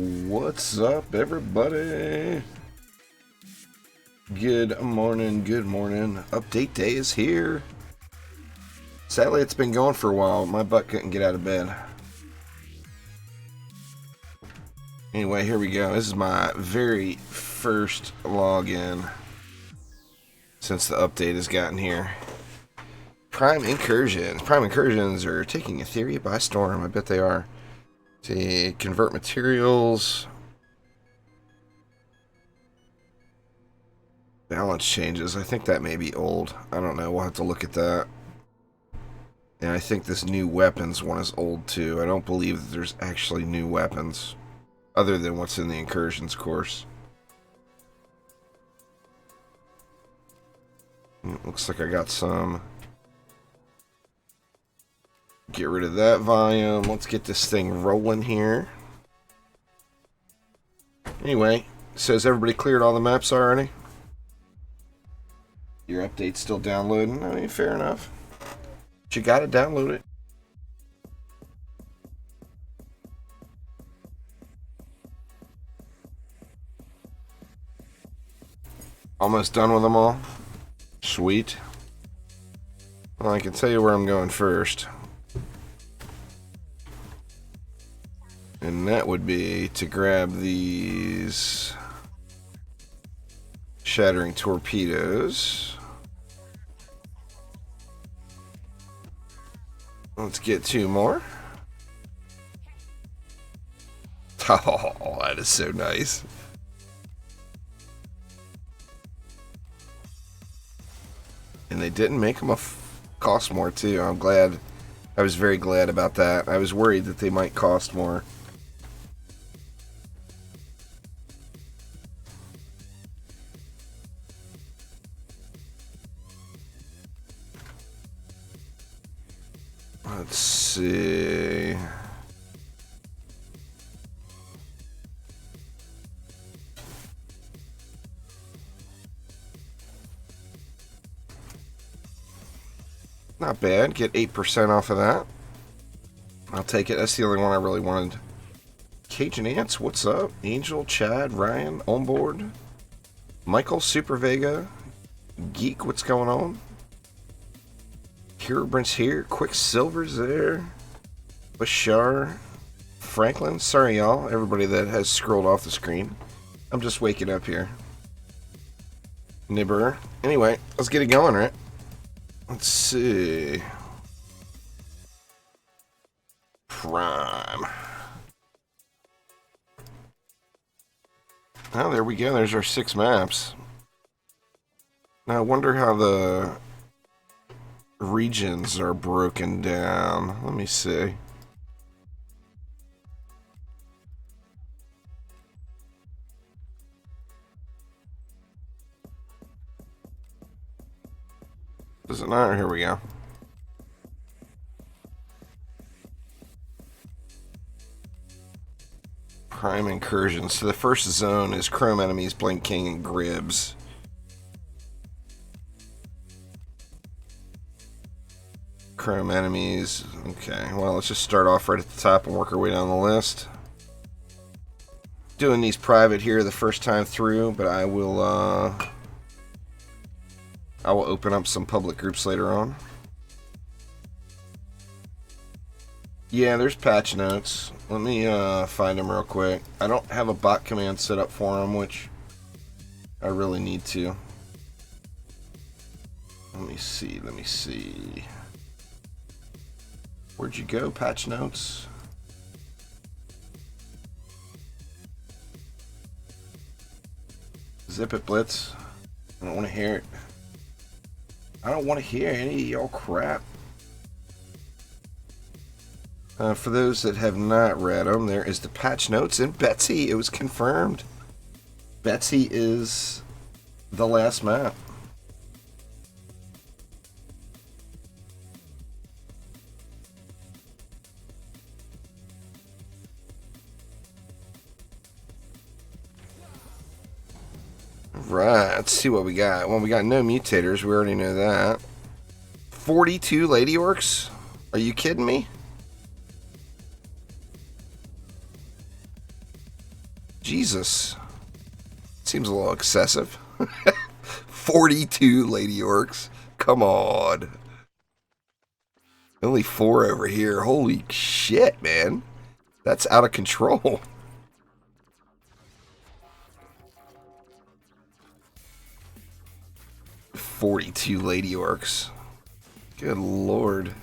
What's up, everybody? Good morning, good morning. Update day is here. Sadly, it's been going for a while. My butt couldn't get out of bed. Anyway, here we go. This is my very first login since the update has gotten here. Prime Incursions. Prime Incursions are taking Etheria by storm. I bet they are. See, convert materials. Balance changes. I think that may be old. I don't know. We'll have to look at that. And I think this new weapons one is old too. I don't believe that there's actually new weapons other than what's in the Incursions course. Looks like I got some. Get rid of that volume. Let's get this thing rolling here. Anyway, says everybody cleared all the maps already. Your update's still downloading. I mean, fair enough. But you gotta download it. Almost done with them all. Sweet. Well, I can tell you where I'm going first. And that would be to grab these Shattering torpedoes. Let's get two more. Oh, that is so nice. And they didn't make them cost more too. I'm glad. I was very glad about that. I was worried that they might cost more. Let's see. Not bad. Get 8% off of that. I'll take it. That's the only one I really wanted. Cajun Ants, what's up? Angel, Chad, Ryan, on board. Michael, Super Vega, Geek, what's going on? Herobrint's here. Quicksilver's there. Bashar. Franklin. Sorry, y'all. Everybody that has scrolled off the screen. I'm just waking up here. Nibber. Anyway, let's get it going, right? Let's see. Prime. Oh, there we go. There's our 6 maps. Now, I wonder how the regions are broken down. Let me see. Does it not? Here we go. Prime Incursions. So the first zone is Chrome Enemies, Bling King, and Gribs. Chrome Enemies. Okay, well, let's just start off right at the top and work our way down the list. Doing these private here the first time through, but I will open up some public groups later on. Yeah, there's patch notes. Let me find them real quick. I don't have a bot command set up for them, which I really need to. Let me see. Where'd you go, patch notes? Zip it, Blitz. I don't want to hear it. I don't want to hear any of y'all crap. For those that have not read them, there is the patch notes, and Betsy, it was confirmed. Betsy is the last map. Right, let's see what we got. Well, we got no mutators. We already know that. 42 Lady Orcs? Are you kidding me? Jesus. Seems a little excessive. 42 lady orcs. Come on. Only 4 over here. Holy shit, man. That's out of control. "42 lady orcs. Good lord.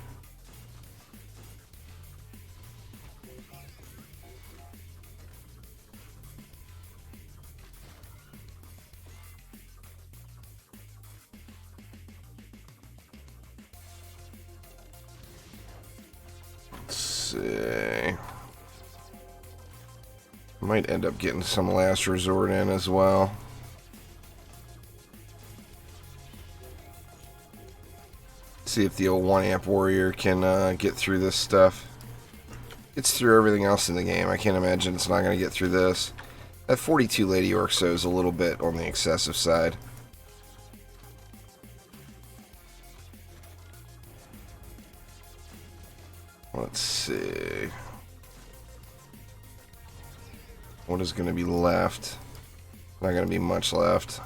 Let's see. Might end up getting some last resort in as well. See if the old 1-amp warrior can get through this stuff. It's through everything else in the game. I can't imagine it's not going to get through this. That 42 lady orc so is a little bit on the excessive side. Let's see. What is going to be left? Not going to be much left.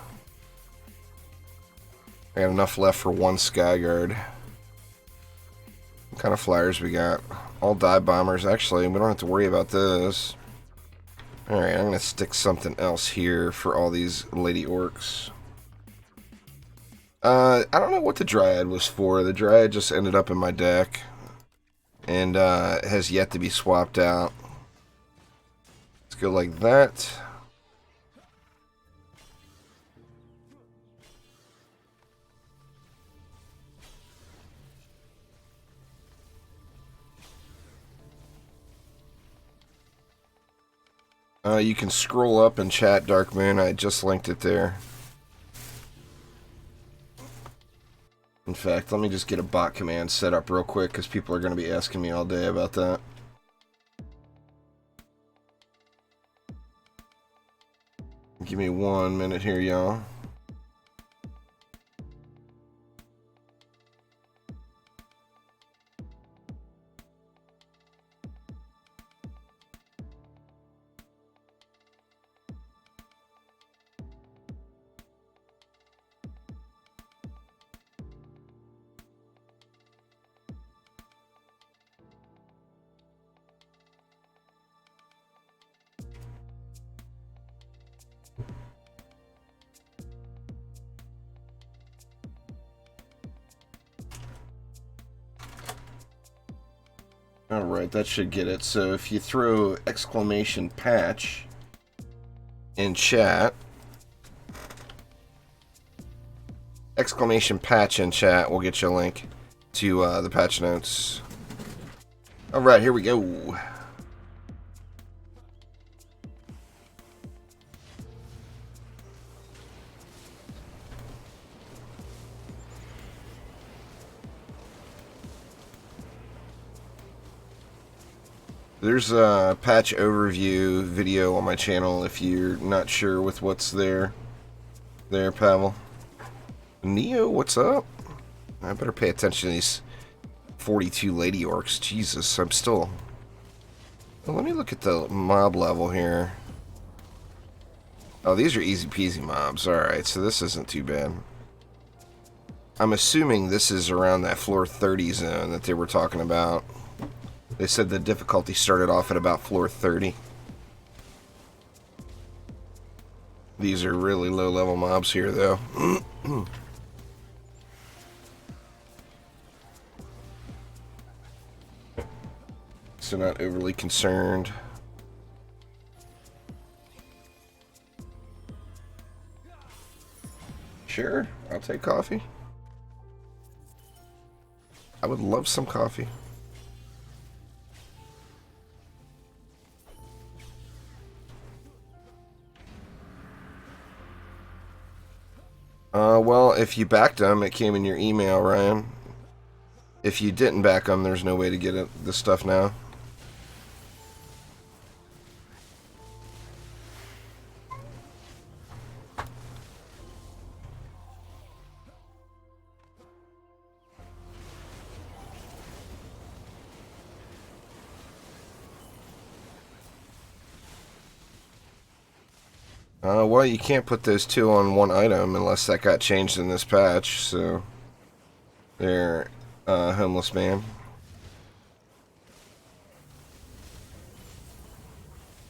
I got enough left for 1 Skyguard. What kind of flyers we got? All dive bombers. Actually, we don't have to worry about this. Alright, I'm going to stick something else here for all these lady orcs. I don't know what the Dryad was for. The Dryad just ended up in my deck. And has yet to be swapped out. Let's go like that. You can scroll up and chat Dark Moon. I just linked it there. In fact, let me just get a bot command set up real quick because people are going to be asking me all day about that. Give me 1 minute here, y'all. Alright, that should get it. So if you throw !patch in chat, !patch in chat will get you a link to the patch notes. Alright, here we go. There's a patch overview video on my channel if you're not sure with what's there. There, Pavel. Neo, what's up? I better pay attention to these 42 lady orcs. Jesus, I'm still... Well, let me look at the mob level here. Oh, these are easy peasy mobs. Alright, so this isn't too bad. I'm assuming this is around that floor 30 zone that they were talking about. They said the difficulty started off at about floor 30. These are really low-level mobs here, though. So not overly concerned. Sure, I'll take coffee. I would love some coffee. Well, if you backed them, it came in your email, Ryan. If you didn't back them, there's no way to get this stuff now. Well, you can't put those two on one item unless that got changed in this patch, so... They're, homeless man.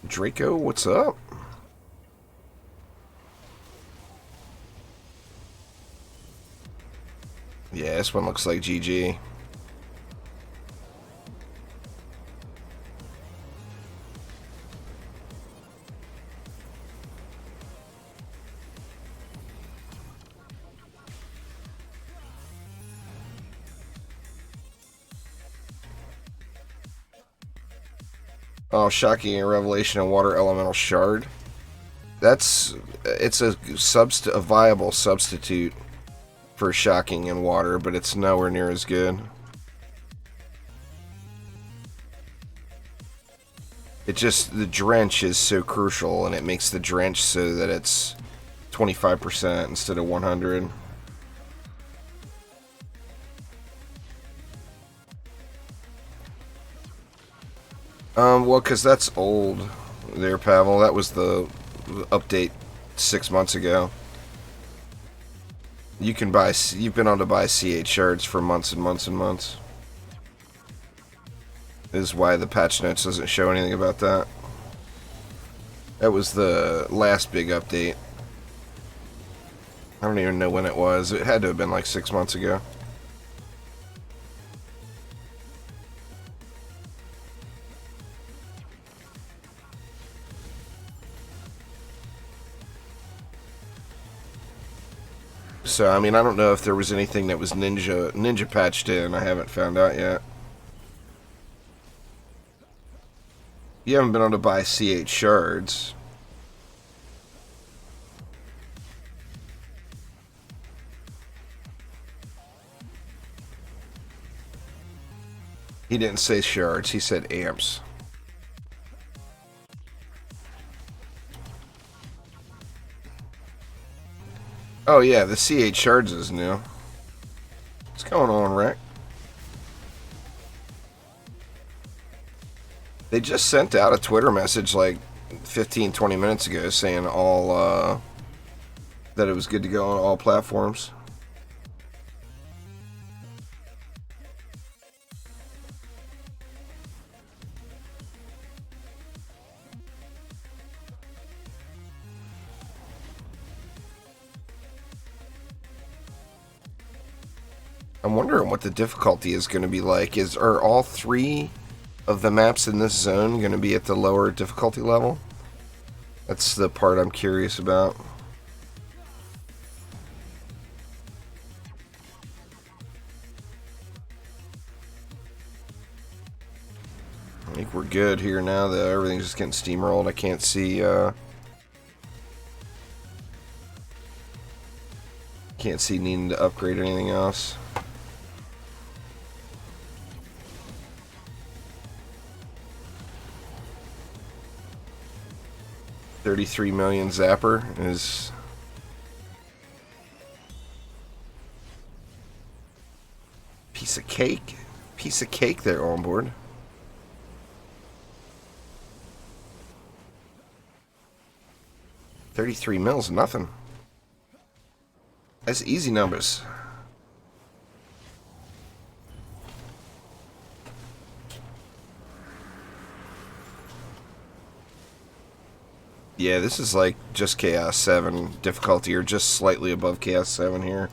Draco, what's up? Yeah, this one looks like GG. Oh, shocking, a revelation of water elemental shard. It's a viable substitute for shocking in water, but it's nowhere near as good. The drench is so crucial, and it makes the drench so that it's 25% instead of 100. Well, because that's old there, Pavel. That was the update 6 months ago. You've been able to buy C8 shards for months and months and months. This is why the patch notes doesn't show anything about that. That was the last big update. I don't even know when it was. It had to have been like 6 months ago. So, I mean, I don't know if there was anything that was ninja patched in. I haven't found out yet. You haven't been able to buy C8 shards. He didn't say shards, he said amps. Oh yeah, the C8 shards is new. What's going on, Rick? They just sent out a Twitter message like 15-20 minutes ago saying that it was good to go on all platforms. I'm wondering what the difficulty is going to be like. Are all 3 of the maps in this zone going to be at the lower difficulty level? That's the part I'm curious about. I think we're good here now, though. Everything's just getting steamrolled. I can't see needing to upgrade anything else. $33 million zapper is piece of cake there on board. $33 mils, nothing. That's easy numbers. Yeah, this is like just Chaos 7 difficulty, or just slightly above Chaos 7 here.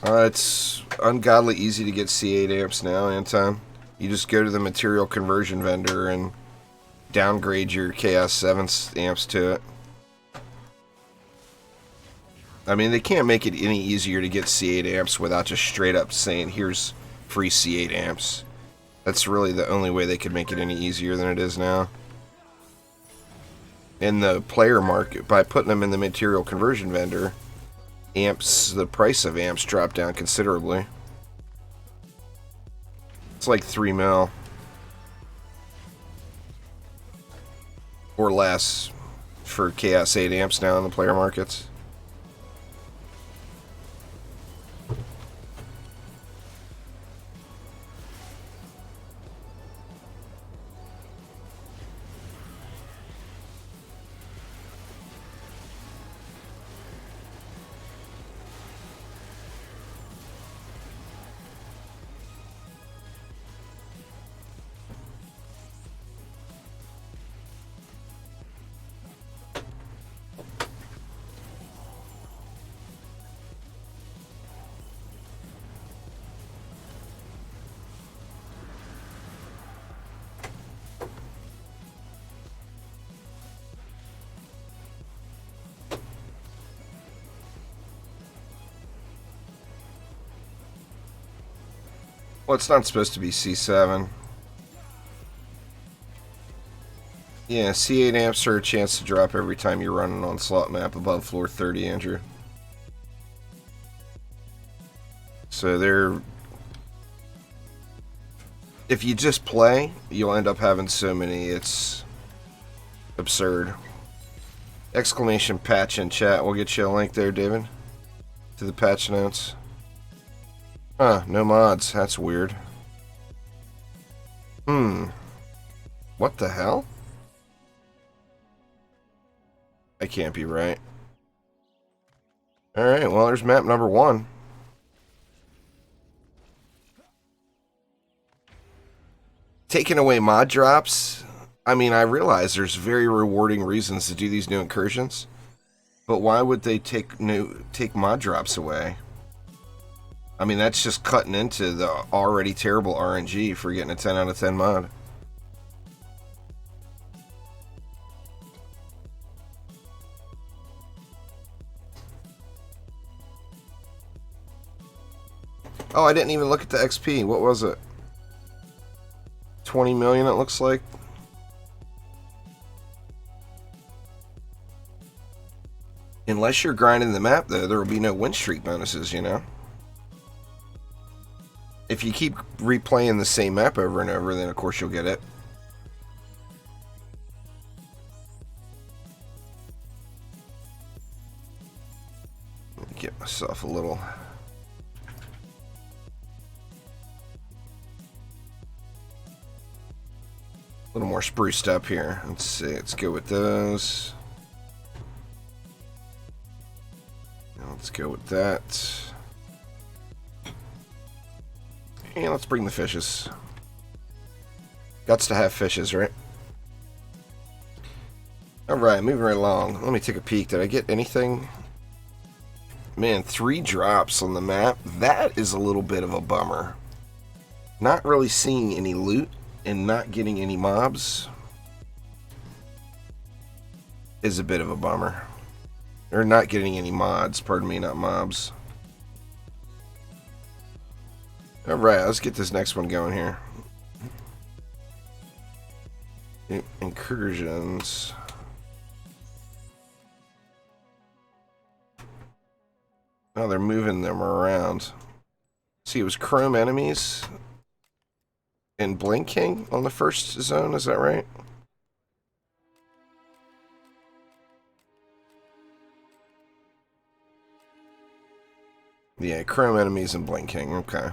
It's ungodly easy to get C8 amps now, Anton. You just go to the material conversion vendor and downgrade your Chaos 7 amps to it. I mean, they can't make it any easier to get C8 amps without just straight up saying, here's free C8 amps. That's really the only way they could make it any easier than it is now. In the player market, by putting them in the material conversion vendor, the price of amps drop down considerably. It's like 3 mil. Or less. for Chaos 8 amps now in the player markets. Well, it's not supposed to be C7. Yeah, C8 amps are a chance to drop every time you run an onslaught map above floor 30, Andrew. So they're... If you just play, you'll end up having so many, it's absurd. Exclamation patch in chat. We'll get you a link there, David, to the patch notes. Huh, no mods. That's weird. What the hell? I can't be right. Alright, well, there's map number 1. Taking away mod drops. I mean, I realize there's very rewarding reasons to do these new incursions, but why would they take mod drops away? I mean, that's just cutting into the already terrible RNG for getting a 10 out of 10 mod. Oh, I didn't even look at the XP. What was it? 20 million, it looks like. Unless you're grinding the map, though, there will be no win streak bonuses, you know? If you keep replaying the same map over and over, then of course you'll get it. Let me get myself a little more spruced up here. Let's see, let's go with those. Now let's go with that. And let's bring the fishes. Guts to have fishes, right? Alright, moving right along. Let me take a peek. Did I get anything? Man, 3 drops on the map. That is a little bit of a bummer. Not really seeing any loot and not getting any mobs is a bit of a bummer. Or not getting any mods, pardon me, not mobs. Alright, let's get this next one going here. Incursions. Oh, they're moving them around. See, it was chrome enemies and Bling on the first zone, is that right? Yeah, chrome enemies and Bling, okay.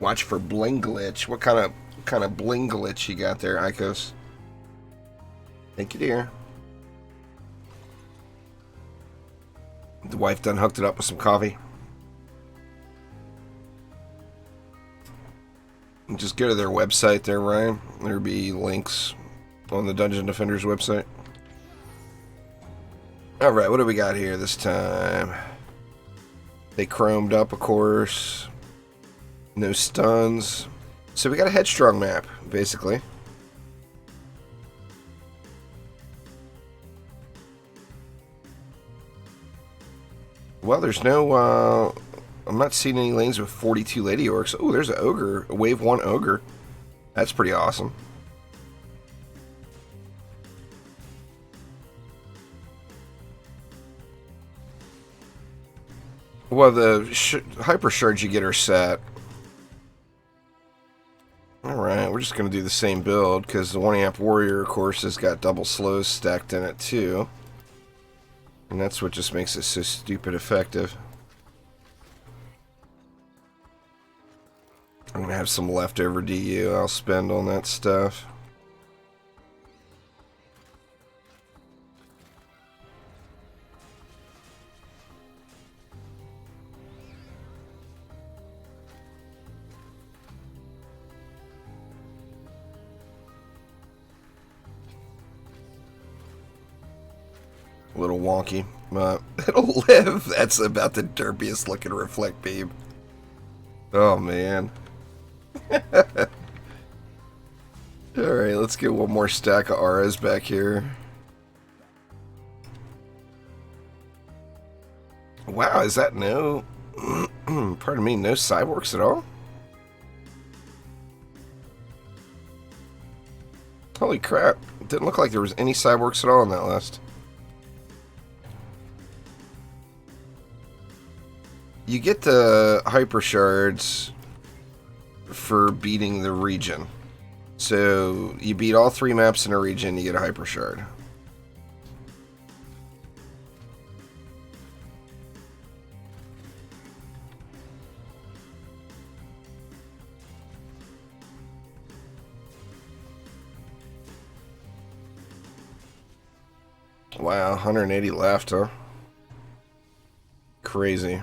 Watch for Bling glitch. What kind of Bling glitch you got there, Icos? Thank you, dear. The wife done hooked it up with some coffee. And just go to their website there, Ryan. There'll be links on the Dungeon Defenders website. Alright, what do we got here this time? They chromed up, of course. No stuns. So we got a Headstrong map, basically. Well, there's no, I'm not seeing any lanes with 42 Lady Orcs. Oh, there's an Ogre, a Wave 1 Ogre. That's pretty awesome. Well, the Hyper Shards you get are set. Alright, we're just going to do the same build, because the 1 amp Warrior, of course, has got double slows stacked in it, too. And that's what just makes it so stupid effective. I'm going to have some leftover DU I'll spend on that stuff. A little wonky, but it'll live. That's about the derpiest looking reflect beam. Oh man. Alright, let's get one more stack of auras back here. Wow, is that no... pardon me, no cyborgs at all? Holy crap. It didn't look like there was any cyborgs at all on that list. You get the Hyper Shards for beating the region. So, you beat all 3 maps in a region, you get a Hyper Shard. Wow, 180 left, huh? Crazy.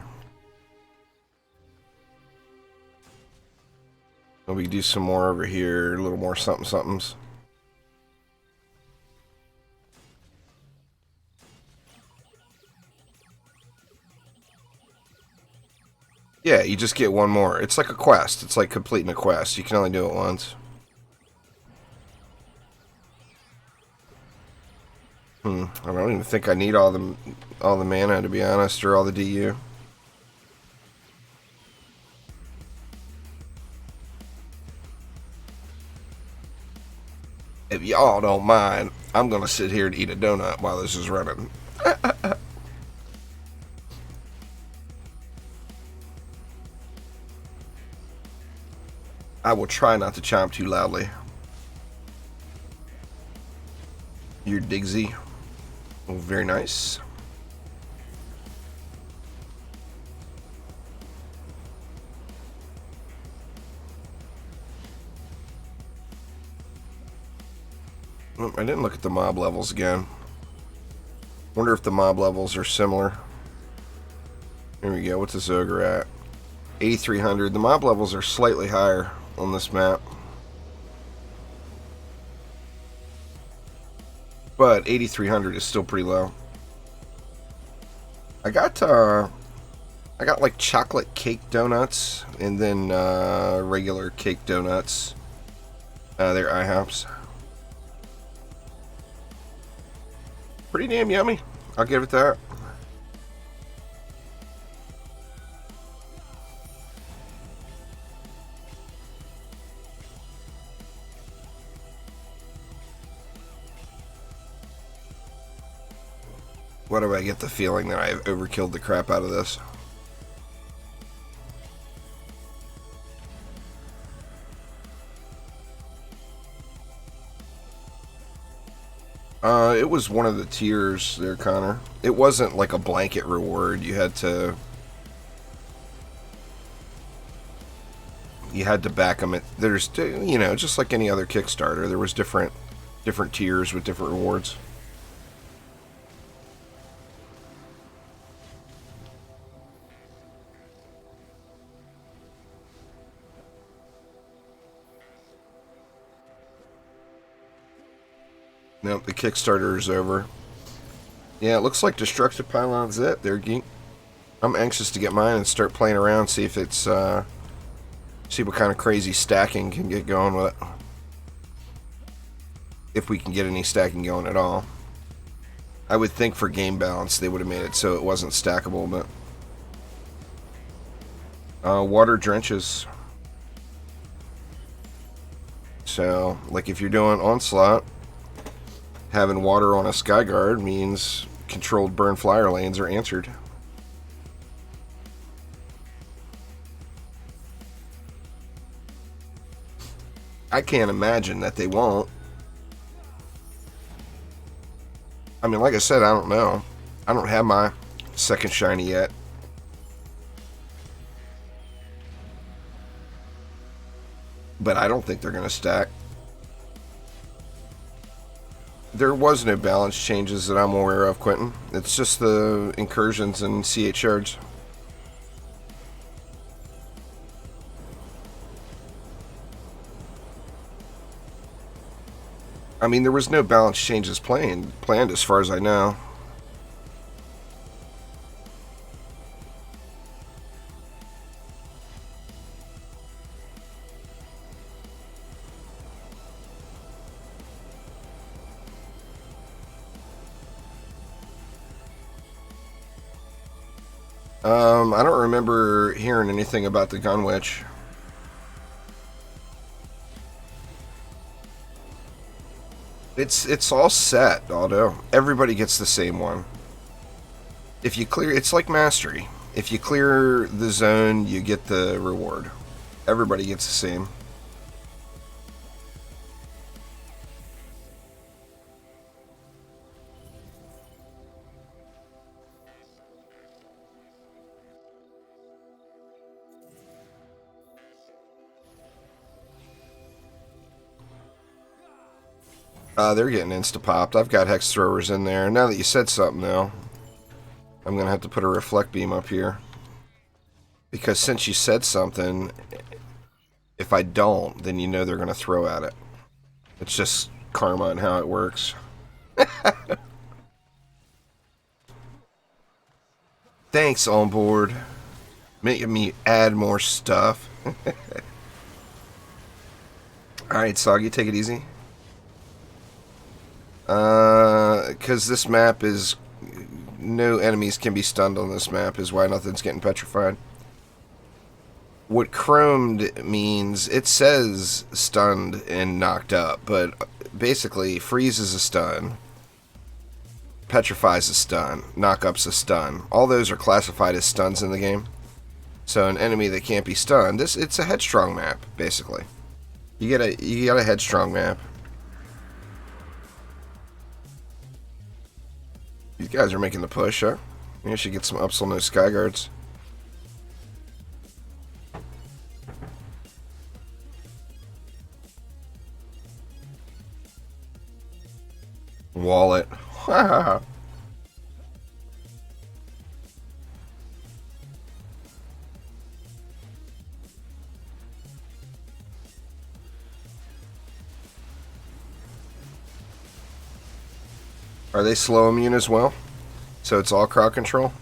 We do some more over here, a little more somethings. Yeah, you just get one more. It's like a quest. It's like completing a quest. You can only do it once. I don't even think I need all the mana, to be honest, or all the DU. If y'all don't mind, I'm gonna sit here and eat a donut while this is running. I will try not to chomp too loudly. Your Digsy. Oh, very nice. Oh, I didn't look at the mob levels again. Wonder if the mob levels are similar. Here we go. What's this ogre at? 8,300. The mob levels are slightly higher on this map. But 8,300 is still pretty low. I got like chocolate cake donuts and then regular cake donuts. They're IHOPs. Pretty damn yummy. I'll give it that. Why do I get the feeling that I've overkilled the crap out of this? It was one of the tiers there, Connor. It wasn't like a blanket reward. You had to back them. There's, you know, just like any other Kickstarter, there was different tiers with different rewards. Nope, the Kickstarter is over. Yeah, it looks like Destructive Pylon's it there, Geek. I'm anxious to get mine and start playing around, see if it's, see what kind of crazy stacking can get going with it. If we can get any stacking going at all. I would think for game balance they would have made it so it wasn't stackable, but Water drenches. So, like if you're doing onslaught, having water on a Skyguard means controlled burn flyer lanes are answered. I can't imagine that they won't. I mean, like I said, I don't know. I don't have my second shiny yet. But I don't think they're going to stack. There was no balance changes that I'm aware of, Quentin. It's just the incursions and CH shards. I mean, there was no balance changes planned as far as I know. I don't remember hearing anything about the gun witch. It's all set, Aldo. Everybody gets the same one. If you clear, it's like mastery. If you clear the zone, you get the reward. Everybody gets the same. They're getting insta-popped. I've got hex throwers in there. Now that you said something, though, I'm going to have to put a reflect beam up here. Because since you said something, if I don't, then you know they're going to throw at it. It's just karma and how it works. Thanks, on board. Making me add more stuff. Alright, Soggy, take it easy. Because this map is... No enemies can be stunned on this map, is why nothing's getting petrified. What chromed means, it says stunned and knocked up, but basically, freeze is a stun, petrifies a stun, knock up's a stun. All those are classified as stuns in the game. So an enemy that can't be stunned, it's a headstrong map, basically. You get a headstrong map. These guys are making the push, huh? Maybe I should get some ups on those Skyguards. Wallet. Are they slow immune as well? So it's all crowd control?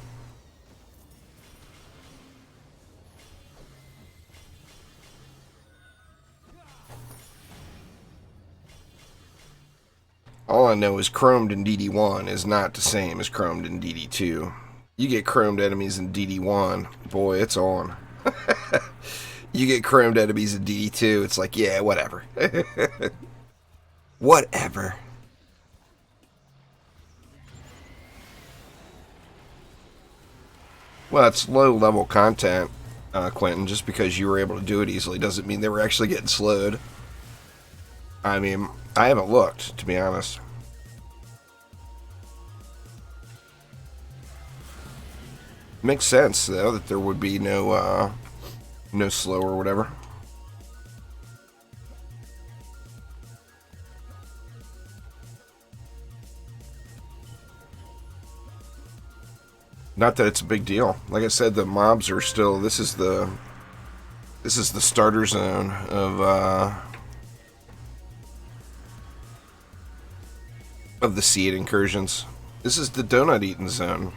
All I know is chromed in DD1 is not the same as chromed in DD2. You get chromed enemies in DD1, boy, it's on. You get chromed enemies in DD2, it's like, yeah, whatever. Whatever. Well, it's low-level content, Quentin. Just because you were able to do it easily doesn't mean they were actually getting slowed. I mean, I haven't looked, to be honest. Makes sense, though, that there would be no slow or whatever. Not that it's a big deal. Like I said, the mobs are still. This is the starter zone of the seed incursions. This is the donut eating zone.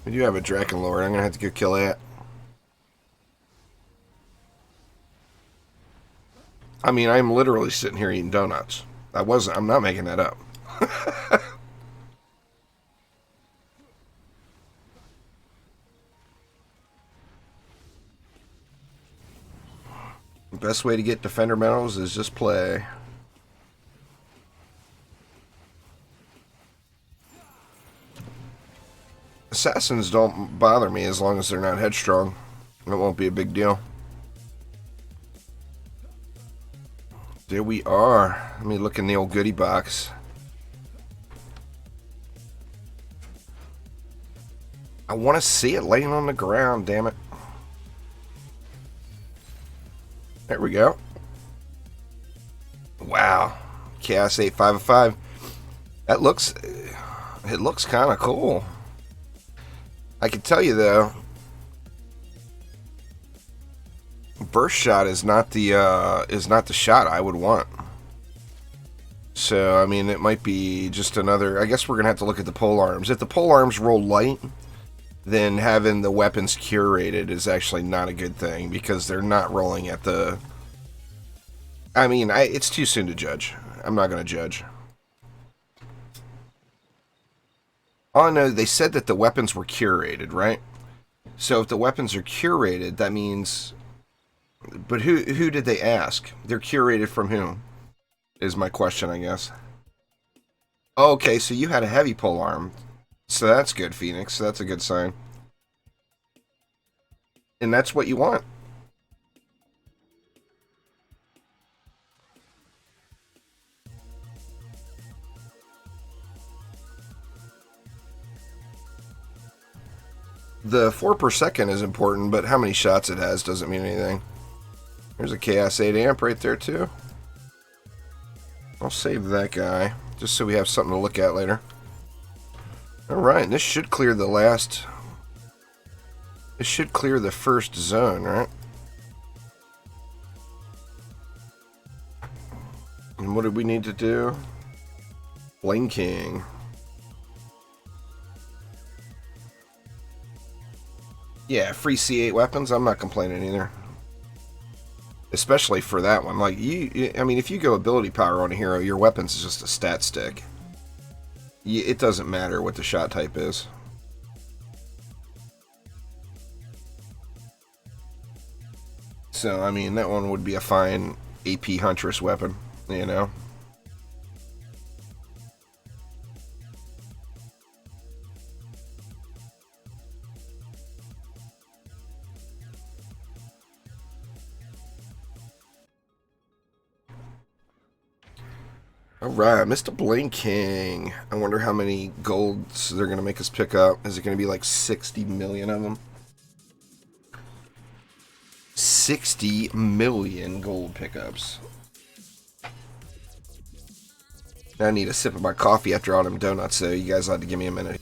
We do have a Drakenlord. I'm gonna have to go kill that. I mean, I'm literally sitting here eating donuts. I'm not making that up. Best way to get defender medals is just play. Assassins don't bother me as long as they're not headstrong. It won't be a big deal. There we are. Let me look in the old goodie box. I want to see it laying on the ground, damn it. There we go. Wow. Chaos 8505. That looks... It looks kind of cool. I can tell you, though, burst shot is not the shot I would want. So, I mean, it might be just another... I guess we're going to have to look at the pole arms. If the pole arms roll light, then having the weapons curated is actually not a good thing, because they're not rolling at the... I mean, it's too soon to judge. I'm not going to judge. Oh, no, they said that the weapons were curated, right? So if the weapons are curated, that means... But who did they ask? They're curated from whom? Is my question, I guess. Okay, so you had a heavy pole arm. So that's good, Phoenix. That's a good sign. And that's what you want. The 4 per second is important, but how many shots it has doesn't mean anything. There's a Chaos 8 amp right there, too. I'll save that guy, just so we have something to look at later. Alright, this should clear the last... This should clear the first zone, right? And what do we need to do? Blinking. Yeah, free C8 weapons, I'm not complaining either. Especially for that one. Like, I mean, if you go ability power on a hero, your weapons is just a stat stick. It doesn't matter what the shot type is. So, I mean, that one would be a fine AP Huntress weapon, you know? Alright, Mr. Blinking. I wonder how many golds they're going to make us pick up. Is it going to be like 60 million of them? 60 million gold pickups. I need a sip of my coffee after all them donuts, so you guys have to give me a minute.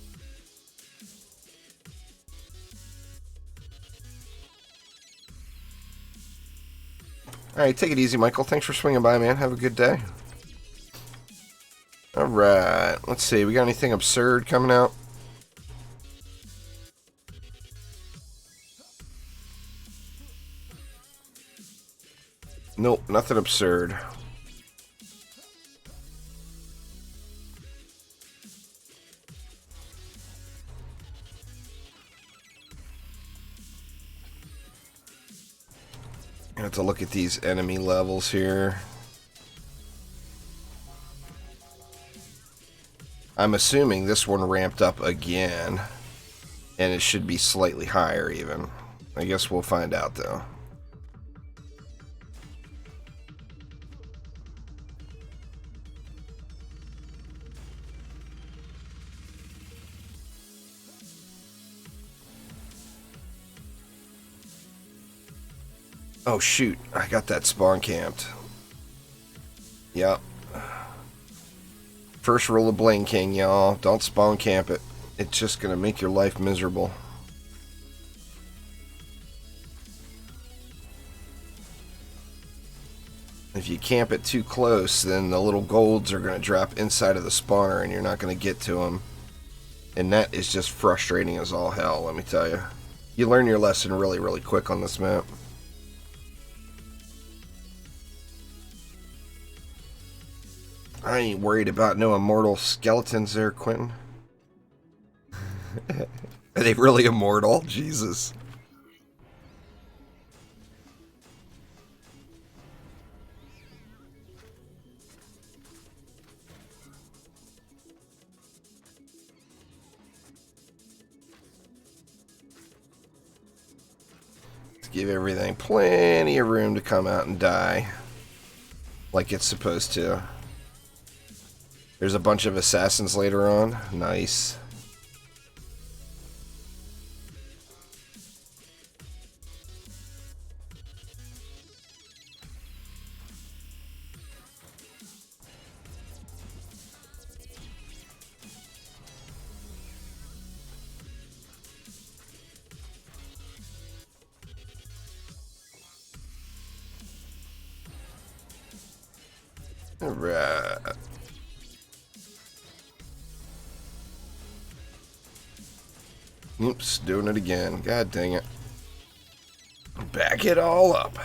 Alright, take it easy, Michael. Thanks for swinging by, man. Have a good day. Alright, let's see. We got anything absurd coming out? Nope, nothing absurd. I have to look at these enemy levels here. I'm assuming this one ramped up again, and it should be slightly higher even. I guess we'll find out though. Oh shoot, I got that spawn camped. Yep. First rule of Bling King, y'all. Don't spawn camp it. It's just gonna make your life miserable. If you camp it too close, then the little golds are gonna drop inside of the spawner and you're not gonna get to them. And that is just frustrating as all hell, let me tell you. You learn your lesson really, really quick on this map. I ain't worried about no immortal skeletons there, Quentin. Are they really immortal? Jesus. Give everything plenty of room to come out and die. Like it's supposed to. There's a bunch of assassins later on. Nice. Alright. Oops, doing it again. God dang it. Back it all up.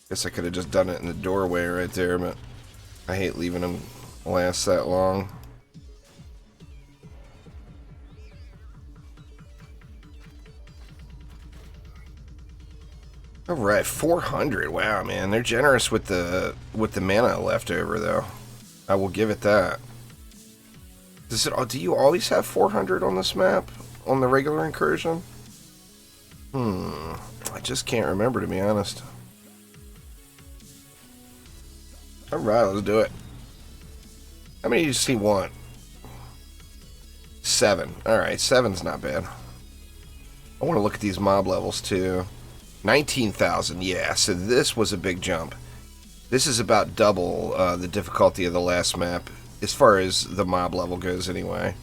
Guess I could have just done it in the doorway right there, but I hate leaving them last that long. Alright, 400. Wow, man. They're generous with the mana left over, though. I will give it that. Do you always have 400 on this map? On the regular incursion? I just can't remember, to be honest. Alright, let's do it. How many does he want? 7. Alright, 7's not bad. I want to look at these mob levels, too. 19,000, yeah, so this was a big jump. This is about double the difficulty of the last map, as far as the mob level goes anyway.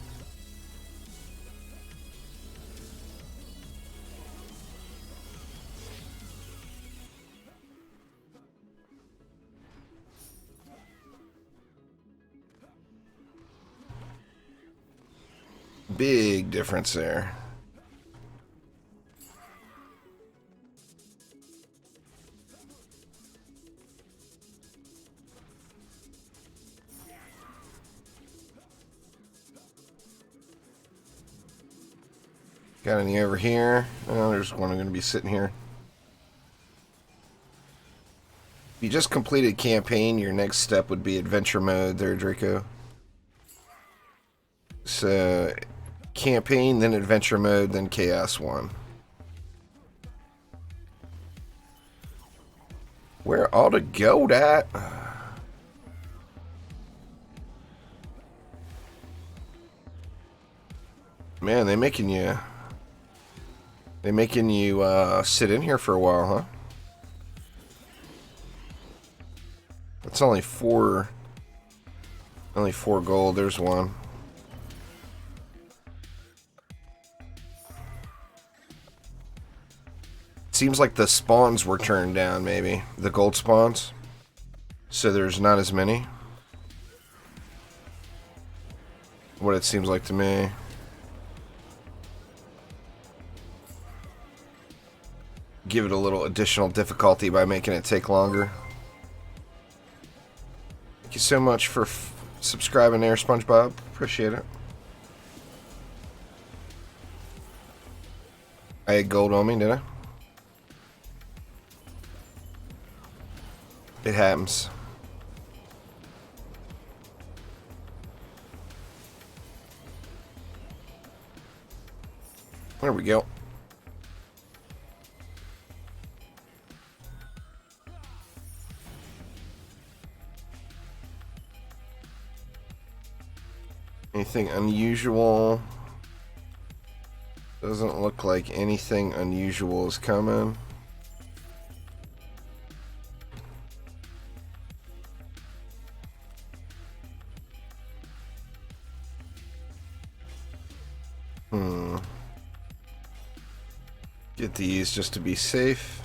Big difference there. Got any over here? Oh, there's one going to be sitting here. If you just completed campaign, your next step would be adventure mode there, Draco. So, campaign, then adventure mode, then chaos 1. Where all the gold at? Man, they making you sit in here for a while, huh? It's only 4 gold. There's one. Seems like the spawns were turned down, maybe. The gold spawns. So there's not as many. What it seems like to me. Give it a little additional difficulty by making it take longer. Thank you so much for subscribing there, SpongeBob. Appreciate it. I had gold on me, did I? It happens. There we go. Anything unusual? Doesn't look like anything unusual is coming. Get these just to be safe.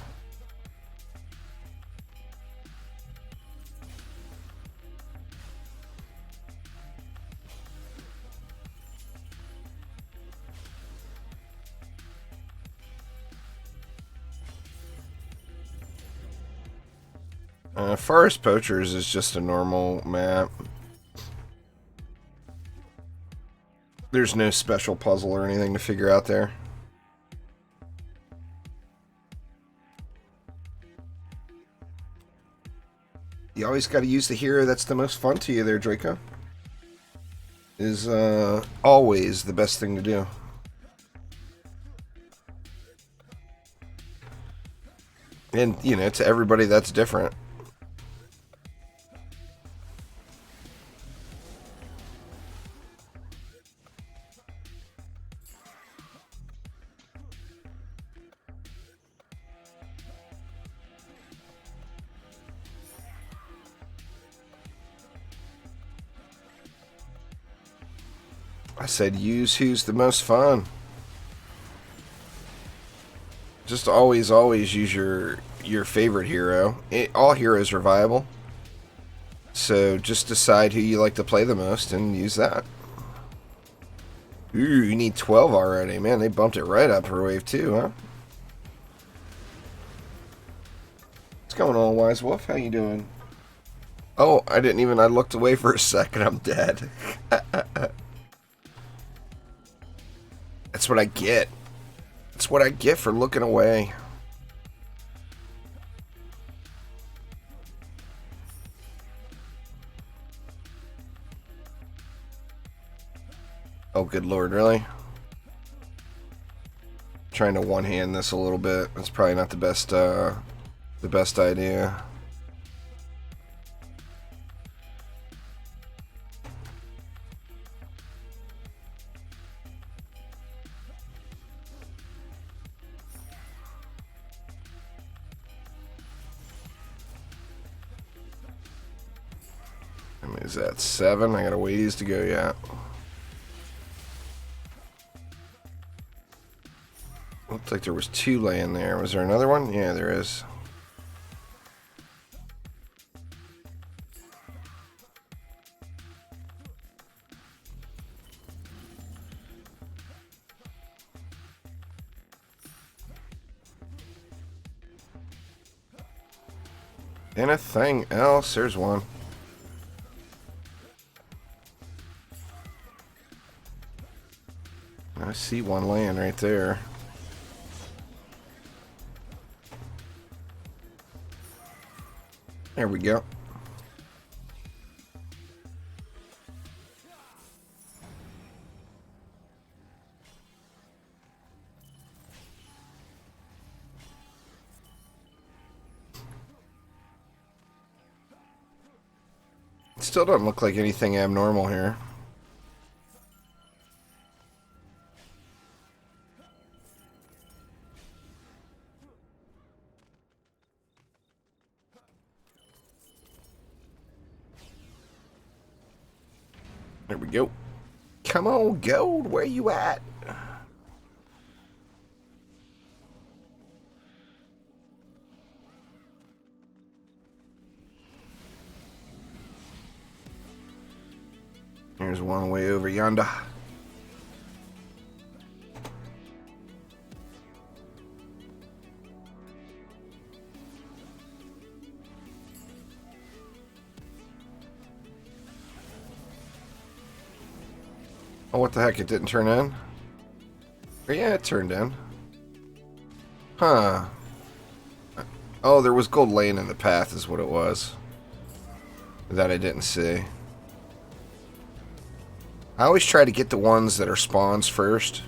Forest Poachers is just a normal map. There's no special puzzle or anything to figure out there. You always got to use the hero that's the most fun to you there, Draco. is always the best thing to do. And, you know, to everybody that's different. I said use who's the most fun. Just always use your favorite hero. All heroes are viable. So just decide who you like to play the most and use that. Ooh, you need 12 already. Man, they bumped it right up for wave 2, huh? What's going on, Wise Wolf? How you doing? Oh, I looked away for a second. I'm dead. That's what I get. That's what I get for looking away. Oh, good lord, really? Trying to one-hand this a little bit. That's probably not the best idea. I mean, is that 7? I got a ways to go yet. Looked like there was 2 laying there. Was there another one? Yeah, there is. Anything else? There's one. I see one laying right there. There we go. It still doesn't look like anything abnormal here. There we go. Come on, Gold. Where you at? There's one way over yonder. Oh, what the heck? It didn't turn in? Oh, yeah, it turned in. Huh. Oh, there was gold laying in the path is what it was. That I didn't see. I always try to get the ones that are spawns first.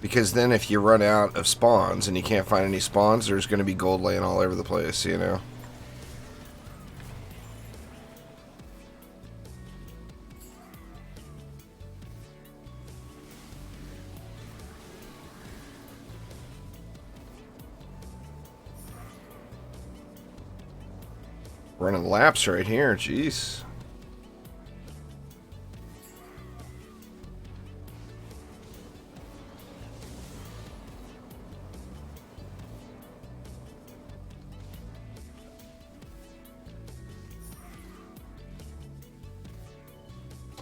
Because then if you run out of spawns and you can't find any spawns, there's going to be gold laying all over the place, you know? Running laps right here, jeez.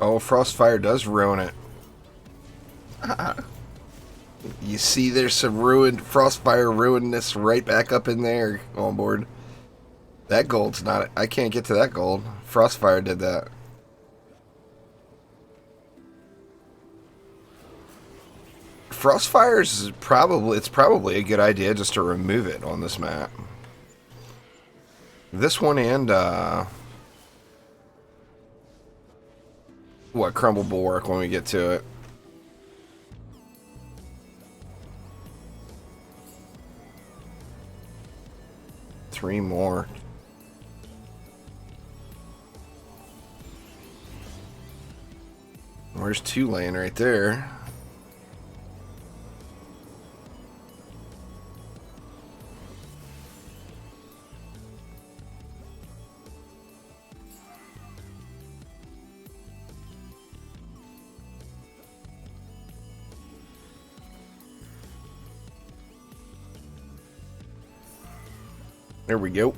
Oh, Frostfire does ruin it. You see there's some ruined Frostfire ruined this right back up in there on board. That gold's not... I can't get to that gold. Frostfire did that. Frostfire's probably... It's probably a good idea just to remove it on this map. This one and, What, crumble bulwark when we get to it. Three more. Where's two laying right there? There we go.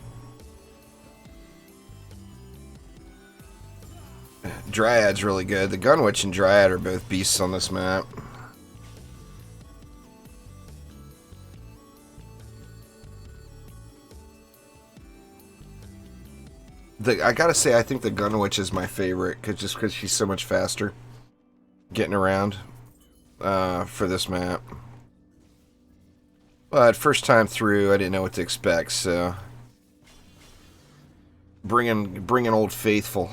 Dryad's really good. The Gunwitch and Dryad are both beasts on this map. I gotta say, I think the Gunwitch is my favorite, just because she's so much faster getting around for this map. But first time through, I didn't know what to expect, so bringing Old Faithful.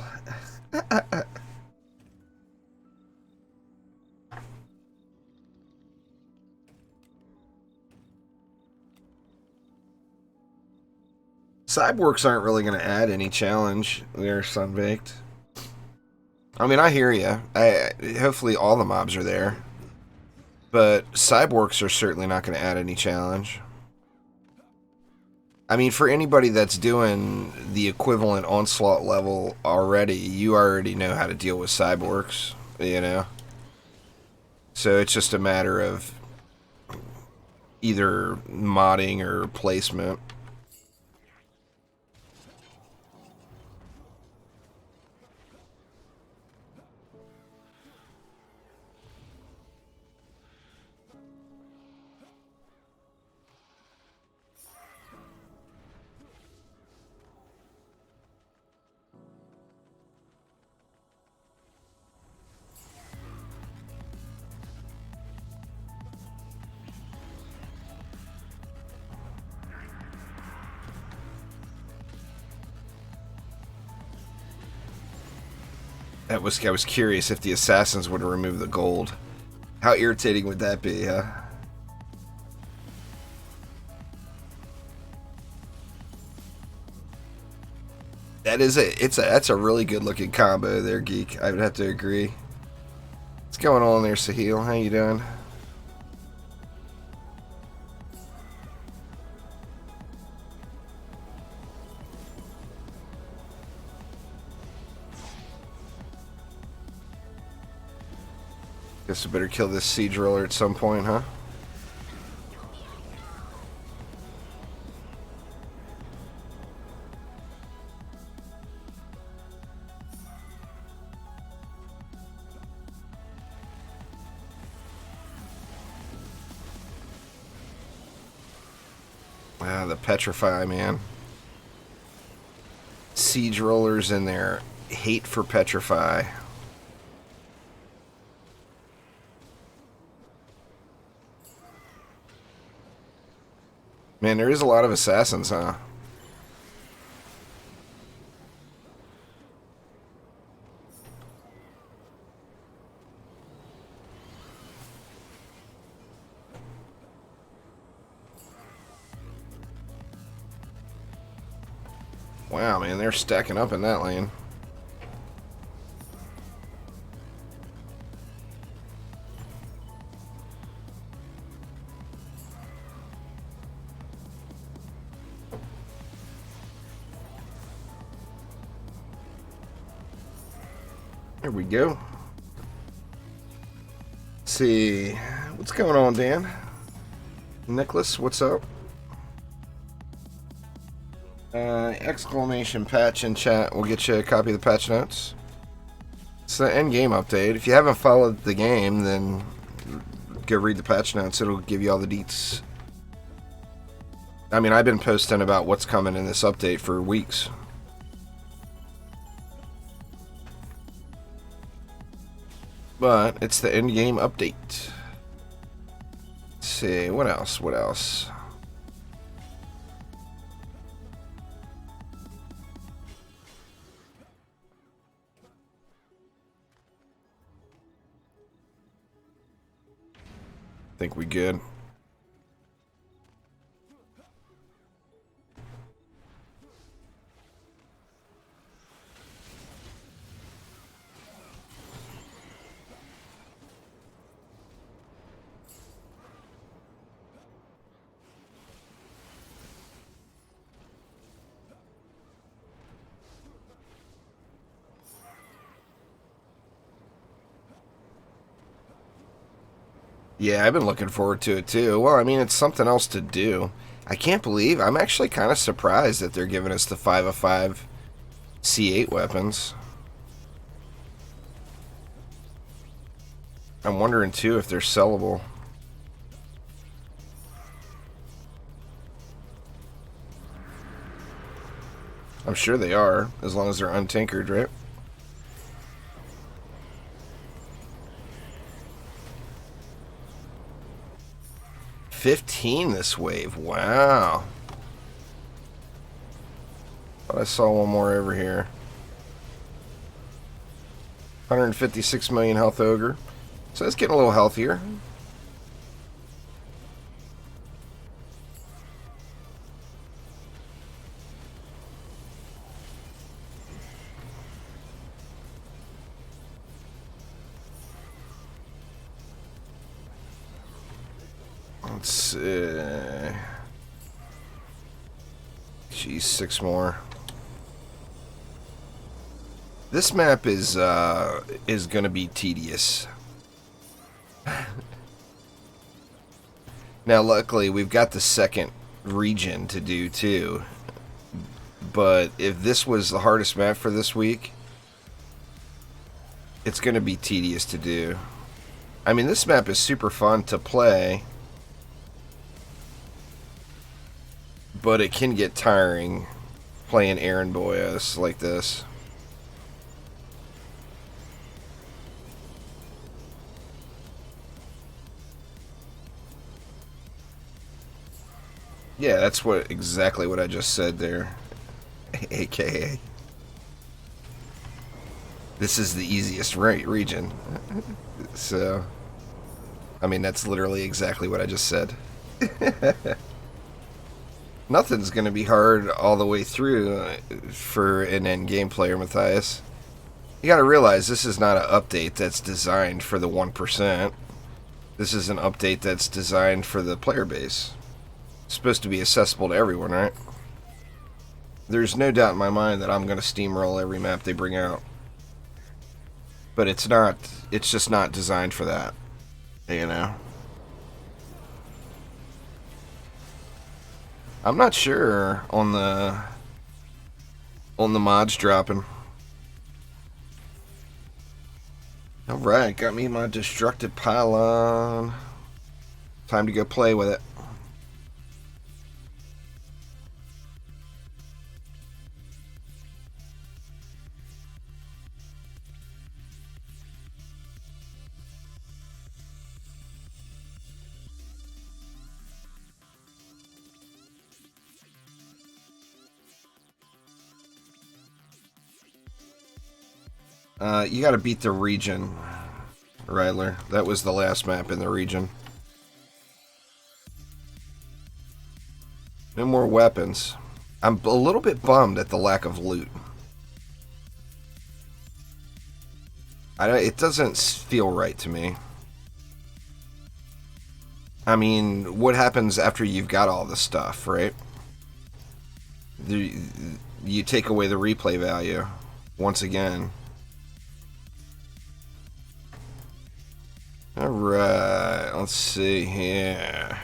Cyborgs aren't really going to add any challenge. They're sunbaked. I mean, I hear you. Hopefully all the mobs are there. But Cyborgs are certainly not going to add any challenge. I mean, for anybody that's doing the equivalent Onslaught level already, you already know how to deal with Cyborgs, you know? So it's just a matter of either modding or placement. I was curious if the assassins would remove the gold. How irritating would that be, huh? That's a really good looking combo there, Geek. I would have to agree. What's going on there, Sahil? How you doing? Guess I better kill this siege roller at some point, huh? Ah, the petrify, man. Siege rollers and their hate for petrify. Man, there is a lot of assassins, huh? Wow, man, they're stacking up in that lane. There we go. Let's see. What's going on, Dan? Nicholas, what's up? Exclamation patch in chat. We'll get you a copy of the patch notes. It's the Endgame update. If you haven't followed the game, then go read the patch notes. It'll give you all the deets. I mean, I've been posting about what's coming in this update for weeks. But it's the Endgame update. Let's see, what else? What else? Think we good? Yeah, I've been looking forward to it too. Well, I mean, it's something else to do. I can't believe, I'm actually kind of surprised that they're giving us the 5 of 5 C8 weapons. I'm wondering too if they're sellable. I'm sure they are, as long as they're untinkered, right? $15 this wave. Wow. Thought I saw one more over here. 156 million health ogre. So it's getting a little healthier. Let's see. Geez, 6 more. This map is gonna be tedious. Now, luckily, we've got the second region to do too. But if this was the hardest map for this week, it's gonna be tedious to do. I mean, this map is super fun to play, but it can get tiring playing errand boys like this. Yeah, that's exactly what I just said there. AKA. This is the easiest region. So, I mean, that's literally exactly what I just said. Nothing's going to be hard all the way through for an endgame player, Matthias. You got to realize this is not an update that's designed for the 1%. This is an update that's designed for the player base. It's supposed to be accessible to everyone, right? There's no doubt in my mind that I'm going to steamroll every map they bring out. But it's not, it's just not designed for that, you know? I'm not sure on the mods dropping. Alright, got me my destructive pylon. Time to go play with it. You gotta beat the region, Ryler. That was the last map in the region. No more weapons. I'm a little bit bummed at the lack of loot. It doesn't feel right to me. I mean, what happens after you've got all the stuff, right? You take away the replay value once again. Alright, let's see here.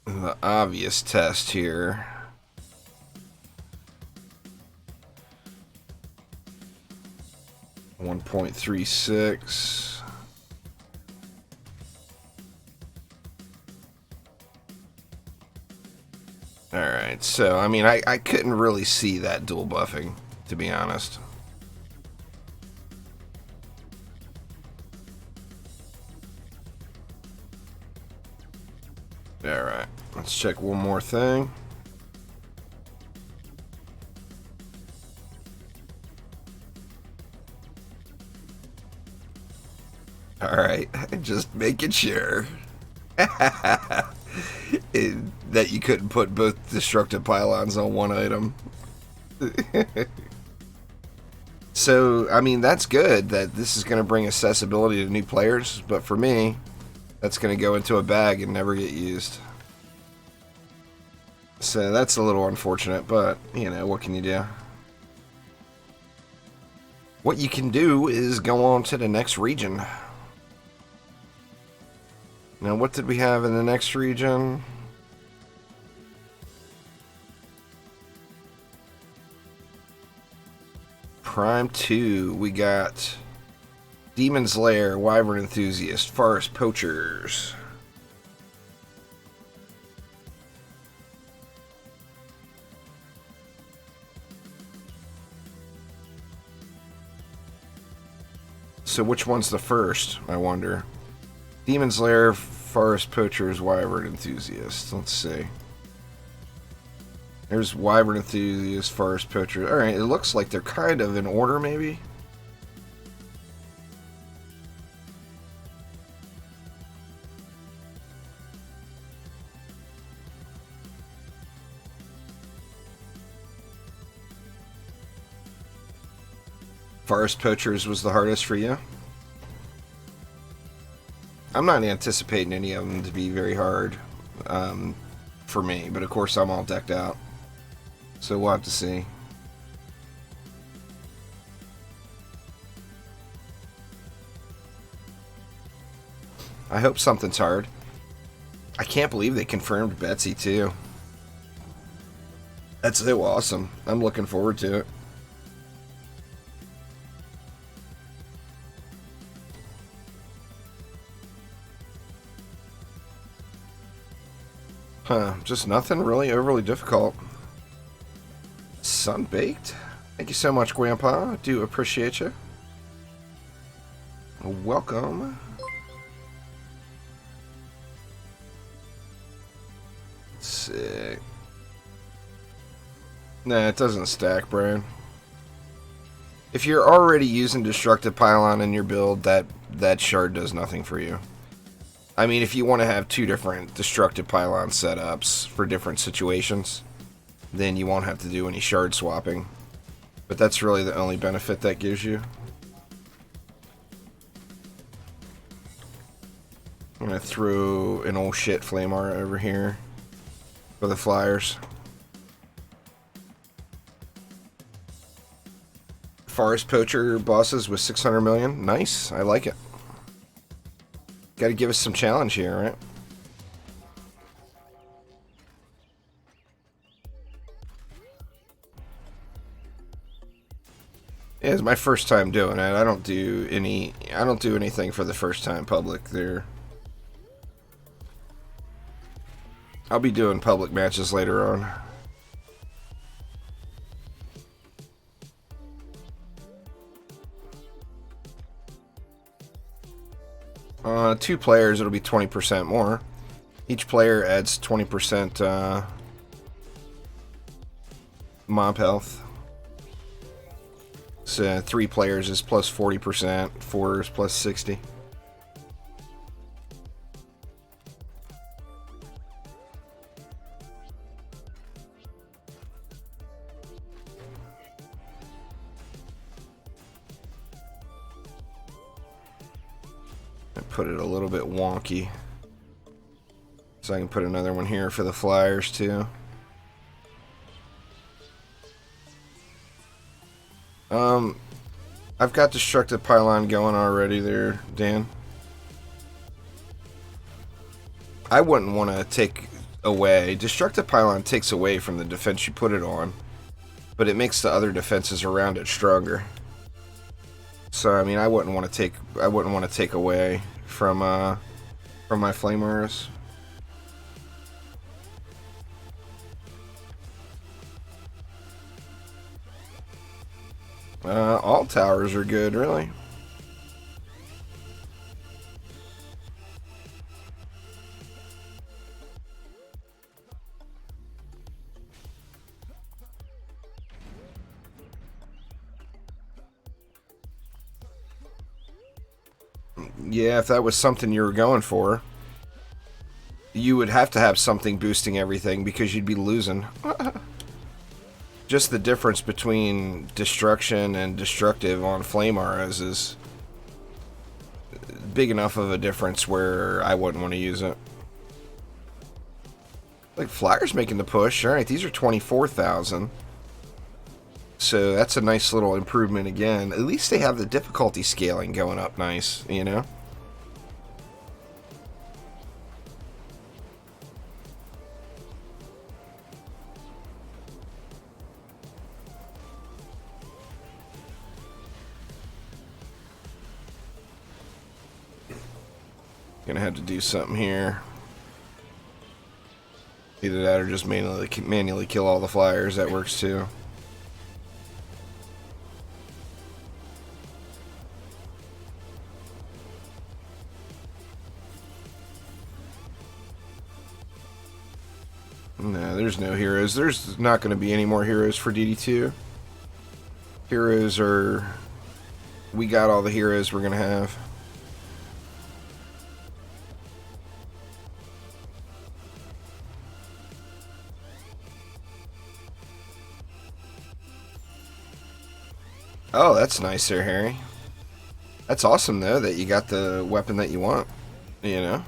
The obvious test here. $1.36. Alright, so I mean I couldn't really see that dual buffing, to be honest. Alright, let's check one more thing. Just making sure. That you couldn't put both destructive pylons on one item. So, I mean, that's good that this is going to bring accessibility to new players, but for me, that's going to go into a bag and never get used. So that's a little unfortunate, but, you know, what can you do? What you can do is go on to the next region. Now, what did we have in the next region? Prime 2, we got Demon's Lair, Wyvern Enthusiast, Forest Poachers. So which one's the first, I wonder? Demon's Lair, Forest Poachers, Wyvern Enthusiast. Let's see. There's Wyvern Enthusiast, Forest Poacher. Alright, it looks like they're kind of in order, maybe? Forest Poachers was the hardest for you? I'm not anticipating any of them to be very hard for me, but of course I'm all decked out. So we'll have to see. I hope something's hard. I can't believe they confirmed Betsy too. That's so awesome. I'm looking forward to it. Huh, just nothing really overly difficult. Sunbaked? Thank you so much, Grandpa. I do appreciate you. Welcome. Let's see. Nah, it doesn't stack, Brian. If you're already using Destructive Pylon in your build, that shard does nothing for you. I mean, if you want to have two different Destructive Pylon setups for different situations, then you won't have to do any shard swapping. But that's really the only benefit that gives you. I'm going to throw an old shit Flamar over here for the flyers. Forest Poacher bosses with 600 million. Nice. I like it. Got to give us some challenge here, right? Yeah, it's my first time doing it. I don't do anything for the first time public there. I'll be doing public matches later on. 2 players, it'll be 20% more. Each player adds 20% mob health. So 3 players is plus 40%, 4 is plus 60. Put it a little bit wonky, so I can put another one here for the flyers too. I've got Destructive Pylon going already there, Dan. I wouldn't want to take away. Destructive Pylon takes away from the defense you put it on, but it makes the other defenses around it stronger. So I mean, I wouldn't want to take away from my Flamers. All towers are good, really. Yeah, if that was something you were going for, you would have to have something boosting everything because you'd be losing. Just the difference between destruction and destructive on flame auras is big enough of a difference where I wouldn't want to use it. Like, Flyer's making the push. Alright, these are 24,000. So that's a nice little improvement again. At least they have the difficulty scaling going up nice, you know? Gonna have to do something here. Either that or just manually kill all the Flyers. That works too. No, there's no heroes. There's not going to be any more heroes for DD2. Heroes are... We got all the heroes we're going to have. Oh, that's nice there, Harry. That's awesome, though, that you got the weapon that you want. You know?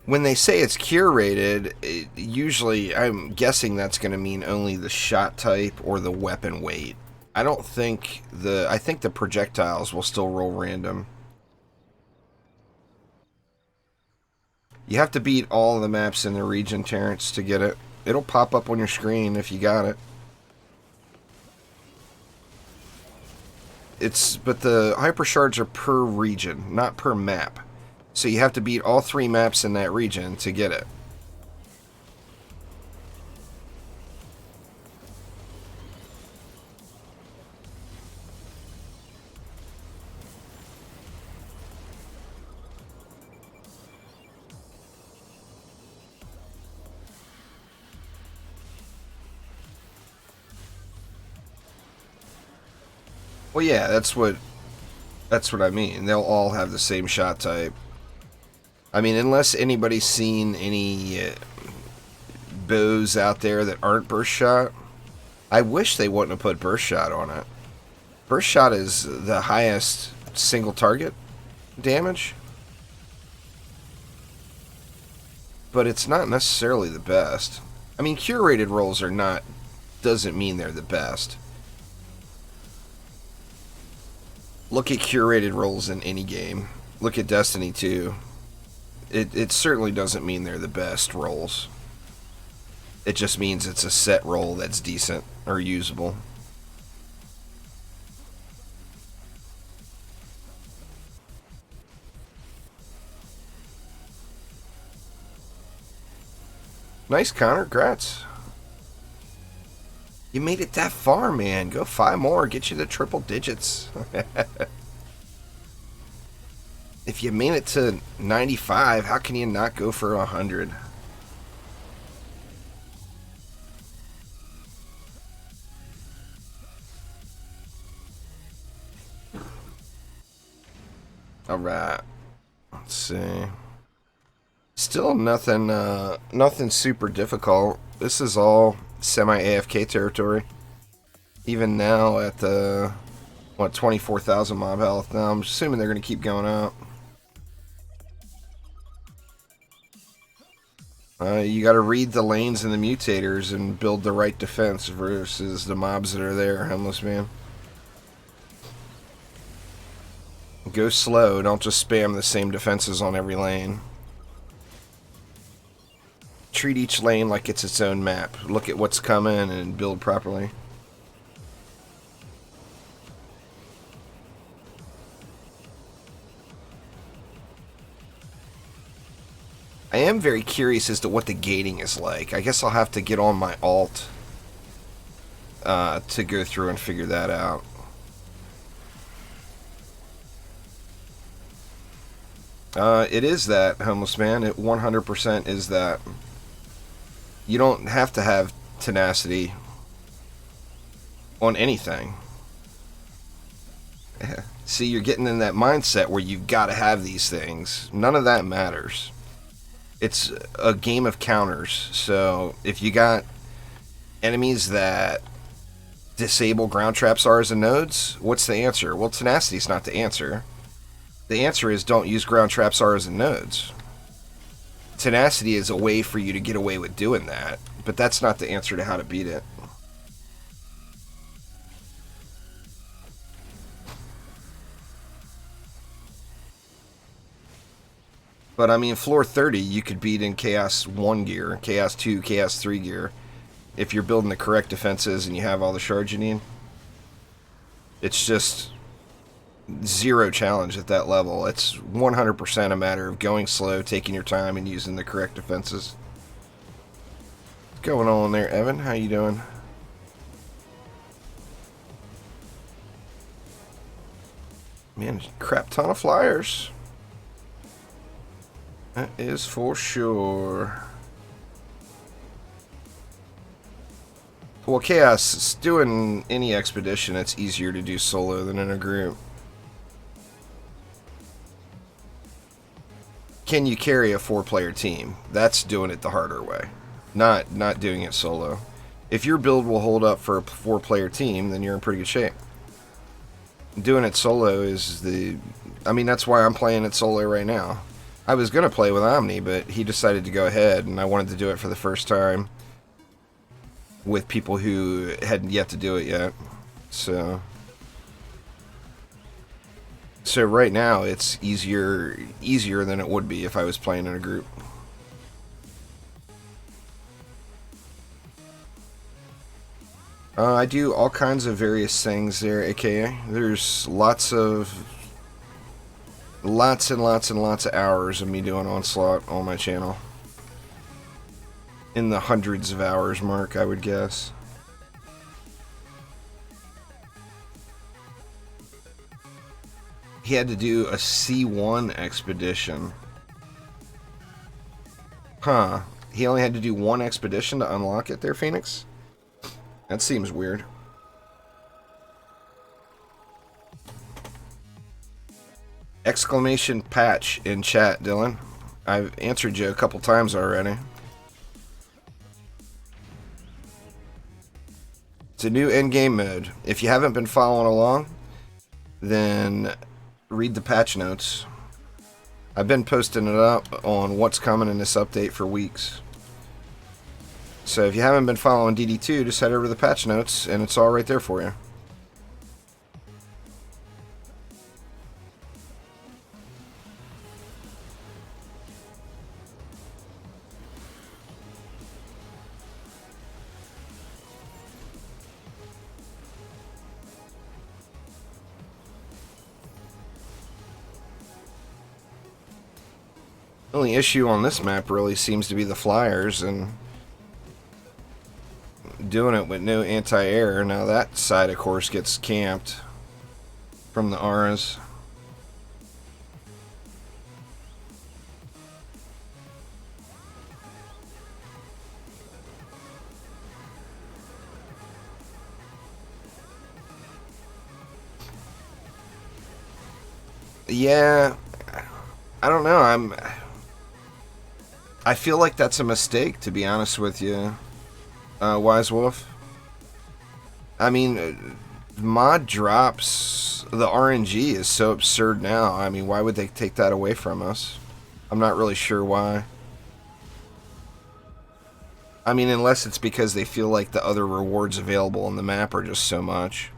When they say it's curated, usually I'm guessing that's going to mean only the shot type or the weapon weight. I don't think I think the projectiles will still roll random. You have to beat all of the maps in the region, Terrence, to get it. It'll pop up on your screen if you got it. But the hypershards are per region, not per map. So you have to beat all 3 maps in that region to get it. Well, yeah, that's what I mean. They'll all have the same shot type. I mean, unless anybody's seen any bows out there that aren't burst shot, I wish they wouldn't have put burst shot on it. Burst shot is the highest single target damage, but it's not necessarily the best. I mean, curated rolls are not, doesn't mean they're the best. Look at curated rolls in any game. Look at Destiny 2. It certainly doesn't mean they're the best rolls. It just means it's a set roll that's decent or usable. Nice, Connor. Congrats. You made it that far, man. Go 5 more. Get you the triple digits. If you made it to 95, how can you not go for 100? Alright. Let's see. Still nothing nothing super difficult. This is all semi-AFK territory. Even now at the, what, 24,000 mob health. Now I'm assuming they're going to keep going up. You got to read the lanes and the mutators and build the right defense versus the mobs that are there, Homeless Man. Go slow, don't just spam the same defenses on every lane. Treat each lane like it's its own map. Look at what's coming and build properly. I am very curious as to what the gating is like. I guess I'll have to get on my alt to go through and figure that out. It is that, Homeless Man. It 100% is that. You don't have to have tenacity on anything. See, you're getting in that mindset where you've got to have these things. None of that matters. It's a game of counters. So if you got enemies that disable ground traps, R's, and nodes, what's the answer? Well, tenacity's not the answer. The answer is don't use ground traps, R's, and nodes. Tenacity is a way for you to get away with doing that, but that's not the answer to how to beat it. But I mean, floor 30 you could beat in Chaos 1 gear, Chaos 2, Chaos 3 gear, if you're building the correct defenses and you have all the shards you need. It's just zero challenge at that level. It's 100% a matter of going slow, taking your time, and using the correct defenses. What's going on there, Evan? How you doing? Man, crap ton of flyers. That is for sure. Well, Chaos, doing any expedition, it's easier to do solo than in a group. Can you carry a 4-player team? That's doing it the harder way. Not doing it solo. If your build will hold up for a 4-player team, then you're in pretty good shape. Doing it solo is the... I mean, that's why I'm playing it solo right now. I was going to play with Omni, but he decided to go ahead, and I wanted to do it for the first time with people who hadn't yet to do it yet. So right now, it's easier than it would be if I was playing in a group. I do all kinds of various things there, aka there's lots and lots of hours of me doing Onslaught on my channel. In the hundreds of hours mark, I would guess. He had to do a C1 expedition. Huh. He only had to do one expedition to unlock it there, Phoenix? That seems weird. Exclamation patch in chat, Dylan. I've answered you a couple times already. It's a new endgame mode. If you haven't been following along, then read the patch notes. I've been posting it up on what's coming in this update for weeks. So if you haven't been following DD2, just head over to the patch notes, and it's all right there for you. The only issue on this map really seems to be the flyers and doing it with no anti-air. Now that side, of course, gets camped from the auras. Yeah, I don't know. I feel like that's a mistake, to be honest with you, Wise Wolf. I mean, mod drops, the RNG is so absurd now. I mean, why would they take that away from us? I'm not really sure why. I mean, unless it's because they feel like the other rewards available on the map are just so much.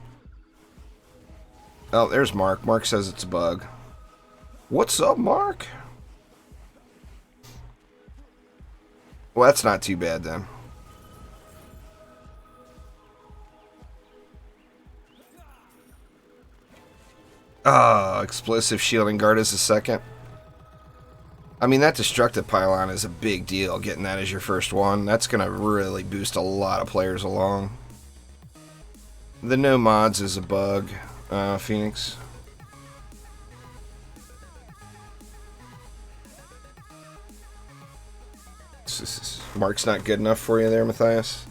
Oh, there's Mark. Mark says it's a bug. What's up, Mark? Well, that's not too bad then. Explosive shielding guard is a second. I mean, that destructive pylon is a big deal, getting that as your first one. That's going to really boost a lot of players along. The no mods is a bug, Phoenix. Mark's not good enough for you there, Matthias?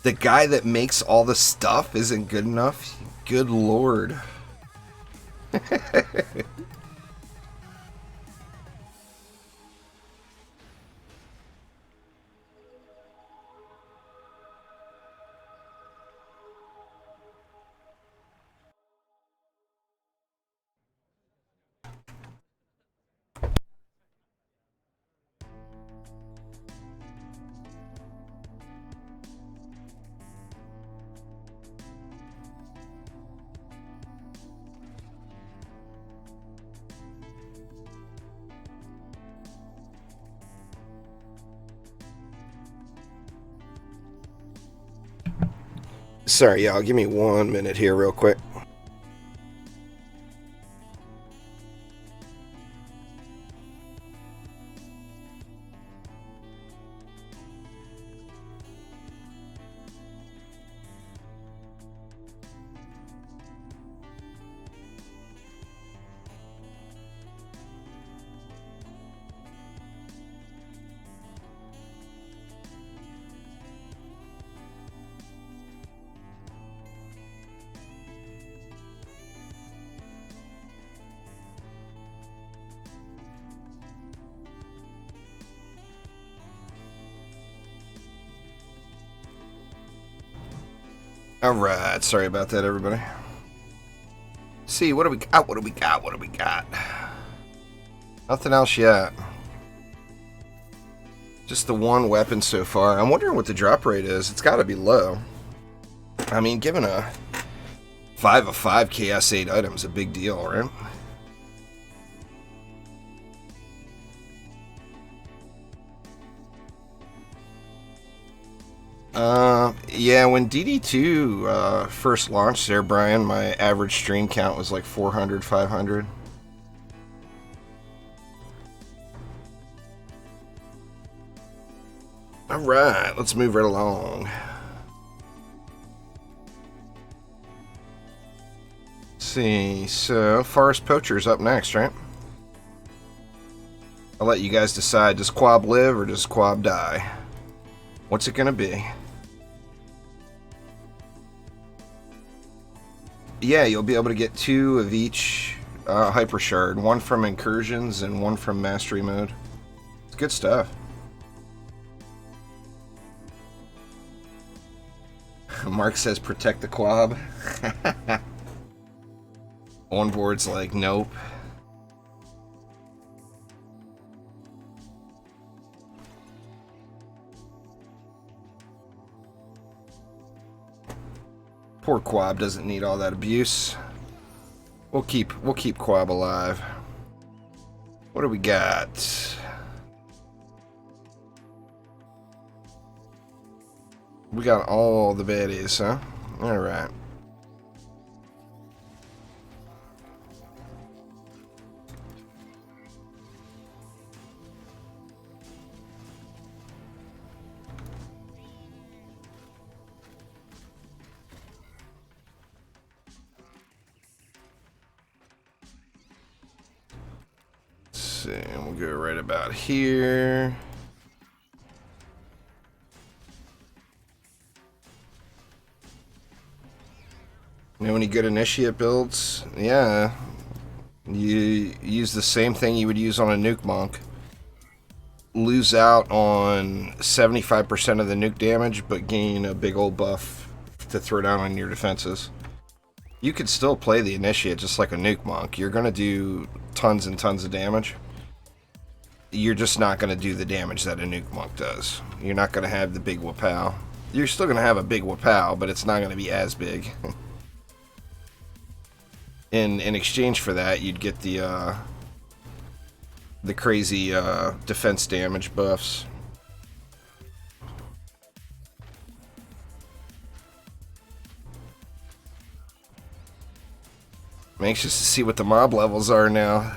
The guy that makes all the stuff isn't good enough? Good lord. Sorry, y'all. Give me 1 minute here real quick. Alright, sorry about that, everybody. See, what do we got? What do we got? What do we got? Nothing else yet. Just the one weapon so far. I'm wondering what the drop rate is. It's got to be low. I mean, given a 5 of 5 Chaos 8 items, a big deal, right? Yeah, when DD2 first launched there, Brian, my average stream count was like 400, 500. Alright, let's move right along. Let's see, so Forest Poacher's up next, right? I'll let you guys decide, does Quab live or does Quab die? What's it gonna be? Yeah, you'll be able to get 2 of each Hyper Shard. 1 from Incursions and 1 from Mastery Mode. It's good stuff. Mark says protect the Quab. Onboard's like, nope. Poor Quab doesn't need all that abuse. We'll keep Quab alive. What do we got? We got all the baddies, huh? Alright. And we'll go right about here. Know any good initiate builds? Yeah. You use the same thing you would use on a nuke monk. Lose out on 75% of the nuke damage, but gain a big old buff to throw down on your defenses. You could still play the initiate just like a nuke monk. You're going to do tons and tons of damage. You're just not going to do the damage that a nuke monk does. You're not going to have the big whapow. You're still going to have a big whapow, but it's not going to be as big. In exchange for that, you'd get the crazy defense damage buffs. I'm anxious to see what the mob levels are now.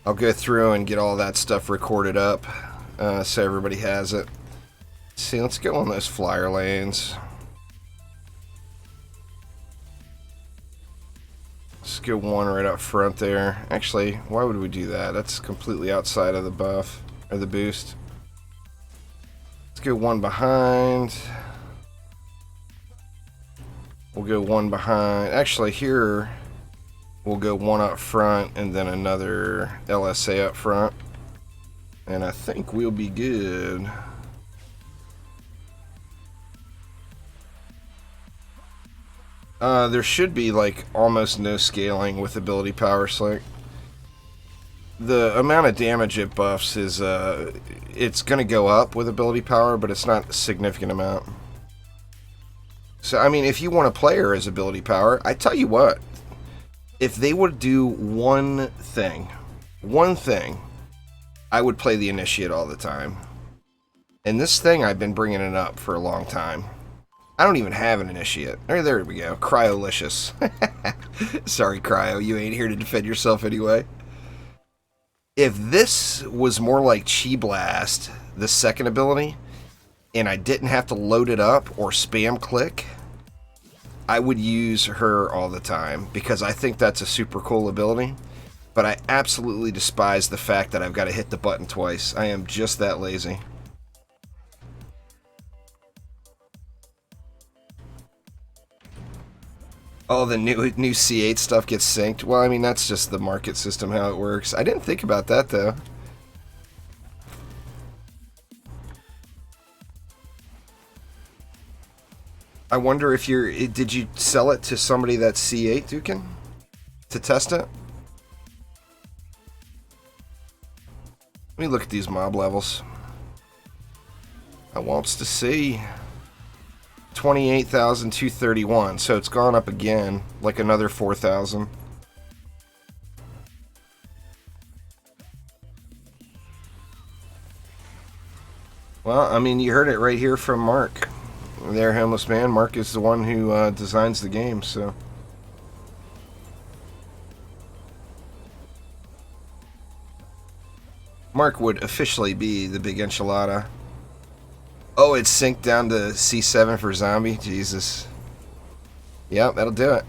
I'll go through and get all that stuff recorded up so everybody has it. Let's see, let's go on those flyer lanes. Let's go one right up front there. Actually, why would we do that? That's completely outside of the buff, or the boost. Let's go one behind. We'll go one behind. Actually, here, we'll go one up front and then another LSA up front. And I think we'll be good. There should be like almost no scaling with ability power slink. The amount of damage it buffs is it's gonna go up with ability power, but it's not a significant amount. So I mean, if you want to play her as ability power, I tell you what, if they would do one thing, I would play the Initiate all the time. And this thing, I've been bringing it up for a long time. I don't even have an Initiate. There we go. Cryolicious. Sorry, Cryo. You ain't here to defend yourself anyway. If this was more like Chi Blast, the second ability, and I didn't have to load it up or spam click, I would use her all the time because I think that's a super cool ability. But I absolutely despise the fact that I've got to hit the button twice. I am just that lazy. Oh, the new C8 stuff gets synced. Well, I mean, that's just the market system, how it works. I didn't think about that, though. I wonder if did you sell it to somebody that's C8, Dukin? To test it? Let me look at these mob levels. I wants to see. 28,231, so it's gone up again, like another 4,000. Well, I mean, you heard it right here from Mark. There, Homeless Man. Mark is the one who designs the game, so. Mark would officially be the big enchilada. Oh, it's synced down to C7 for zombie? Jesus. Yep, that'll do it.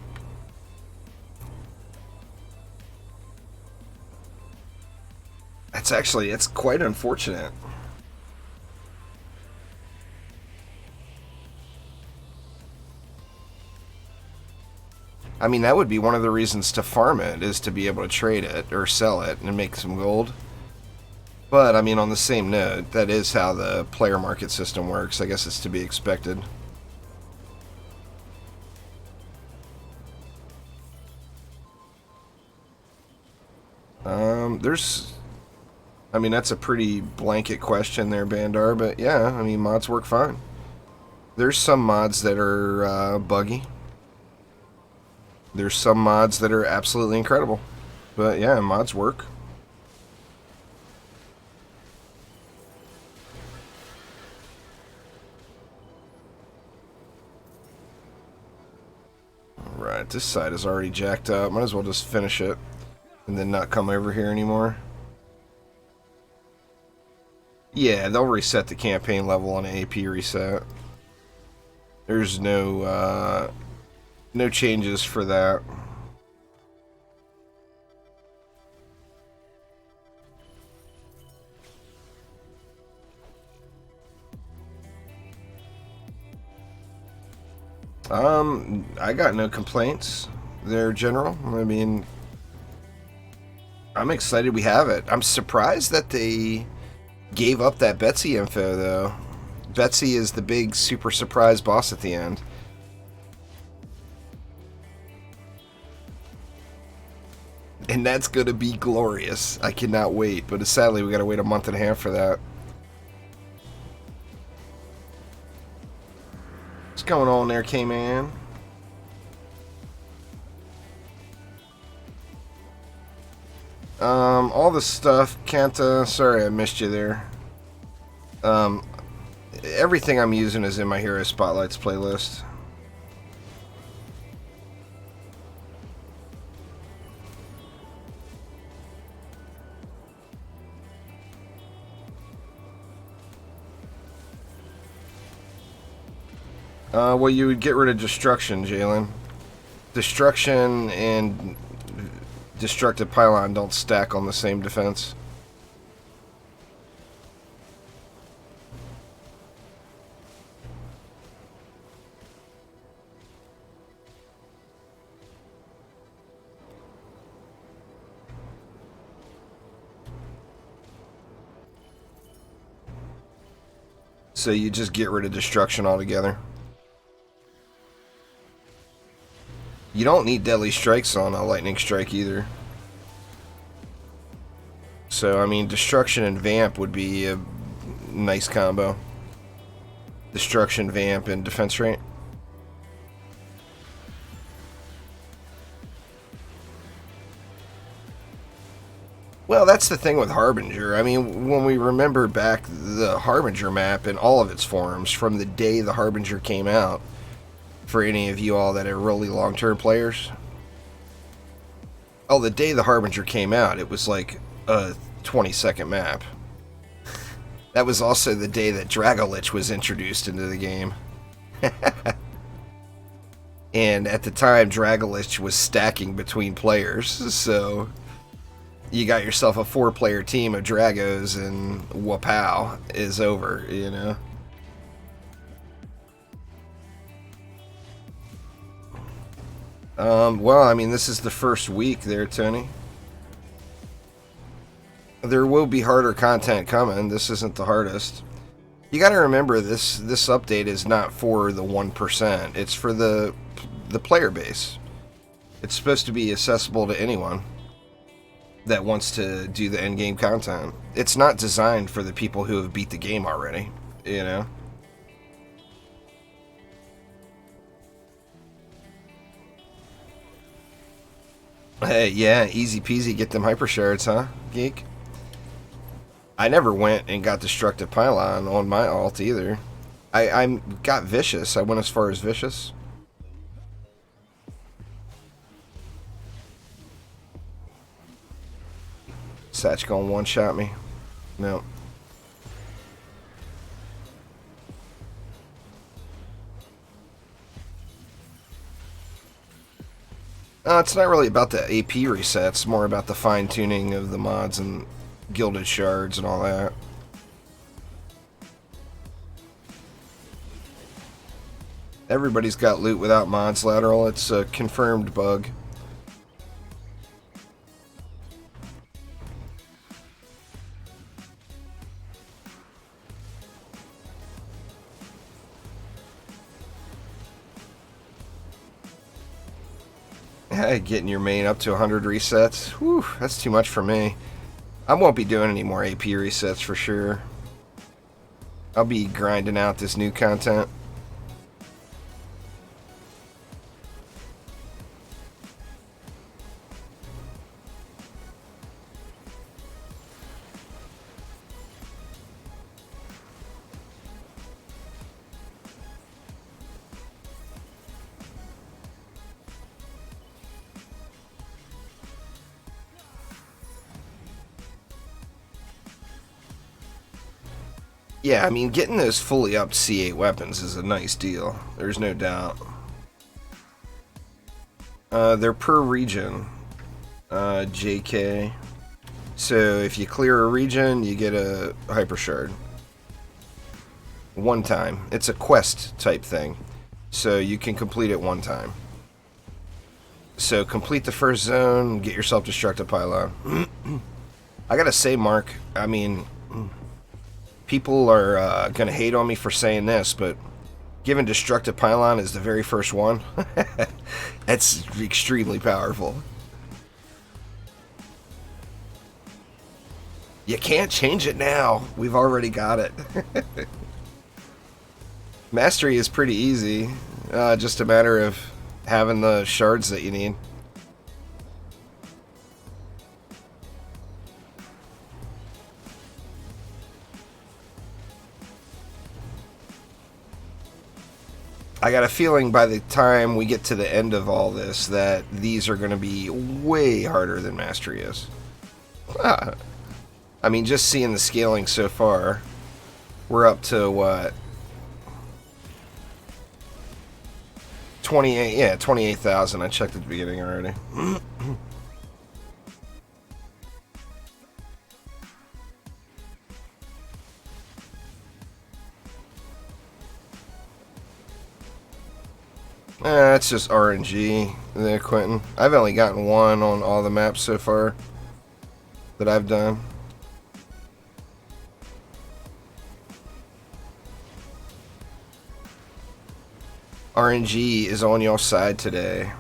It's quite unfortunate. I mean, that would be one of the reasons to farm it, is to be able to trade it or sell it and make some gold. But, I mean, on the same note, that is how the player market system works. I guess it's to be expected. I mean, that's a pretty blanket question there, Bandar, but yeah, I mean, mods work fine. There's some mods that are buggy. There's some mods that are absolutely incredible. But yeah, mods work. Alright, this side is already jacked up. Might as well just finish it and then not come over here anymore. Yeah, they'll reset the campaign level on an AP reset. There's no changes for that. I got no complaints there, General. I mean, I'm excited we have it. I'm surprised that they gave up that Betsy info, though. Betsy is the big super surprise boss at the end. And that's going to be glorious. I cannot wait, but sadly we got to wait a month and a half for that. What's going on there, K-Man? All the stuff, Kanta, sorry I missed you there. Everything I'm using is in my Hero Spotlights playlist. Well, you would get rid of Destruction, Jalen. Destruction and destructive pylon don't stack on the same defense. So you just get rid of destruction altogether. You don't need deadly strikes on a lightning strike either. So, I mean, destruction and vamp would be a nice combo. Destruction, vamp, and defense rate. Well, that's the thing with Harbinger. I mean, when we remember back the Harbinger map in all of its forms from the day the Harbinger came out, for any of you all that are really long-term players. Oh, the day the Harbinger came out, it was like a 20-second map. That was also the day that Dragolich was introduced into the game. And at the time, Dragolich was stacking between players, so you got yourself a 4-player team of Dragos and Wapow is over, you know? Well, I mean, this is the first week there, Tony. There will be harder content coming. This isn't the hardest. You got to remember, this update is not for the 1%. It's for the player base. It's supposed to be accessible to anyone that wants to do the endgame content. It's not designed for the people who have beat the game already, you know? Hey, yeah, easy peasy, get them hyper shards, huh, geek? I never went and got destructive pylon on my alt either. I got vicious. I went as far as vicious. Satch gonna one-shot me. No. It's not really about the AP resets, more about the fine-tuning of the mods and gilded shards and all that. Everybody's got loot without mods lateral. It's a confirmed bug. Getting your main up to 100 resets. Whew, that's too much for me. I won't be doing any more AP resets for sure. I'll be grinding out this new content. Yeah, I mean, getting those fully upped C8 weapons is a nice deal. There's no doubt. They're per region. JK. So if you clear a region, you get a hyper shard. One time. It's a quest type thing. So you can complete it one time. So complete the first zone, get yourself destructive pylon. I gotta say, Mark, I mean, people are gonna hate on me for saying this, but given destructive pylon is the very first one, that's extremely powerful. You can't change it now. We've already got it. Mastery is pretty easy. Just a matter of having the shards that you need. I got a feeling by the time we get to the end of all this that these are going to be way harder than Mastery is. I mean, just seeing the scaling so far, we're up to what? 28, yeah, 28,000. I checked at the beginning already. It's just RNG there, Quentin. I've only gotten one on all the maps so far that I've done. RNG is on your side today.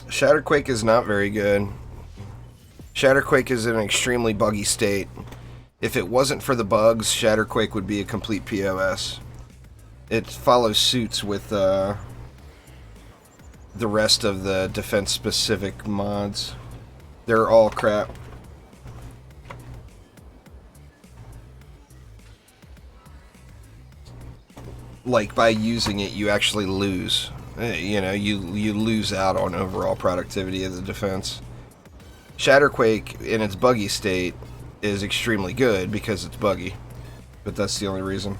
Shatterquake is not very good. Shatterquake is in an extremely buggy state. If it wasn't for the bugs, Shatterquake would be a complete POS. It follows suits with the rest of the defense-specific mods. They're all crap. Like, by using it, you actually lose. You know, you lose out on overall productivity of the defense. Shatterquake, in its buggy state, is extremely good because it's buggy. But that's the only reason.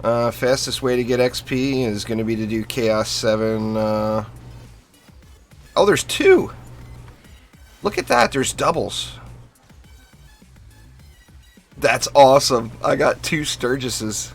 Fastest way to get XP is going to be to do Chaos 7. Oh, there's 2! Look at that, there's doubles. That's awesome. I got 2 Sturgises.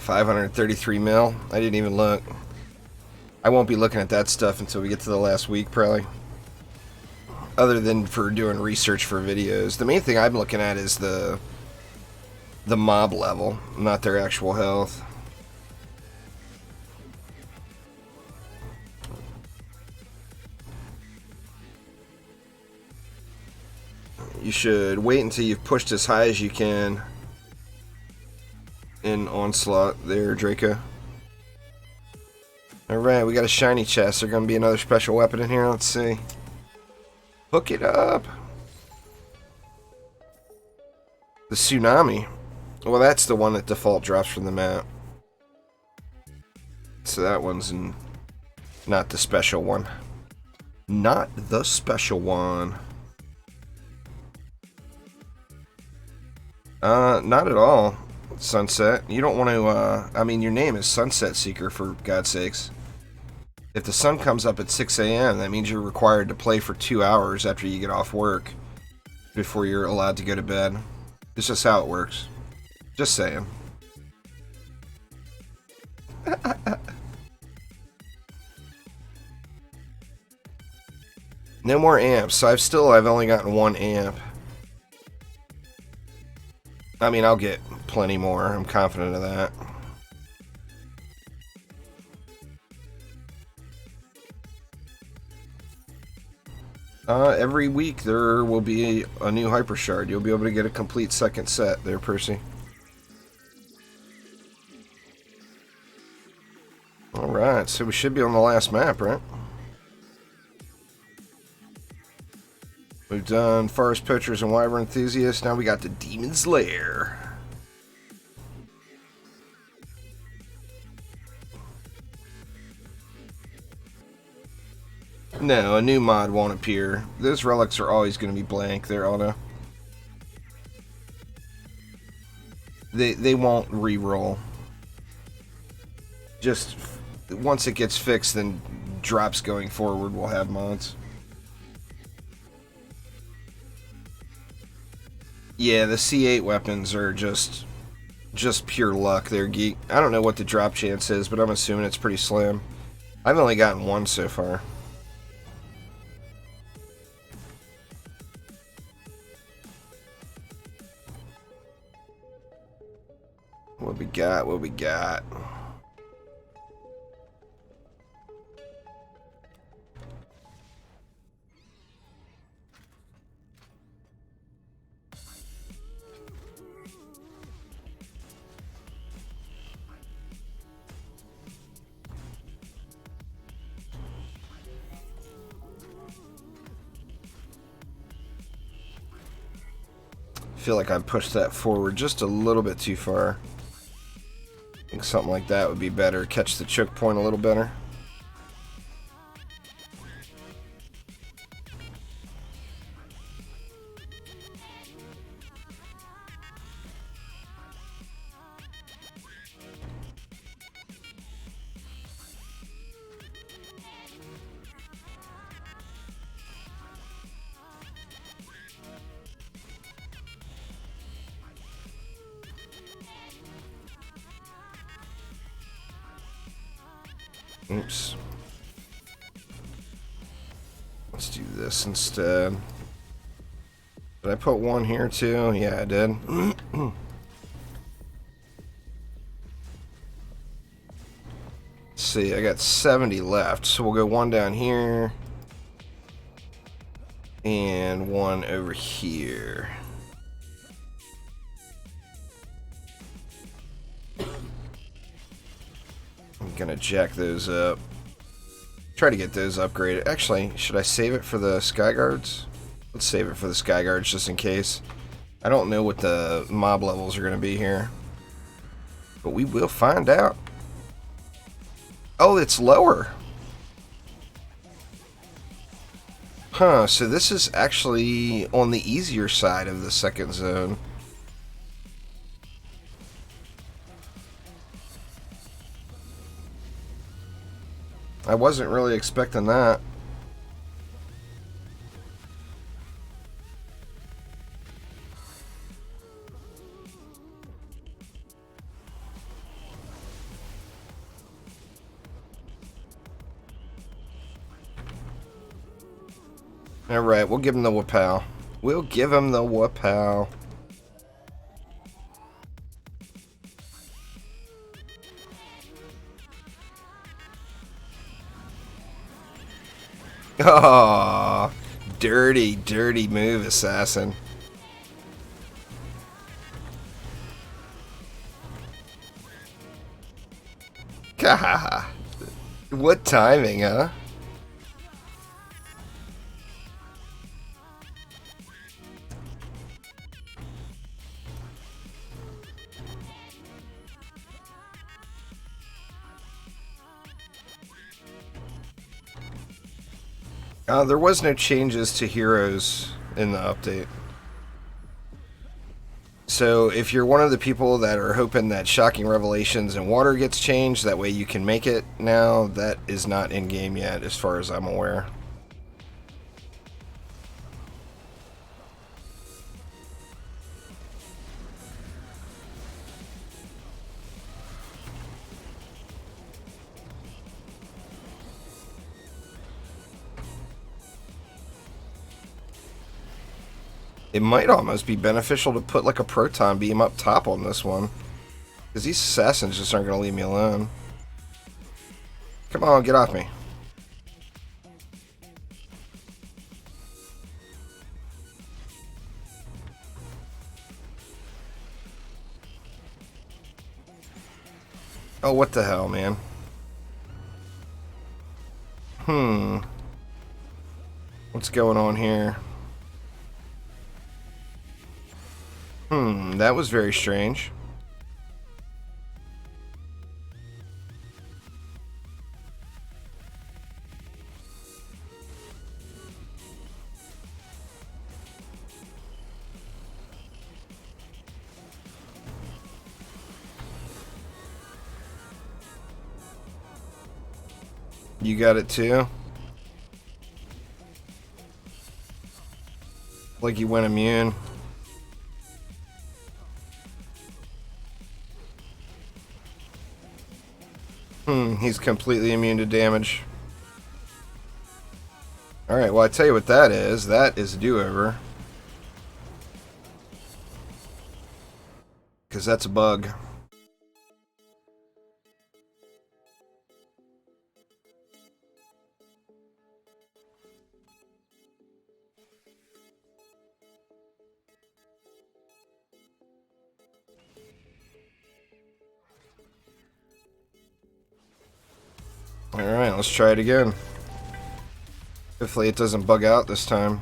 533 mil. I didn't even look. I won't be looking at that stuff until we get to the last week, probably. Other than for doing research for videos. The main thing I'm looking at is the mob level, not their actual health. You should wait until you've pushed as high as you can in Onslaught there, Draco. Alright, we got a shiny chest. There's going to be another special weapon in here. Let's see. Hook it up. The Tsunami. Well, that's the one that default drops from the map. So that one's not the special one. Not the special one. Not at all. Sunset. You don't want to, I mean, your name is Sunset Seeker, for God's sakes. If the sun comes up at 6 a.m., that means you're required to play for 2 hours after you get off work before you're allowed to go to bed. It's just how it works. Just saying. No more amps. So I've only gotten 1 amp. I mean, I'll get plenty more. I'm confident of that. Every week there will be a new Hyper Shard. You'll be able to get a complete second set there, Percy. Alright, so we should be on the last map, right? We've done Forest Poachers and Wyvern Enthusiasts. Now we got the Demon's Lair. No, a new mod won't appear. Those relics are always going to be blank. They're auto. They won't re-roll. Just once it gets fixed, then drops going forward will have mods. Yeah, the C8 weapons are just pure luck. They're geek. I don't know what the drop chance is, but I'm assuming it's pretty slim. I've only gotten 1 so far. What we got? What we got? feel like I pushed that forward just a little bit too far. I think something like that would be better. Catch the choke point a little better. Oops. Let's do this instead. Did I put one here too? Yeah, I did. Let's see, I got 70 left, so we'll go one down here and one over here. I'm gonna jack those up. Try to get those upgraded. Actually, should I save it for the sky guards? Let's save it for the sky guards just in case. I don't know what the mob levels are gonna be here, but we will find out. Oh, it's lower. Huh, so this is actually on the easier side of the second zone. I wasn't really expecting that. Alright, we'll give him the whoopal. We'll give him the whoopal. Oh, dirty, dirty move, assassin. Gah. What timing, huh? There was no changes to heroes in the update. So if you're one of the people that are hoping that Shocking Revelations and Water gets changed, that way you can make it now, that is not in game yet as far as I'm aware. It might almost be beneficial to put like a proton beam up top on this one, because these assassins just aren't going to leave me alone. Come on, get off me. Oh, what the hell, man? What's going on here? That was very strange. You got it too? Like you went immune. He's completely immune to damage. Alright, well I tell you what that is. That is a do-over. Because that's a bug. Alright, let's try it again. Hopefully it doesn't bug out this time.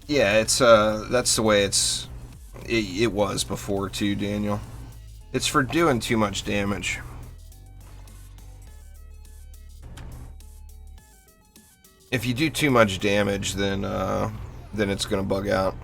Yeah, it's that's the way it was before too, Daniel. It's for doing too much damage. If you do too much damage, then it's gonna bug out.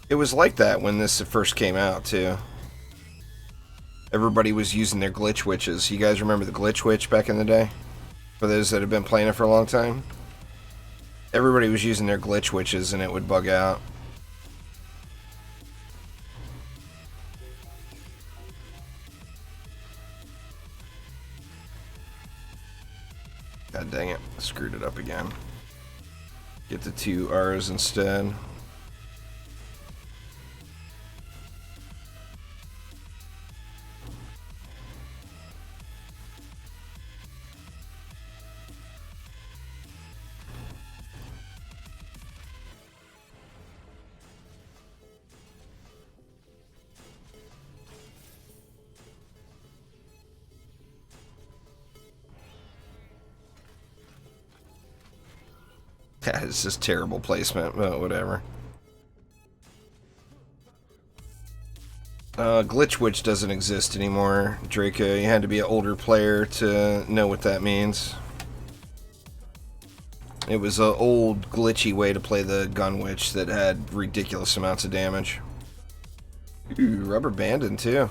It was like that when this first came out, too. Everybody was using their glitch witches. You guys remember the glitch witch back in the day? For those that have been playing it for a long time? Everybody was using their glitch witches and it would bug out. God dang it. I screwed it up again. Get the 2 R's instead. That is just terrible placement, but whatever. Glitch Witch doesn't exist anymore, Draco. You had to be an older player to know what that means. It was an old, glitchy way to play the Gun Witch that had ridiculous amounts of damage. Ooh, rubber banding too.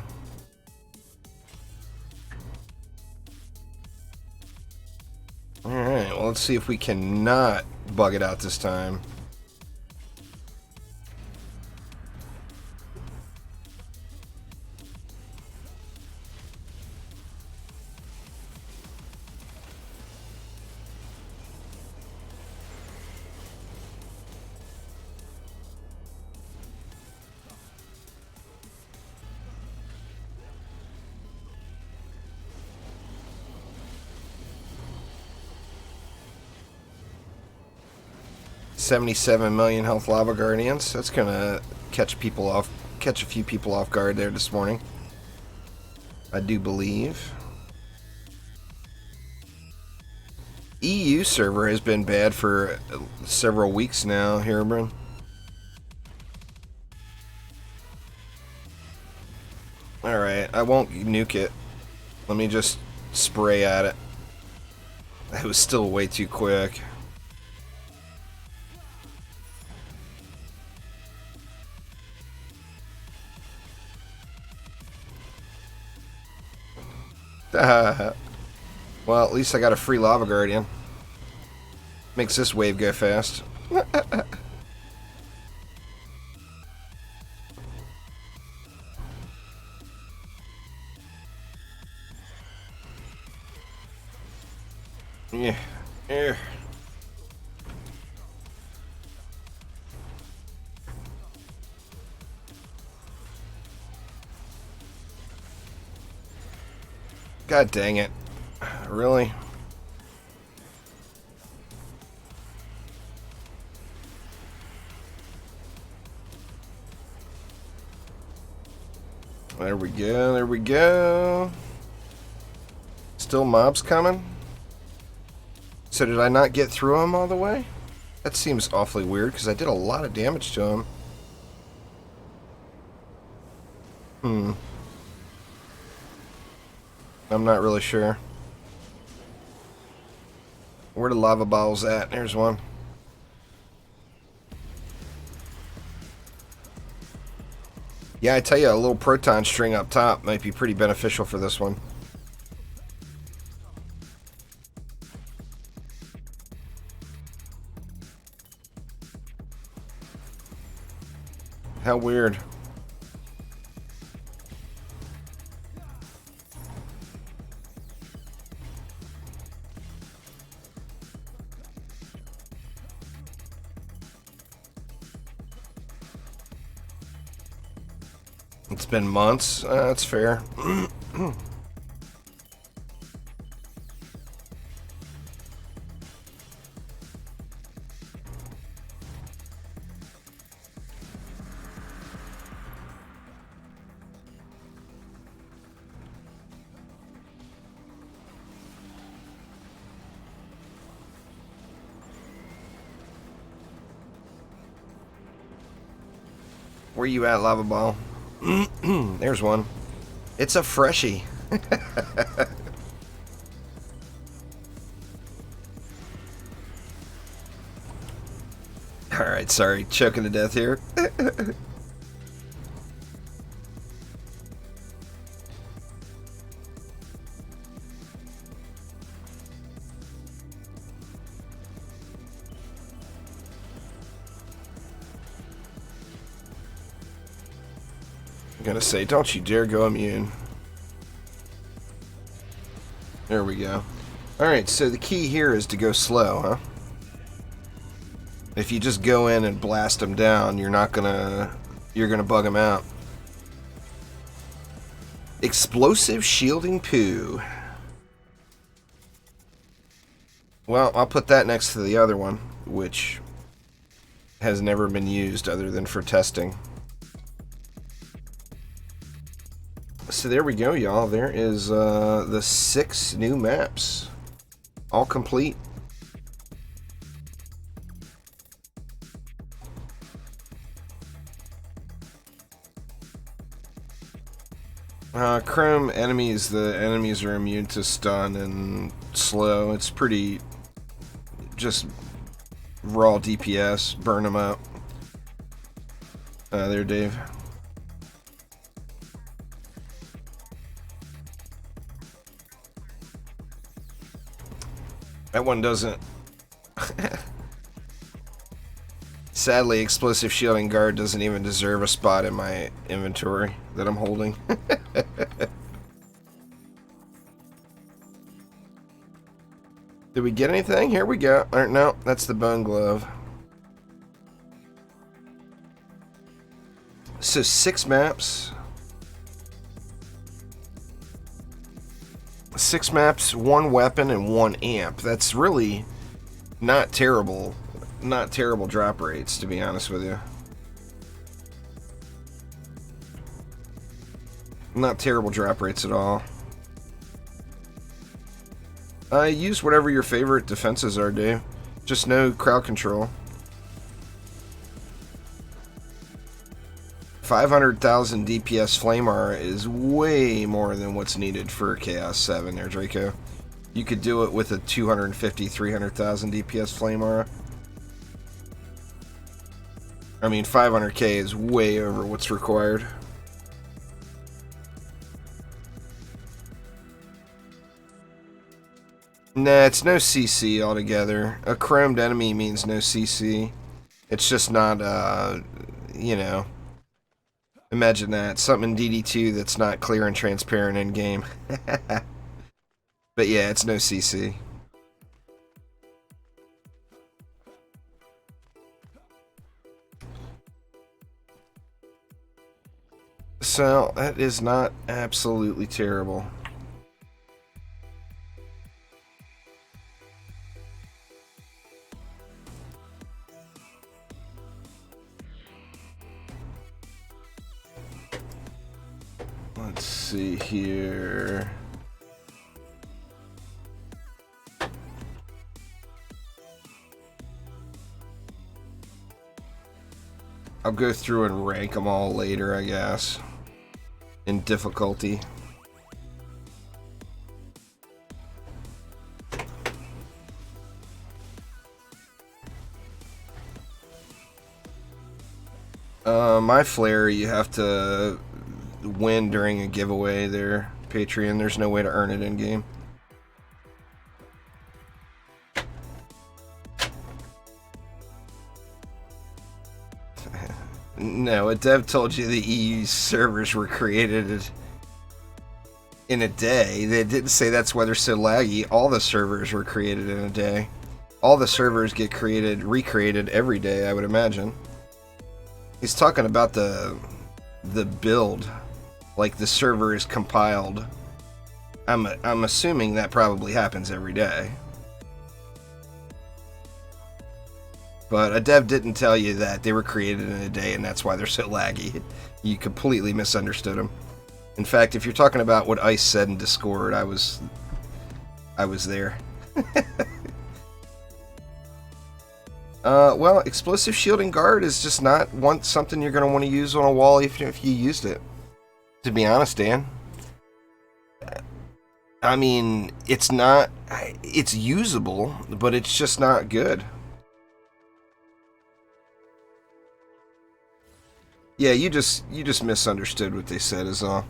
Alright, well, let's see if we cannot bug it out this time. $77 million health lava guardians. That's gonna catch a few people off guard there this morning. I do believe. EU server has been bad for several weeks now, Herobrine. Alright, I won't nuke it. Let me just spray at it. That was still way too quick. Well, at least I got a free lava guardian. Makes this wave go fast. Yeah. Yeah. God dang it. Really? There we go, there we go. Still mobs coming? So did I not get through them all the way? That seems awfully weird because I did a lot of damage to him. I'm not really sure. Where the lava balls at? There's one. Yeah, I tell you, a little proton string up top might be pretty beneficial for this one. How weird. It's been months. That's fair. Where you at, Lava Ball? There's one. It's a freshie. Alright, sorry. Choking to death here. I'm gonna say, don't you dare go immune. There we go. Alright, so the key here is to go slow, huh? If you just go in and blast them down, you're gonna bug them out. Explosive shielding poo. Well, I'll put that next to the other one, which has never been used other than for testing. So there we go, y'all. There is the 6 new maps. All complete. Chrome enemies, the enemies are immune to stun and slow. It's pretty just raw DPS. Burn them up. There, Dave. That one doesn't. Sadly, Explosive Shielding Guard doesn't even deserve a spot in my inventory that I'm holding. Did we get anything? Here we go. No, that's the Bone Glove. So 6 maps. 6 maps, 1 weapon, and 1 amp. That's really not terrible. Not terrible drop rates, to be honest with you. Not terrible drop rates at all. Use whatever your favorite defenses are, Dave. Just no crowd control. 500,000 DPS Flame Aura is way more than what's needed for Chaos 7 there, Draco. You could do it with a 250, 300,000 DPS Flame Aura. I mean, 500k is way over what's required. Nah, it's no CC altogether. A chromed enemy means no CC. It's just not, you know... Imagine that. Something in DD2 that's not clear and transparent in game. But yeah, it's no CC. So, that is not absolutely terrible. Let's see here. I'll go through and rank them all later, I guess. In difficulty. My flare, you have to win during a giveaway there, Patreon. There's no way to earn it in game. No, a dev told you the EU servers were created in a day. They didn't say that's why they're so laggy. All the servers were created in a day. All the servers get created, recreated every day, I would imagine. He's talking about the build, like the server is compiled. I'm assuming that probably happens every day. But a dev didn't tell you that they were created in a day and that's why they're so laggy. You completely misunderstood them. In fact, if you're talking about what Ice said in Discord, I was there. Well, explosive shielding guard is just not something you're going to want to use on a wall even if you used it. To be honest, Dan. I mean, it's not... It's usable, but it's just not good. Yeah, you just misunderstood what they said is all.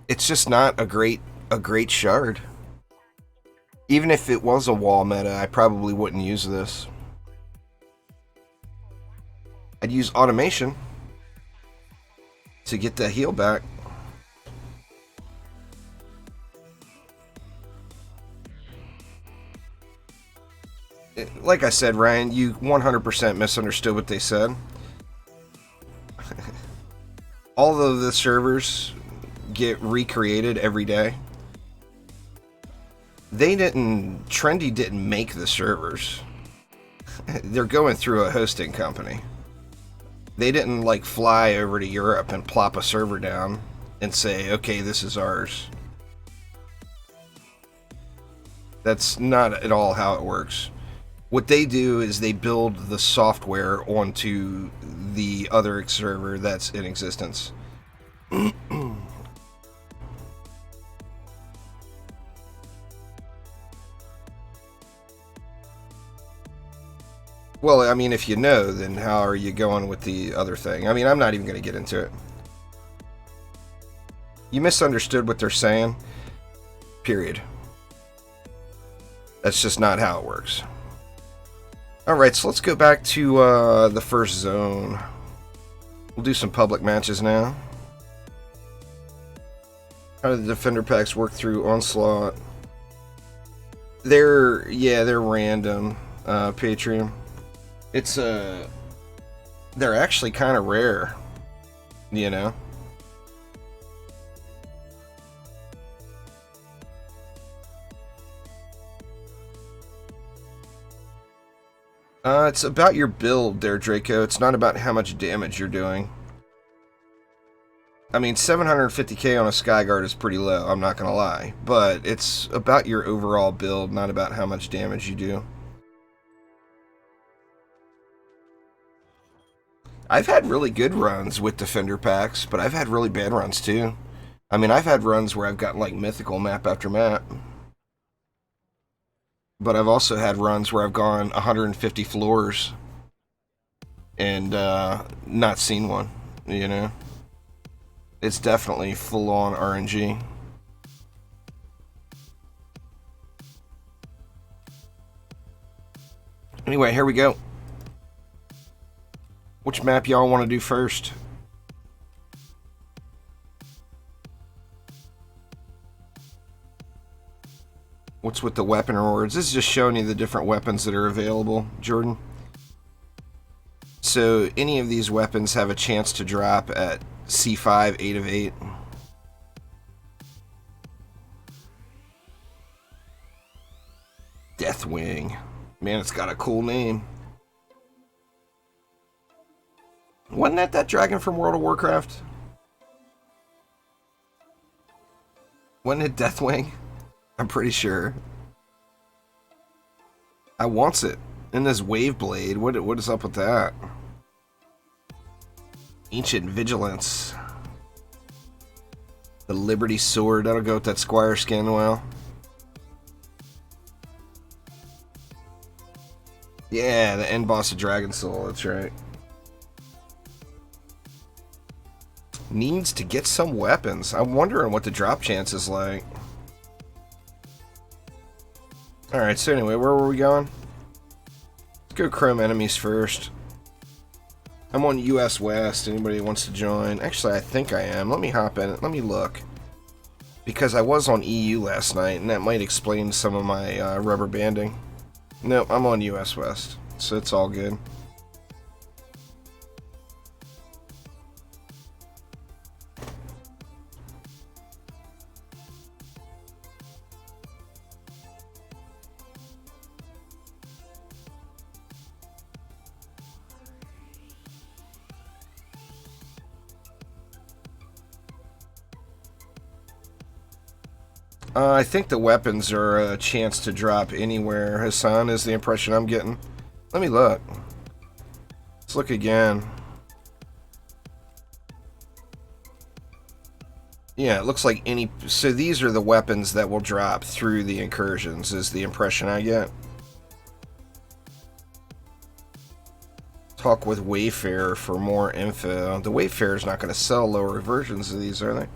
It's just not a great shard. Even if it was a wall meta, I probably wouldn't use this. I'd use automation to get that heal back. Like I said, Ryan, you 100% misunderstood what they said. All of the servers get recreated every day. Trendy didn't make the servers. They're going through a hosting company. They didn't like fly over to Europe and plop a server down and say, okay, this is ours. That's not at all how it works. What they do is they build the software onto the other server that's in existence. Well, I mean, if you know, then how are you going with the other thing? I mean, I'm not even going to get into it. You misunderstood what they're saying. Period. That's just not how it works. Alright, so let's go back to the first zone. We'll do some public matches now. How do the defender packs work through Onslaught? They're random, Patreon. It's they're actually kind of rare, you know. It's about your build there, Draco. It's not about how much damage you're doing. I mean, 750k on a Skyguard is pretty low, I'm not gonna lie. But it's about your overall build, not about how much damage you do. I've had really good runs with Defender packs, but I've had really bad runs too. I mean, I've had runs where I've gotten like mythical map after map. But I've also had runs where I've gone 150 floors and not seen one, you know? It's definitely full-on RNG. Anyway, here we go. Which map y'all want to do first? What's with the weapon rewards? This is just showing you the different weapons that are available, Jordan. So any of these weapons have a chance to drop at C5, 8 of 8. Deathwing. Man, it's got a cool name. Wasn't that dragon from World of Warcraft? Wasn't it Deathwing? I'm pretty sure. I wants it. And this Wave Blade, what is up with that? Ancient Vigilance. The Liberty Sword, that'll go with that Squire skin well. Yeah, the end boss of Dragon Soul, that's right. Needs to get some weapons. I'm wondering what the drop chance is like. Alright, so anyway, where were we going? Let's go Chrome enemies first. I'm on US West. Anybody wants to join? Actually, I think I am. Let me hop in. Let me look. Because I was on EU last night, and that might explain some of my rubber banding. No, I'm on US West, so it's all good. I think the weapons are a chance to drop anywhere, Hassan, is the impression I'm getting. Let me look. Let's look again. Yeah, it looks like any... So these are the weapons that will drop through the incursions, is the impression I get. Talk with Wayfarer for more info. The Wayfarer's not going to sell lower versions of these, are they?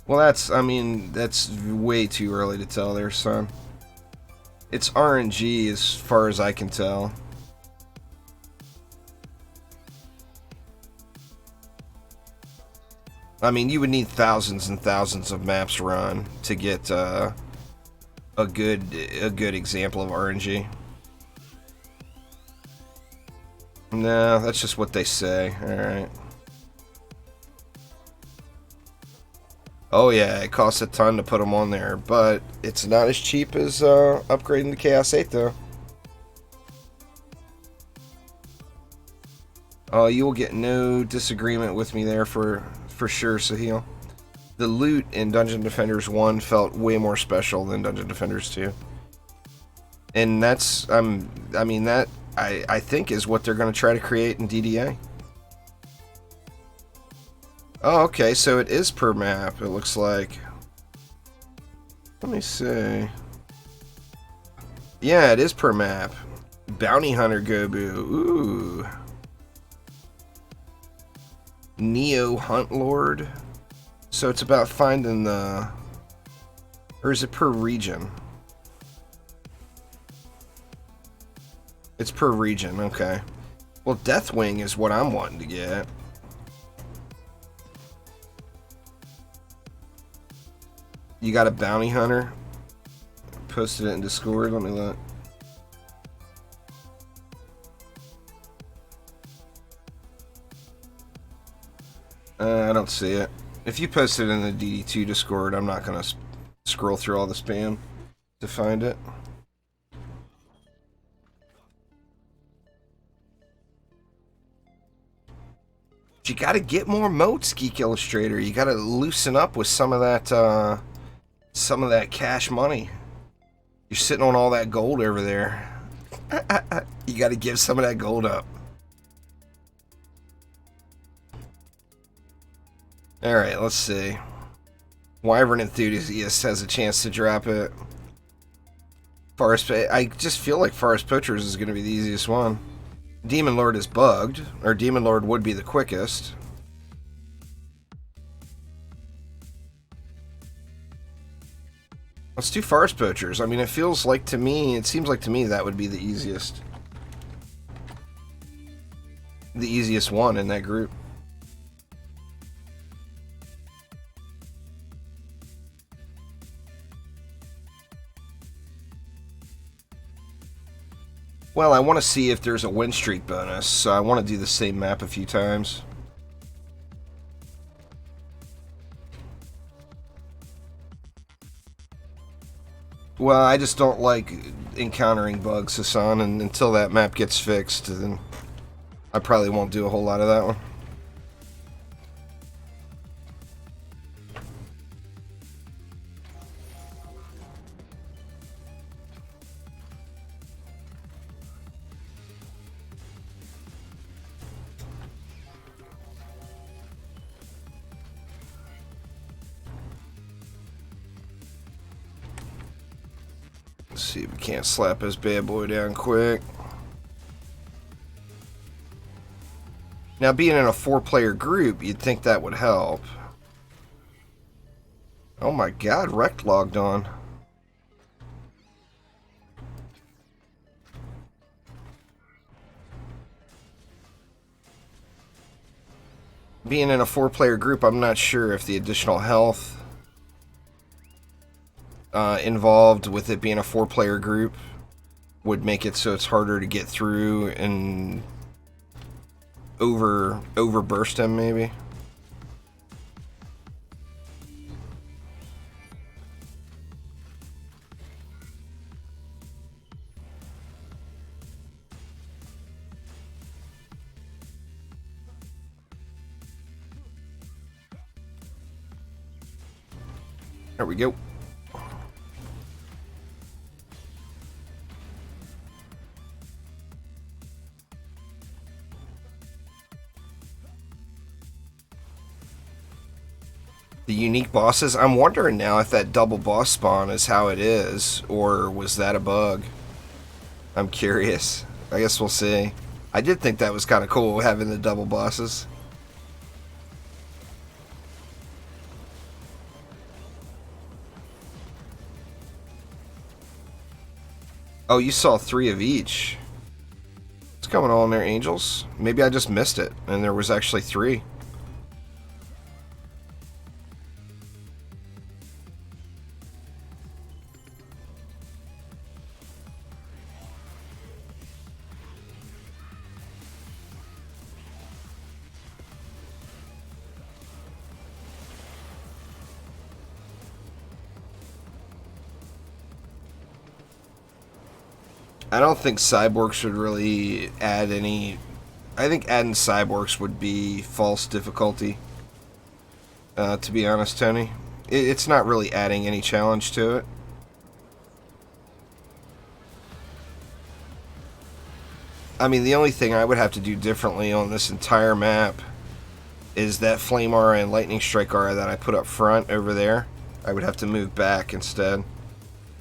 Well, that's way too early to tell there, son. It's RNG as far as I can tell. I mean, you would need thousands and thousands of maps run to get a good example of RNG. No, that's just what they say. Alright. Oh yeah, it costs a ton to put them on there, but it's not as cheap as upgrading to Chaos 8 though. Oh, you will get no disagreement with me there for sure, Sahil. The loot in Dungeon Defenders 1 felt way more special than Dungeon Defenders 2. And that's, I mean, that, I think is what they're going to try to create in DDA. Oh, okay, so it is per map, it looks like. Let me see. Yeah, it is per map. Bounty Hunter Gobu. Ooh. Neo Hunt Lord. So it's about finding the... Or is it per region? It's per region, okay. Well, Deathwing is what I'm wanting to get. You got a Bounty Hunter? Posted it in Discord, let me look. I don't see it. If you post it in the DD2 Discord, I'm not going to scroll through all the spam to find it. You got to get more moats, Geek Illustrator. You got to loosen up with some of that cash money. You're sitting on all that gold over there. You got to give some of that gold up. Alright, let's see. Wyvern Enthusiast has a chance to drop it. Forest, I just feel like Forest Poachers is going to be the easiest one. Demon Lord is bugged, or Demon Lord would be the quickest. Let's do Forest Poachers. I mean, it seems like to me that would be the easiest. The easiest one in that group. Well, I want to see if there's a win streak bonus, so I want to do the same map a few times. Well, I just don't like encountering bugs, Hassan, and until that map gets fixed, then I probably won't do a whole lot of that one. Let's see if we can't slap this bad boy down quick. Now, being in a 4-player group, you'd think that would help. Oh my god, Rect logged on. Being in a 4-player group, I'm not sure if the additional health involved with it being a 4-player group would make it so it's harder to get through and overburst him, maybe. There we go. The unique bosses. I'm wondering now if that double boss spawn is how it is, or was that a bug? I'm curious. I guess we'll see. I did think that was kind of cool, having the double bosses. Oh, you saw 3 of each. What's going on there, angels? Maybe I just missed it, and there was actually 3. I don't think cyborgs would really add any... I think adding cyborgs would be false difficulty. To be honest, Tony. It's not really adding any challenge to it. I mean, the only thing I would have to do differently on this entire map is that flame aura and lightning strike aura that I put up front over there. I would have to move back instead.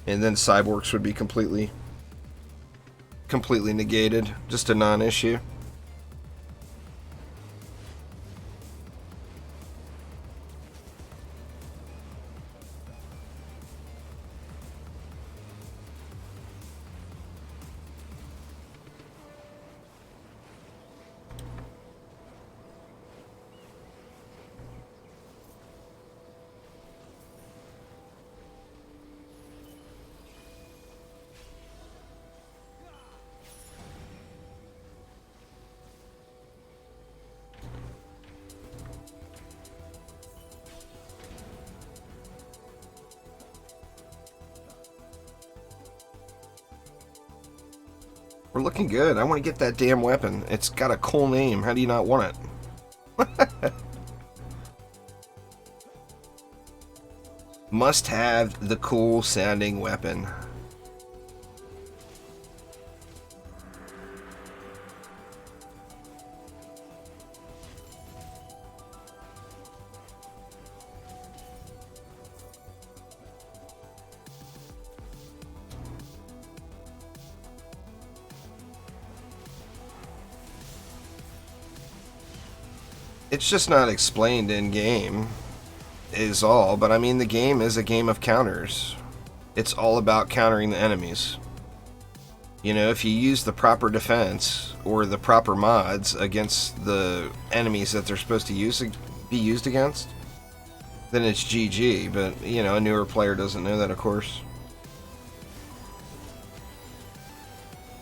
And then cyborgs would be completely negated, just a non-issue. We're looking good. I want to get that damn weapon. It's got a cool name. How do you not want it? Must have the cool sounding weapon. It's just not explained in game, is all. But I mean, the game is a game of counters. It's all about countering the enemies. You know, if you use the proper defense or the proper mods against the enemies that they're supposed to be used against, then it's GG. But, you know, a newer player doesn't know that, of course.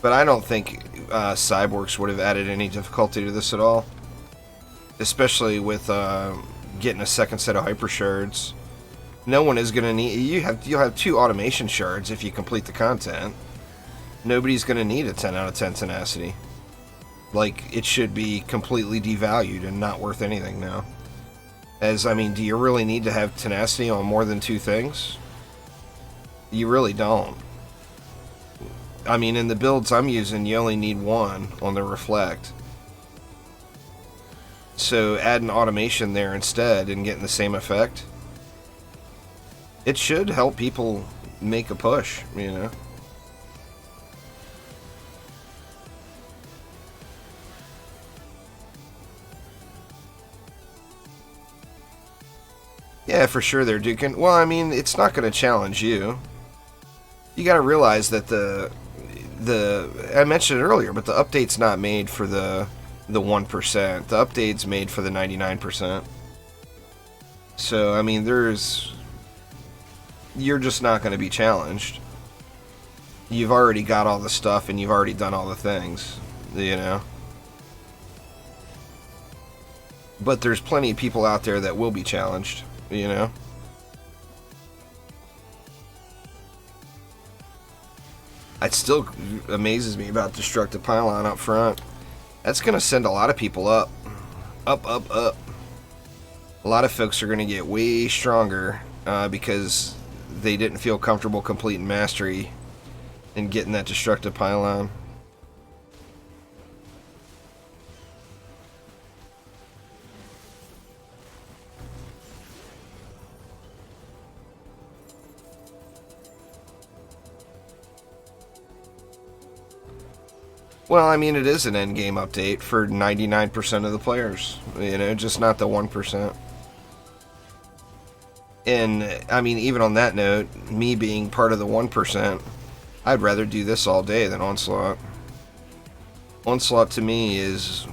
But I don't think cyborgs would have added any difficulty to this at all. Especially with getting a second set of hyper shards. No one is going to need... You'll have 2 automation shards if you complete the content. Nobody's going to need a 10 out of 10 tenacity. Like, it should be completely devalued and not worth anything now. As, I mean, do you really need to have tenacity on more than 2 things? You really don't. I mean, in the builds I'm using, you only need 1 on the reflect. So add an automation there instead and getting the same effect. It should help people make a push, you know. Yeah, for sure they're duking. Well, I mean, it's not going to challenge you. You got to realize that I mentioned it earlier, but the update's not made for the 1%. The update's made for the 99%. So, I mean, you're just not going to be challenged. You've already got all the stuff and you've already done all the things, you know. But there's plenty of people out there that will be challenged, you know. It still amazes me about Destructive Pylon up front. That's going to send a lot of people up. Up, up, up. A lot of folks are going to get way stronger because they didn't feel comfortable completing mastery and getting that destructive pylon. Well, I mean, it is an endgame update for 99% of the players, you know, just not the 1%. And, I mean, even on that note, me being part of the 1%, I'd rather do this all day than Onslaught. Onslaught to me is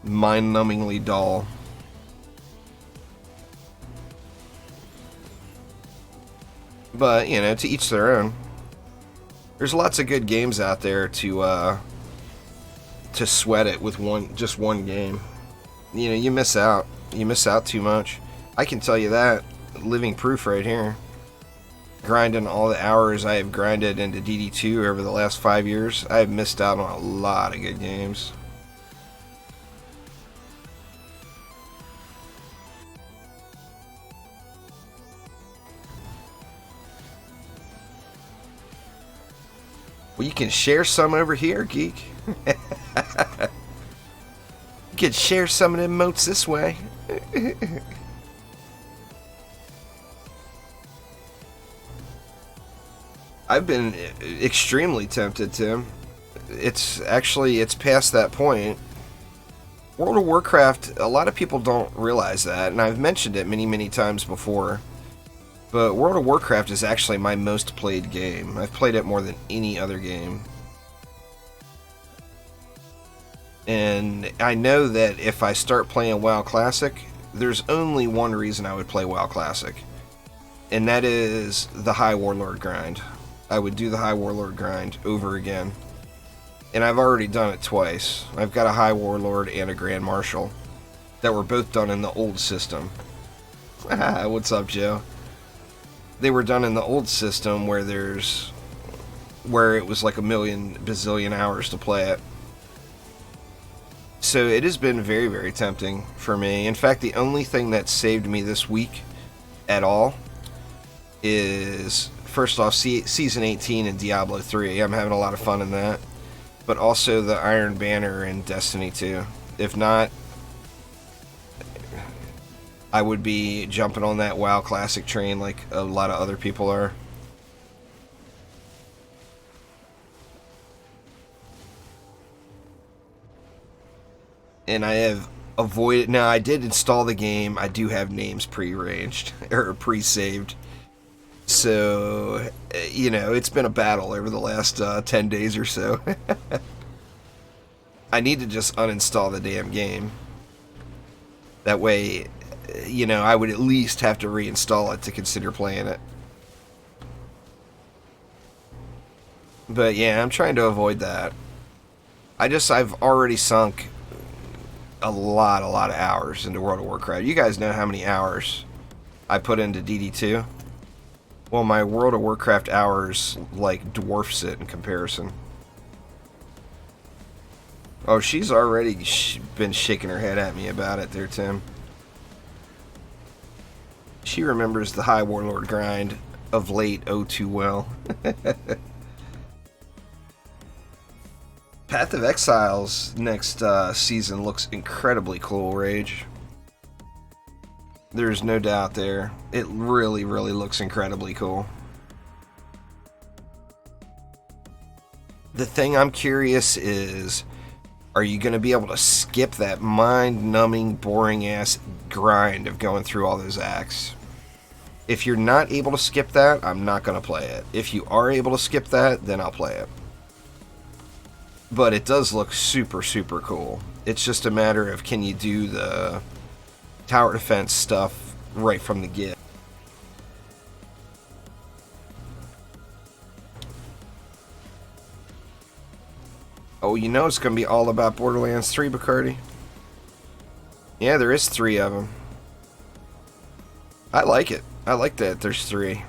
mind-numbingly dull. But, you know, to each their own. There's lots of good games out there to sweat it with just one game. You know, you miss out. You miss out too much. I can tell you that. Living proof right here. Grinding all the hours I have grinded into DD2 over the last 5 years, I have missed out on a lot of good games. Well, you can share some over here, geek. You can share some of them motes this way. I've been extremely tempted, Tim. It's past that point. World of Warcraft, a lot of people don't realize that, and I've mentioned it many, many times before. But World of Warcraft is actually my most played game. I've played it more than any other game. And I know that if I start playing WoW Classic, there's only one reason I would play WoW Classic. And that is the High Warlord grind. I would do the High Warlord grind over again. And I've already done it twice. I've got a High Warlord and a Grand Marshal that were both done in the old system. What's up, Joe? They were done in the old system where it was like a million bazillion hours to play it. So it has been very, very tempting for me. In fact, the only thing that saved me this week at all is, first off, Season 18 in Diablo 3. I'm having a lot of fun in that. But also the Iron Banner in Destiny 2. If not, I would be jumping on that WoW Classic train like a lot of other people are. And I have avoided... Now, I did install the game. I do have names pre-arranged, or pre-saved. So, you know, it's been a battle over the last 10 days or so. I need to just uninstall the damn game. That way, you know, I would at least have to reinstall it to consider playing it. But yeah, I'm trying to avoid that. I've already sunk a lot of hours into World of Warcraft. You guys know how many hours I put into DD2? Well, my World of Warcraft hours, like, dwarfs it in comparison. Oh, she's already been shaking her head at me about it there, Tim. She remembers the High Warlord grind of late oh too well. Path of Exiles next season looks incredibly cool, Rage. There's no doubt there. It really, really looks incredibly cool. The thing I'm curious is, are you going to be able to skip that mind-numbing, boring-ass grind of going through all those acts? If you're not able to skip that, I'm not going to play it. If you are able to skip that, then I'll play it. But it does look super, super cool. It's just a matter of, can you do the tower defense stuff right from the get? Oh, you know it's going to be all about Borderlands 3, Bacardi. Yeah, there is 3 of them. I like it. I like that there's 3.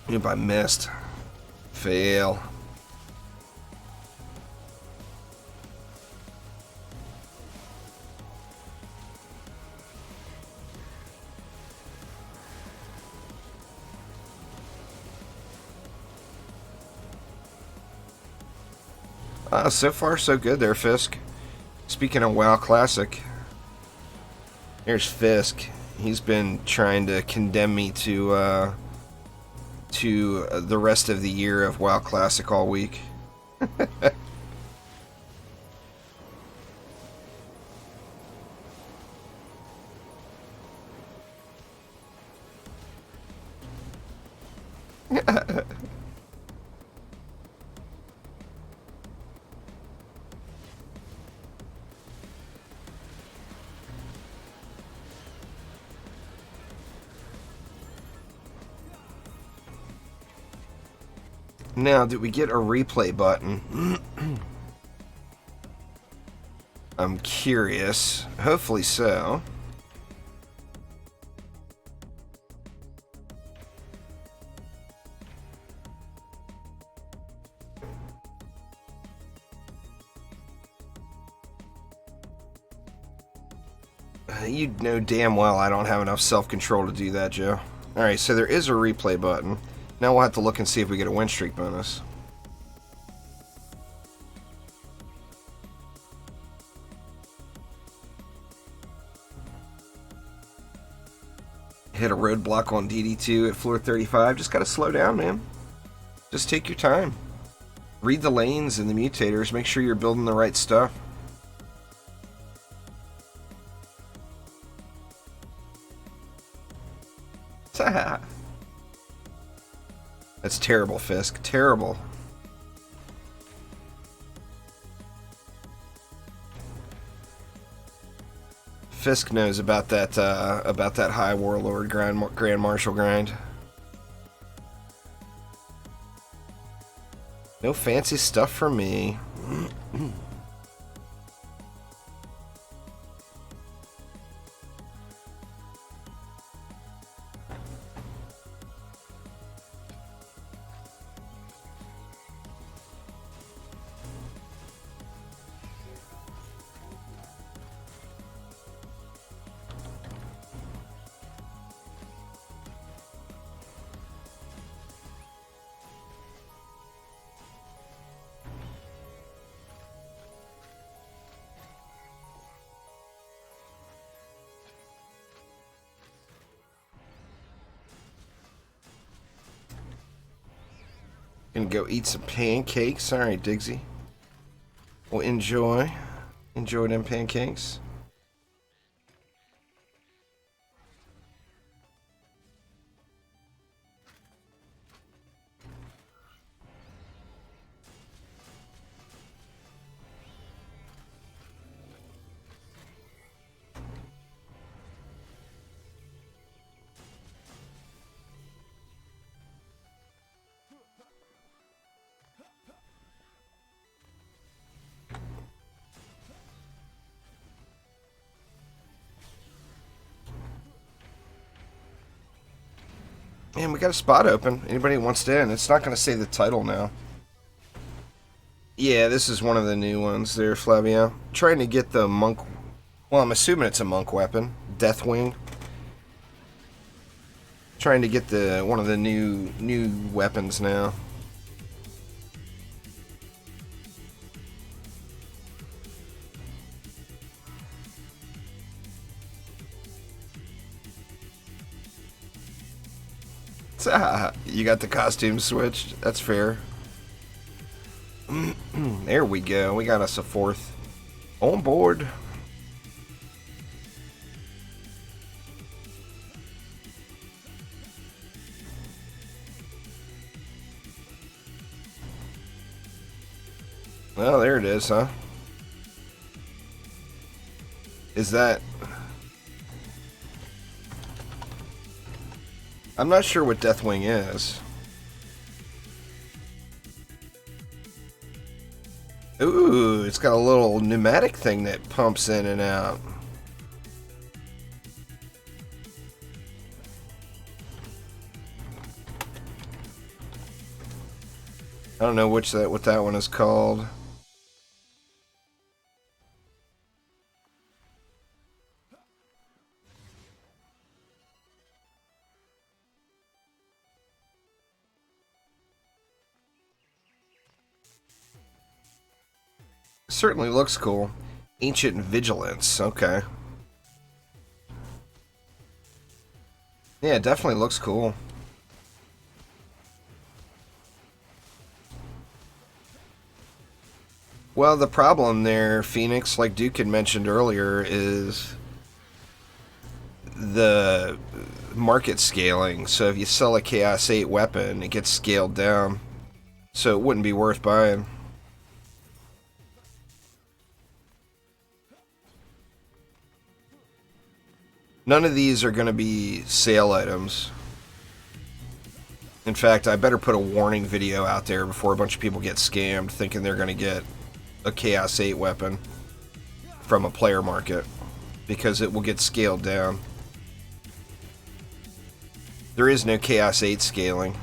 If I missed. Fail. So far, so good there, Fisk. Speaking of WoW Classic, here's Fisk. He's been trying to condemn me to the rest of the year of WoW Classic all week. Now, did we get a replay button? I'm curious. Hopefully so. You know damn well I don't have enough self-control to do that, Joe. Alright, so there is a replay button. Now we'll have to look and see if we get a win streak bonus. Hit a roadblock on DD2 at floor 35. Just gotta slow down, man. Just take your time. Read the lanes and the mutators. Make sure you're building the right stuff. That's terrible, Fisk. Terrible. Fisk knows about that high warlord grand marshal grind. No fancy stuff for me. Gonna go eat some pancakes. Alright, Diggsy. Well, enjoy. Enjoy them pancakes. Man, we got a spot open. Anybody wants to in? It's not going to say the title now. Yeah, this is one of the new ones there, Flavio. Trying to get the monk... Well, I'm assuming it's a monk weapon. Deathwing. Trying to get the one of the new weapons now. You got the costume switched. That's fair. There we go. We got us a fourth. On board. Well, there it is, huh? Is that... I'm not sure what Deathwing is. Ooh, it's got a little pneumatic thing that pumps in and out. I don't know what that one is called. certainly looks cool. Ancient Vigilance, okay. Yeah, it definitely looks cool. Well, the problem there, Phoenix, like Duke had mentioned earlier, is the market scaling. So if you sell a Chaos 8 weapon, it gets scaled down. So it wouldn't be worth buying. None of these are going to be sale items. In fact, I better put a warning video out there before a bunch of people get scammed thinking they're going to get a Chaos 8 weapon from a player market, because it will get scaled down. There is no Chaos 8 scaling.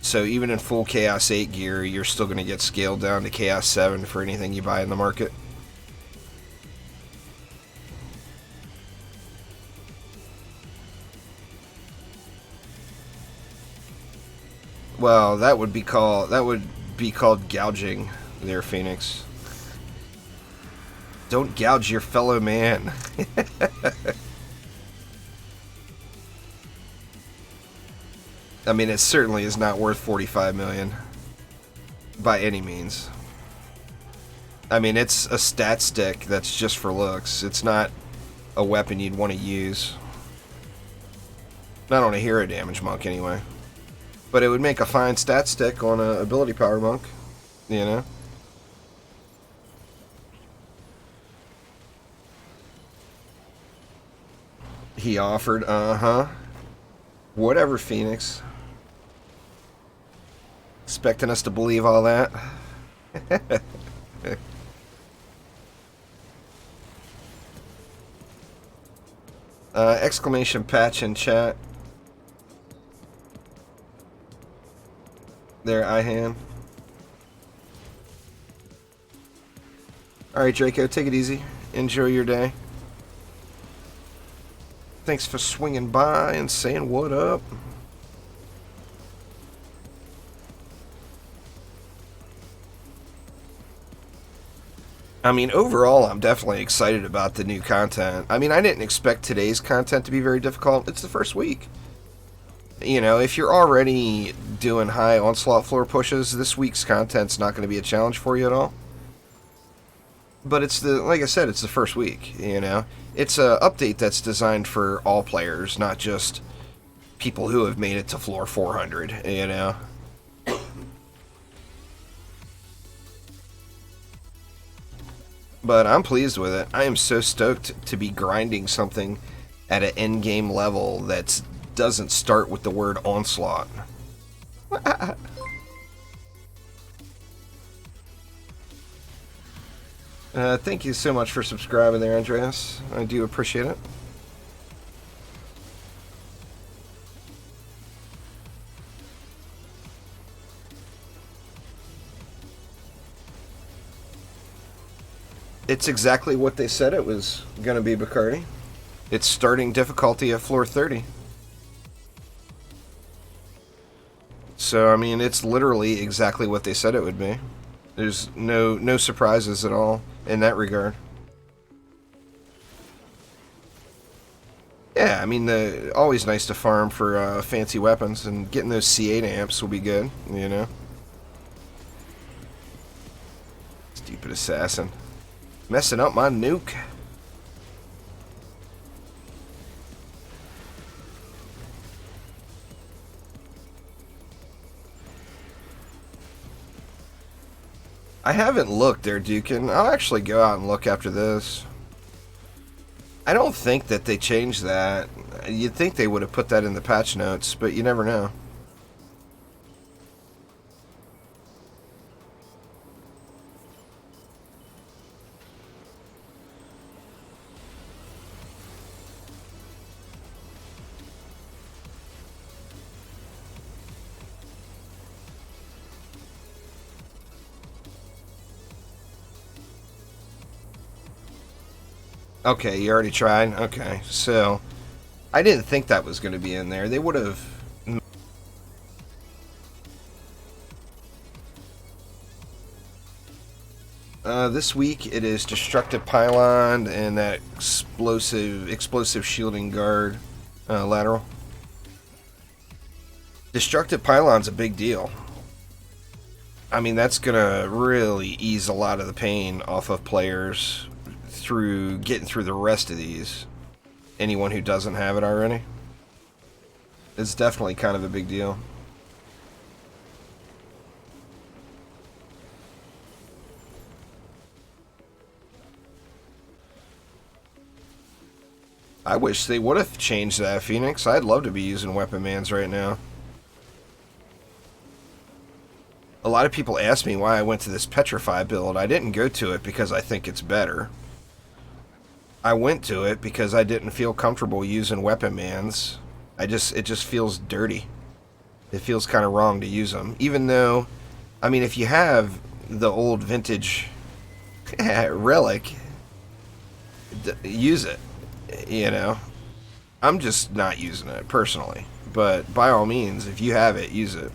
So even in full Chaos 8 gear, you're still going to get scaled down to Chaos 7 for anything you buy in the market. Well, that would be called gouging there, Phoenix. Don't gouge your fellow man. I mean, it certainly is not worth 45 million by any means. I mean, it's a stat stick that's just for looks. It's not a weapon you'd want to use. Not on a hero damage monk, anyway. But it would make a fine stat stick on a ability power monk, you know? He offered, whatever, Phoenix. Expecting us to believe all that? Exclamation patch in chat. There, Ihan. Alright, Draco, take it easy. Enjoy your day. Thanks for swinging by and saying what up. I mean, overall, I'm definitely excited about the new content. I mean, I didn't expect today's content to be very difficult. It's the first week. You know, if you're already doing high onslaught floor pushes, this week's content's not going to be a challenge for you at all. But it's like I said, it's the first week, you know. It's an update that's designed for all players, not just people who have made it to floor 400, you know. But I'm pleased with it. I am so stoked to be grinding something at an endgame level that doesn't start with the word onslaught. Thank you so much for subscribing there, Andreas. I do appreciate it. It's exactly what they said it was going to be, Bacardi. It's starting difficulty at floor 30. So, I mean, it's literally exactly what they said it would be. There's no surprises at all in that regard. Yeah, I mean, always nice to farm for fancy weapons, and getting those C8 amps will be good, you know? Stupid assassin. Messing up my nuke. I haven't looked there, Dukin. I'll actually go out and look after this. I don't think that they changed that. You'd think they would have put that in the patch notes, but you never know. Okay, you already tried? Okay, so I didn't think that was going to be in there. They would have... This week it is Destructive Pylon and that explosive shielding guard lateral. Destructive Pylon's a big deal. I mean, that's gonna really ease a lot of the pain off of players through getting through the rest of these. Anyone who doesn't have it already. It's definitely kind of a big deal. I wish they would have changed that, Phoenix. I'd love to be using weapon mans right now. A lot of people ask me why I went to this Petrify build. I didn't go to it because I think it's better. I went to it because I didn't feel comfortable using weapon mans. It just feels dirty. It feels kind of wrong to use them. Even though, I mean, if you have the old vintage relic, use it. You know, I'm just not using it personally, but by all means, if you have it, use it.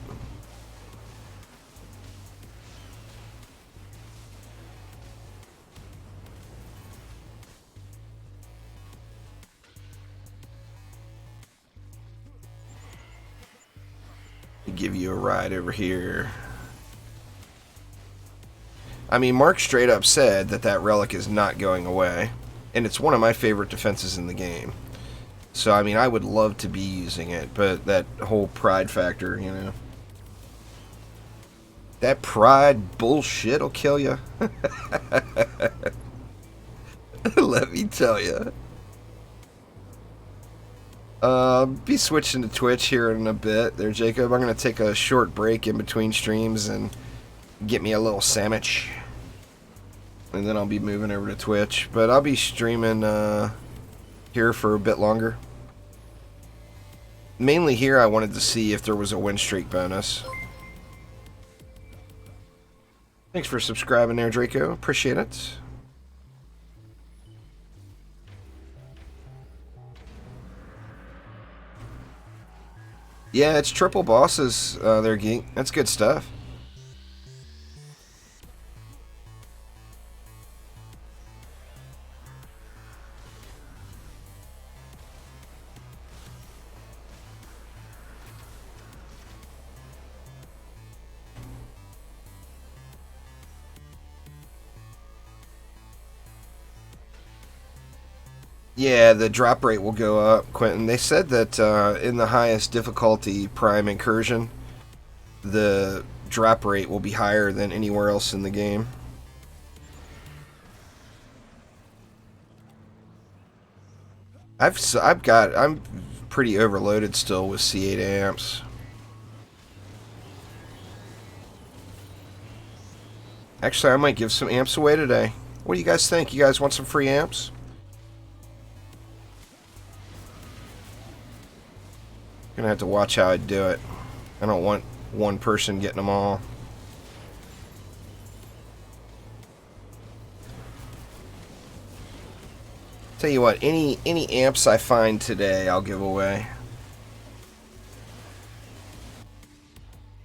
Give you a ride over here. I mean, Mark straight up said that that relic is not going away. And it's one of my favorite defenses in the game. So, I mean, I would love to be using it, but that whole pride factor, you know. That pride bullshit will kill you. Let me tell you. Be switching to Twitch here in a bit there, Jacob. I'm going to take a short break in between streams and get me a little sandwich. And then I'll be moving over to Twitch. But I'll be streaming here for a bit longer. Mainly here I wanted to see if there was a win streak bonus. Thanks for subscribing there, Draco. Appreciate it. Yeah, it's triple bosses there, Geek. That's good stuff. Yeah, the drop rate will go up, Quentin. They said that in the highest difficulty Prime Incursion, the drop rate will be higher than anywhere else in the game. I'm pretty overloaded still with C8 amps. Actually, I might give some amps away today. What do you guys think? You guys want some free amps? Gonna have to watch how I do it. I don't want one person getting them all. Tell you what, any amps I find today, I'll give away.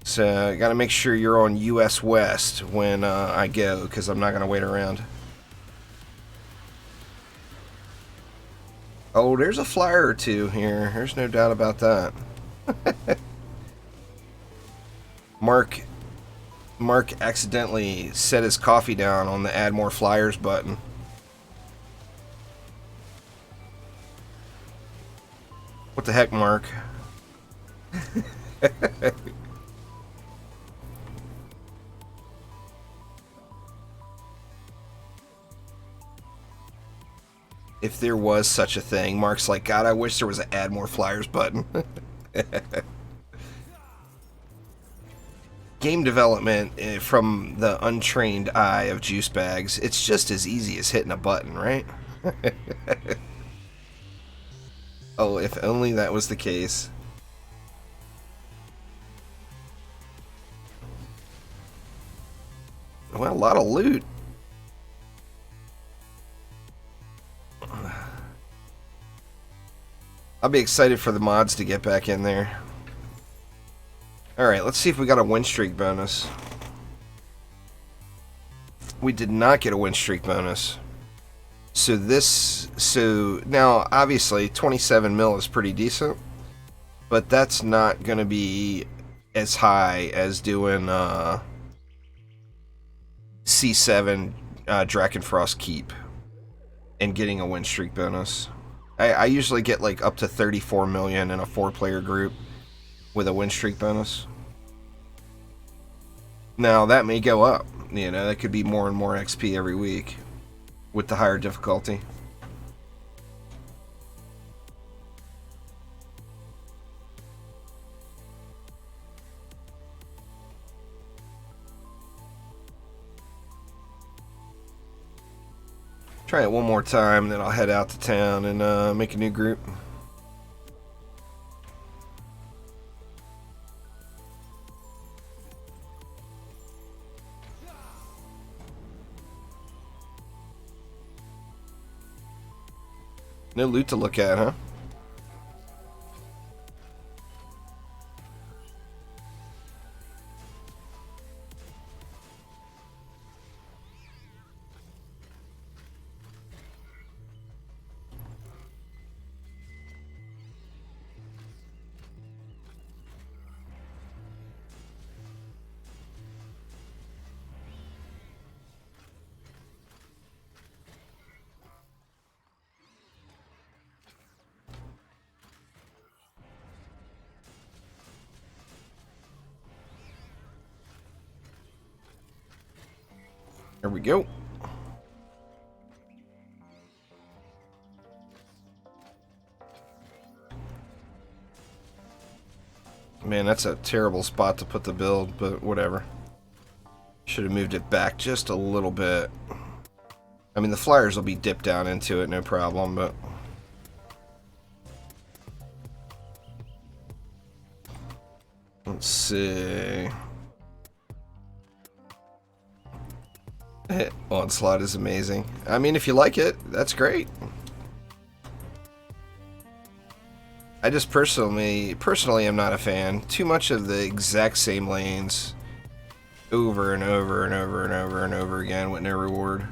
So, gotta make sure you're on US West when I go, because I'm not gonna wait around. Oh, there's a flyer or two here. There's no doubt about that. Mark accidentally set his coffee down on the add more flyers button. What the heck, Mark? If there was such a thing, Mark's like, God, I wish there was an add more flyers button. Game development, from the untrained eye of juice bags, it's just as easy as hitting a button, right? Oh, if only that was the case. Well, a lot of loot. I'll be excited for the mods to get back in there. Alright, let's see if we got a win streak bonus. we did not get a win streak bonus. So now obviously 27 mil is pretty decent, but that's not going to be as high as doing C7 Drakenfrost Keep and getting a win streak bonus. I usually get like up to 34 million in a 4-player group with a win streak bonus. Now that may go up, you know, that could be more and more XP every week with the higher difficulty. Try it one more time, then I'll head out to town and make a new group. No loot to look at, huh? There we go. Man, that's a terrible spot to put the build, but whatever. Should have moved it back just a little bit. I mean, the flyers will be dipped down into it, no problem, but... Let's see... Onslaught is amazing. I mean, if you like it, that's great. I just personally am not a fan. Too much of the exact same lanes over and over and over and over and over again with no reward.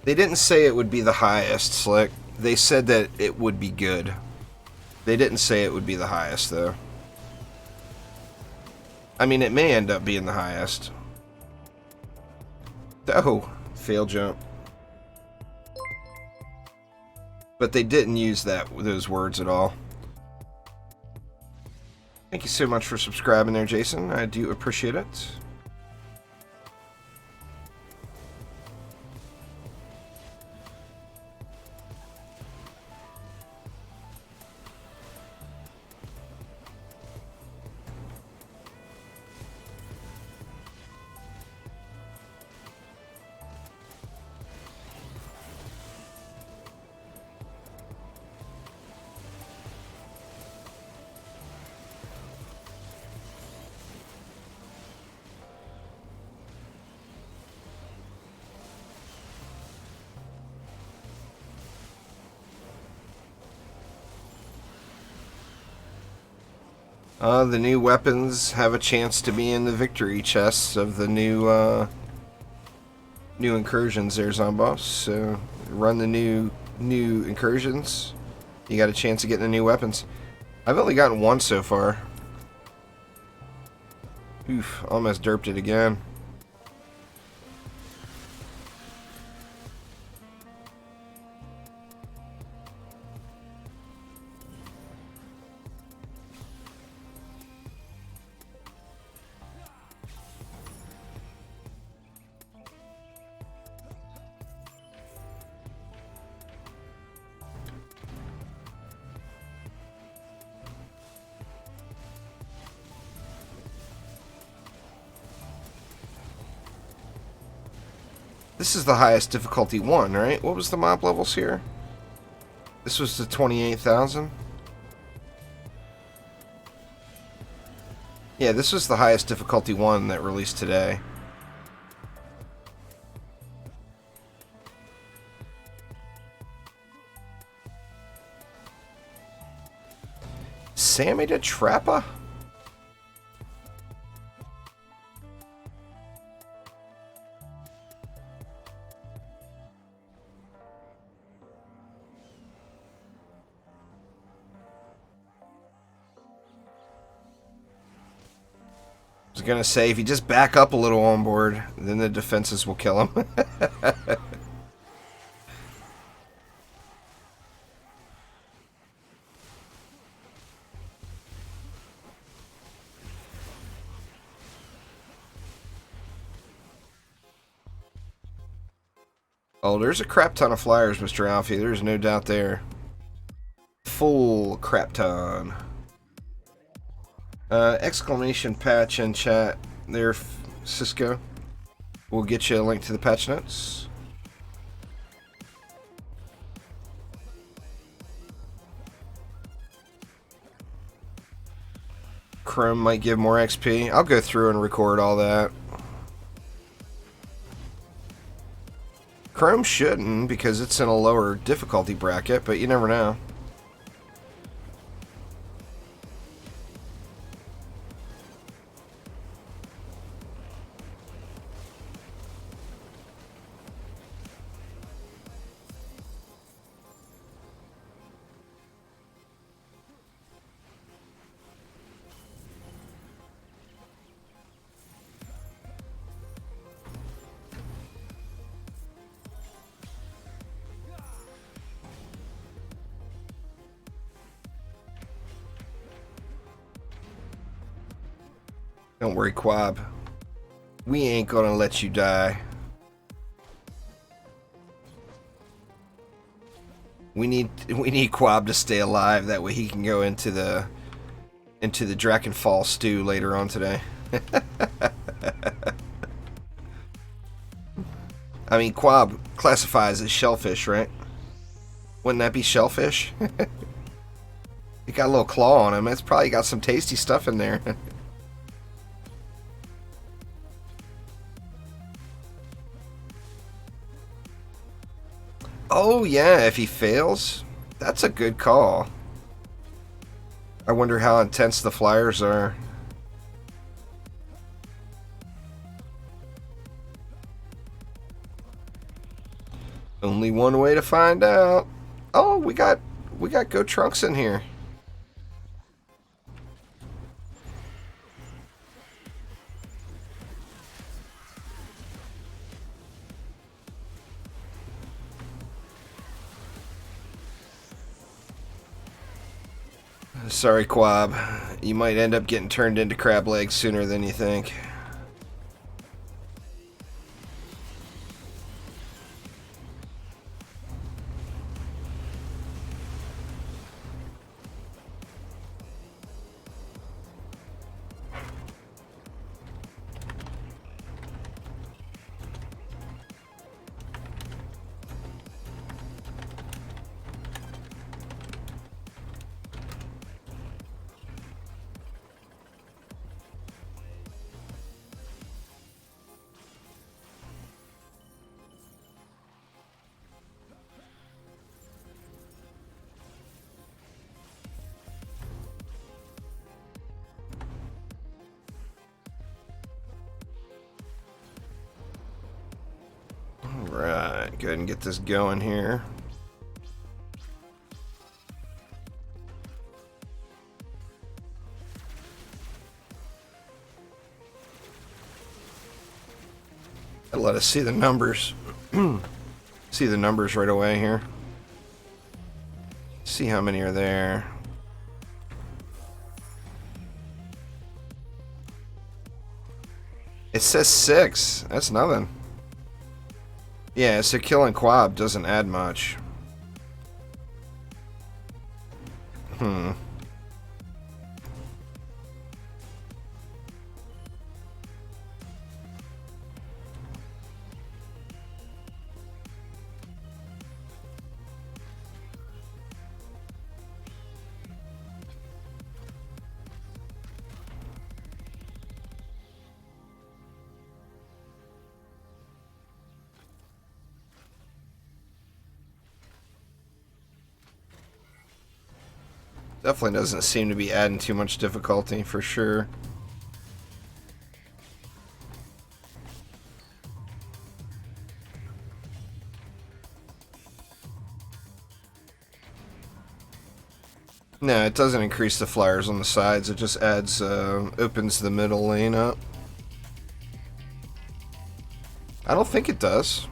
They didn't say it would be the highest, Slick. They said that it would be good. They didn't say it would be the highest, though. I mean, it may end up being the highest. Oh, fail jump. But they didn't use those words at all. Thank you so much for subscribing there, Jason. I do appreciate it. The new weapons have a chance to be in the victory chests of the new incursions there, Zomboss. So run the new incursions. You got a chance of getting the new weapons. I've only gotten one so far. Oof, almost derped it again. This is the highest difficulty one, right? What was the mob levels here? This was the 28,000? Yeah, this was the highest difficulty one that released today. Sammy the Trapper? I was gonna say, if you just back up a little on board, then the defenses will kill him. Oh, there's a crap ton of flyers, Mr. Alfie. There's no doubt there. Full crap ton. Exclamation patch in chat there, Cisco. We'll get you a link to the patch notes. Chrome might give more XP. I'll go through and record all that. Chrome shouldn't, because it's in a lower difficulty bracket, but you never know. Don't worry, Quab. We ain't gonna let you die. We need Quab to stay alive. That way he can go into the Drakenfall stew later on today. I mean, Quab classifies as shellfish, right? Wouldn't that be shellfish? It got a little claw on him. It's probably got some tasty stuff in there. Oh yeah, if he fails, that's a good call. I wonder how intense the flyers are. Only one way to find out. Oh, we got Go Trunks in here. Sorry, Quab. You might end up getting turned into crab legs sooner than you think. Alright, go ahead and get this going here. Let us see the numbers. See the numbers right away here. See how many are there. It says 6. That's nothing. Yeah, so killing Quab doesn't add much. Definitely doesn't seem to be adding too much difficulty, for sure. No, it doesn't increase the flyers on the sides. It just adds, opens the middle lane up. I don't think it does.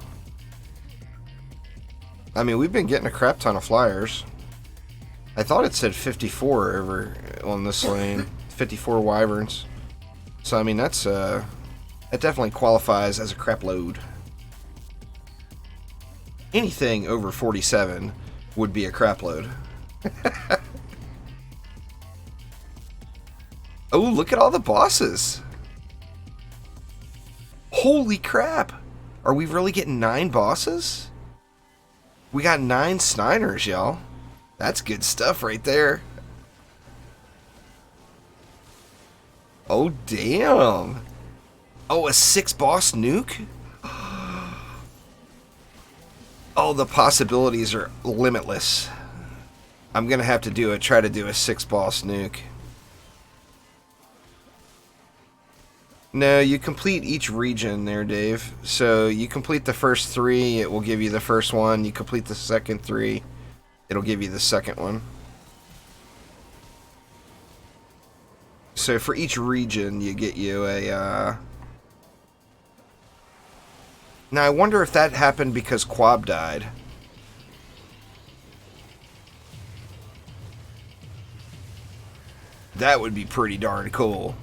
I mean, we've been getting a crap ton of flyers. I thought it said 54 over on this lane. 54 wyverns. So, I mean, that's, that definitely qualifies as a crap load. Anything over 47 would be a crap load. Oh, look at all the bosses. Holy crap. Are we really getting 9 bosses? We got 9 Sniders, y'all. That's good stuff right there. Oh, damn. Oh, a 6 boss nuke? Oh, the possibilities are limitless. I'm gonna have to try to do a 6 boss nuke. No, you complete each region there, Dave. So you complete the first 3, it will give you the first one. You complete the second 3, it'll give you the second one. So for each region, you get you a, Now, I wonder if that happened because Quab died. That would be pretty darn cool.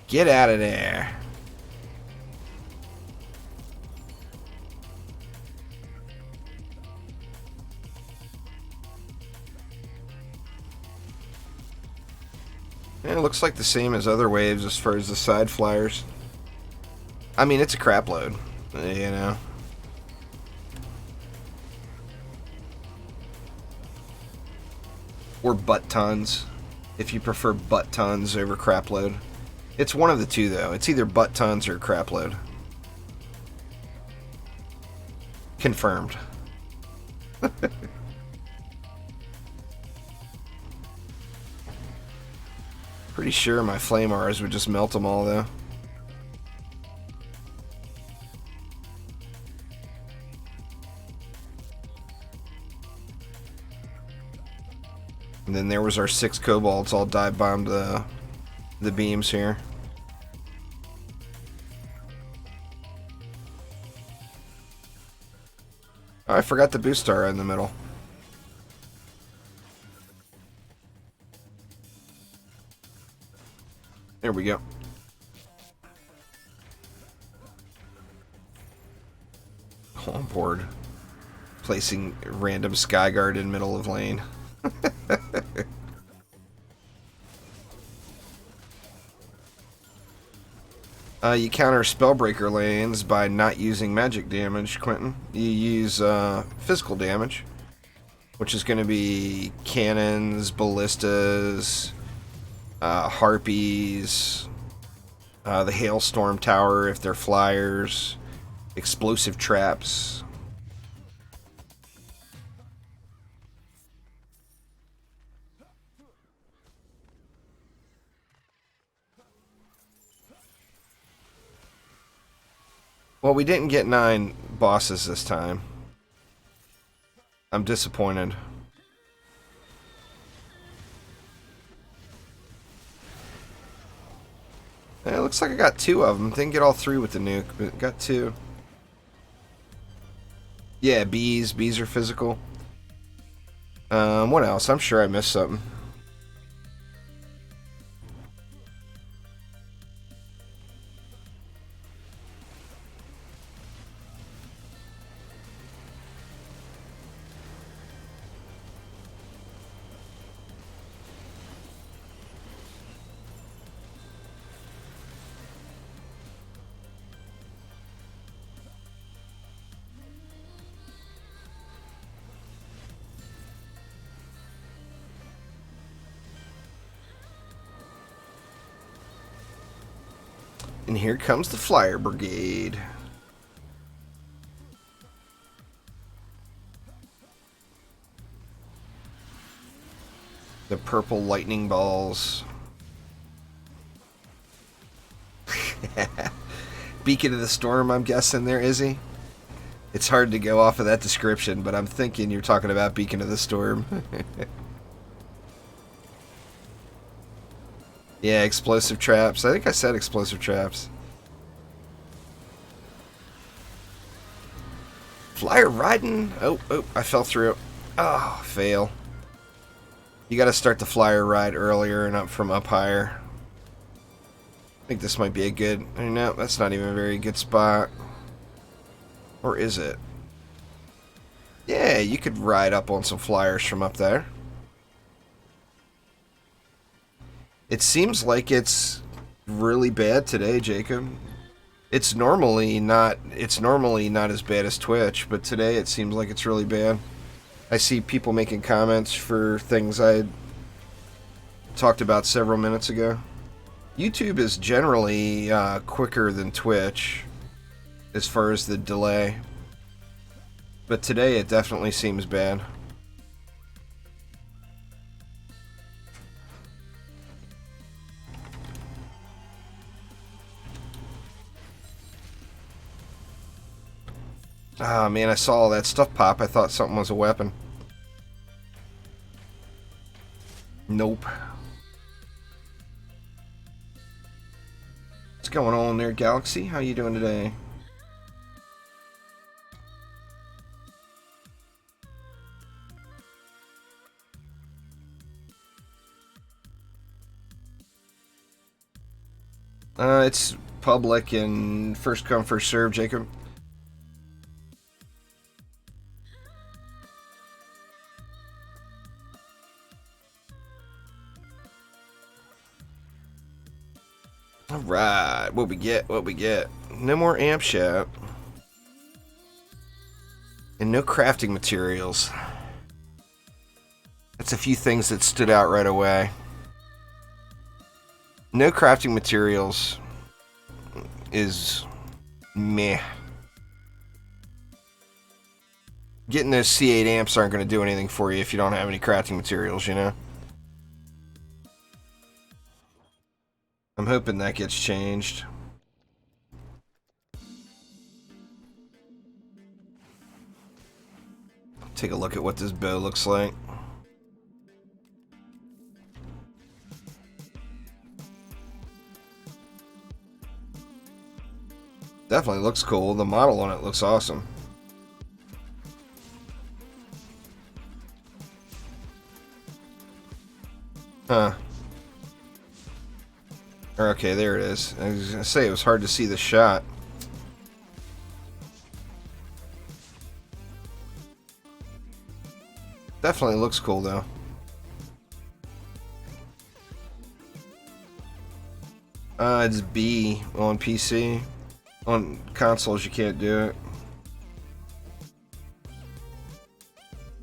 Get out of there. It looks like the same as other waves as far as the side flyers. I mean, it's a crap load, you know. Or butt tons, if you prefer butt tons over crap load. It's one of the two, though. It's either butt tons or crap load. Confirmed. Pretty sure my flame R's would just melt them all, though. And then there was our 6 kobolds all dive bombed the beams here. Oh, I forgot the boost star in the middle. There we go. On board. Placing random Skyguard in middle of lane. You counter Spellbreaker lanes by not using magic damage, Quentin. You use physical damage, which is going to be cannons, ballistas, harpies, the hailstorm tower if they're flyers, explosive traps. Well, we didn't get 9 bosses this time. I'm disappointed. It looks like I got 2 of them. Didn't get all 3 with the nuke, but got 2. Yeah, bees. Bees are physical. What else? I'm sure I missed something. And here comes the Flyer Brigade. The purple lightning balls. Beacon of the Storm, I'm guessing there, Izzy? It's hard to go off of that description, but I'm thinking you're talking about Beacon of the Storm. Yeah, explosive traps. I think I said explosive traps. Flyer riding? Oh, I fell through. Oh, fail. You gotta start the flyer ride earlier and up from up higher. I think this might be a good... No, that's not even a very good spot. Or is it? Yeah, you could ride up on some flyers from up there. It seems like it's really bad today, Jacob. It's normally not as bad as Twitch, but today it seems like it's really bad. I see people making comments for things I talked about several minutes ago. YouTube is generally quicker than Twitch as far as the delay, but today it definitely seems bad. Ah, man, I saw all that stuff pop. I thought something was a weapon. Nope. What's going on there, Galaxy? How you doing today? It's public and first come, first serve, Jacob. Alright, what we get, what we get. No more amp shot. And no crafting materials. That's a few things that stood out right away. No crafting materials is meh. Getting those C8 amps aren't going to do anything for you if you don't have any crafting materials, you know? I'm hoping that gets changed. Take a look at what this bow looks like. Definitely looks cool. The model on it looks awesome. Huh. Okay, there it is. I was gonna say it was hard to see the shot. Definitely looks cool though. It's B on PC. On consoles you can't do it.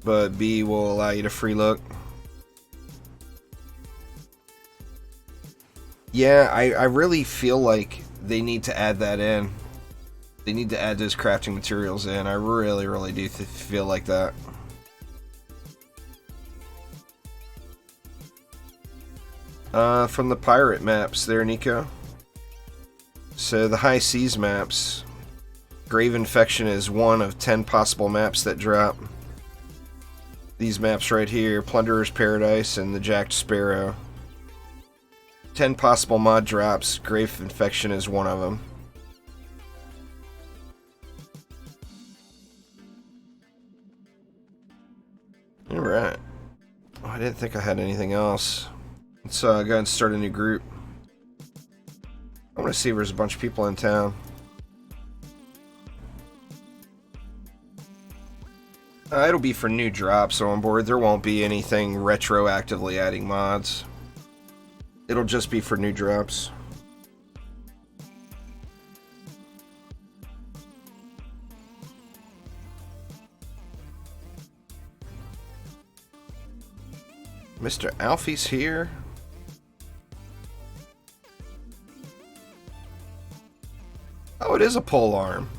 But B will allow you to free look. Yeah, I really feel like they need to add that in. They need to add those crafting materials in. I really do feel like that. From the pirate maps there, Nico. So the high seas maps, Grave Infection is one of 10 possible maps that drop. These maps right here, Plunderer's Paradise and the Jacked Sparrow. 10 possible mod drops, Grave Infection is one of them. Alright. Oh, I didn't think I had anything else. Let's go ahead and start a new group. I want to see if there's a bunch of people in town. It'll be for new drops on board. There won't be anything retroactively adding mods. It'll just be for new drops. Mr. Alfie's here. Oh, it is a pole arm.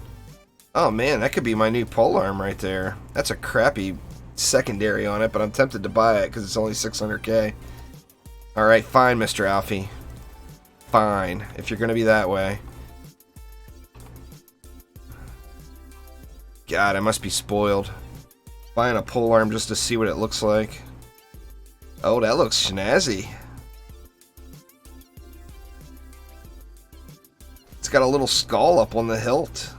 Oh man, that could be my new pole arm right there. That's a crappy secondary on it, but I'm tempted to buy it because it's only 600k. Alright, fine, Mr. Alfie. Fine, if you're going to be that way. God, I must be spoiled. Buying a polearm just to see what it looks like. Oh, that looks snazzy. It's got a little skull up on the hilt.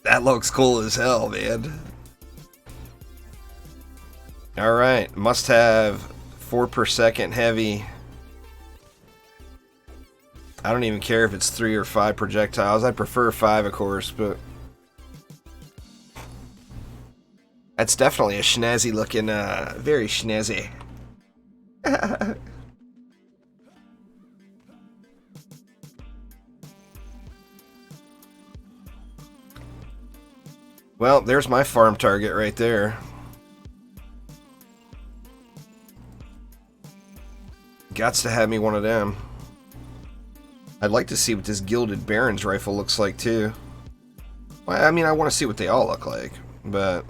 That looks cool as hell, man. Alright, must have 4 per second heavy. I don't even care if it's 3 or 5 projectiles. I prefer 5, of course, but that's definitely a snazzy looking, very snazzy. Well, there's my farm target right there. Gots to have me one of them. I'd like to see what this Gilded Baron's rifle looks like, too. Well, I mean, I want to see what they all look like, but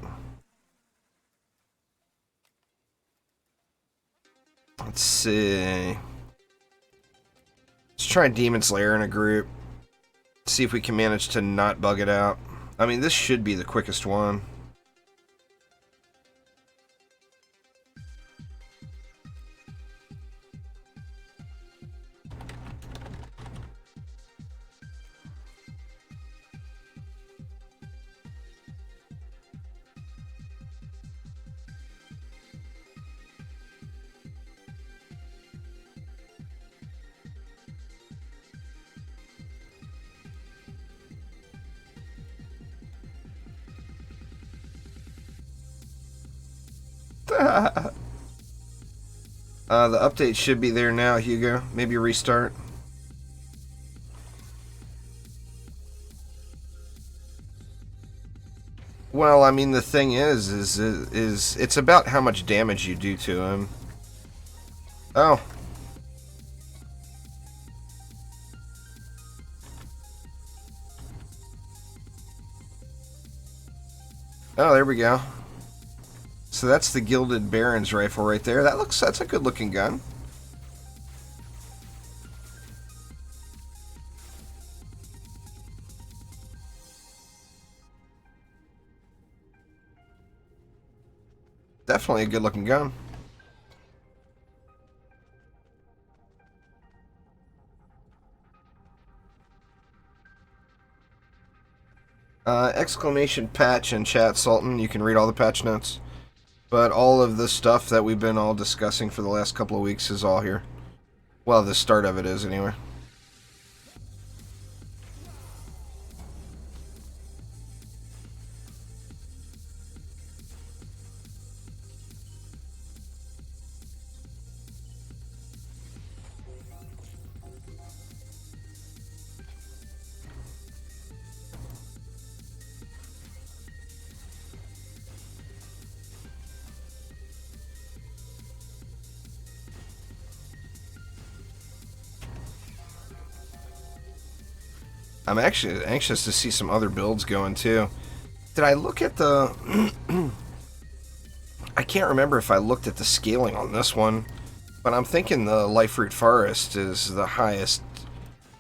let's see. Let's try Demon's Lair in a group. See if we can manage to not bug it out. I mean, this should be the quickest one. The update should be there now, Hugo. Maybe restart. Well, I mean, the thing is it's about how much damage you do to him. Oh. Oh, there we go. So that's the Gilded Baron's rifle right there. That's a good looking gun. Definitely a good looking gun. Exclamation patch in chat, Sultan. You can read all the patch notes. But all of the stuff that we've been all discussing for the last couple of weeks is all here. Well, the start of it is, anyway. I'm actually anxious to see some other builds going too. Did I look at the... I can't remember if I looked at the scaling on this one, but I'm thinking the Life-Root Forest is the highest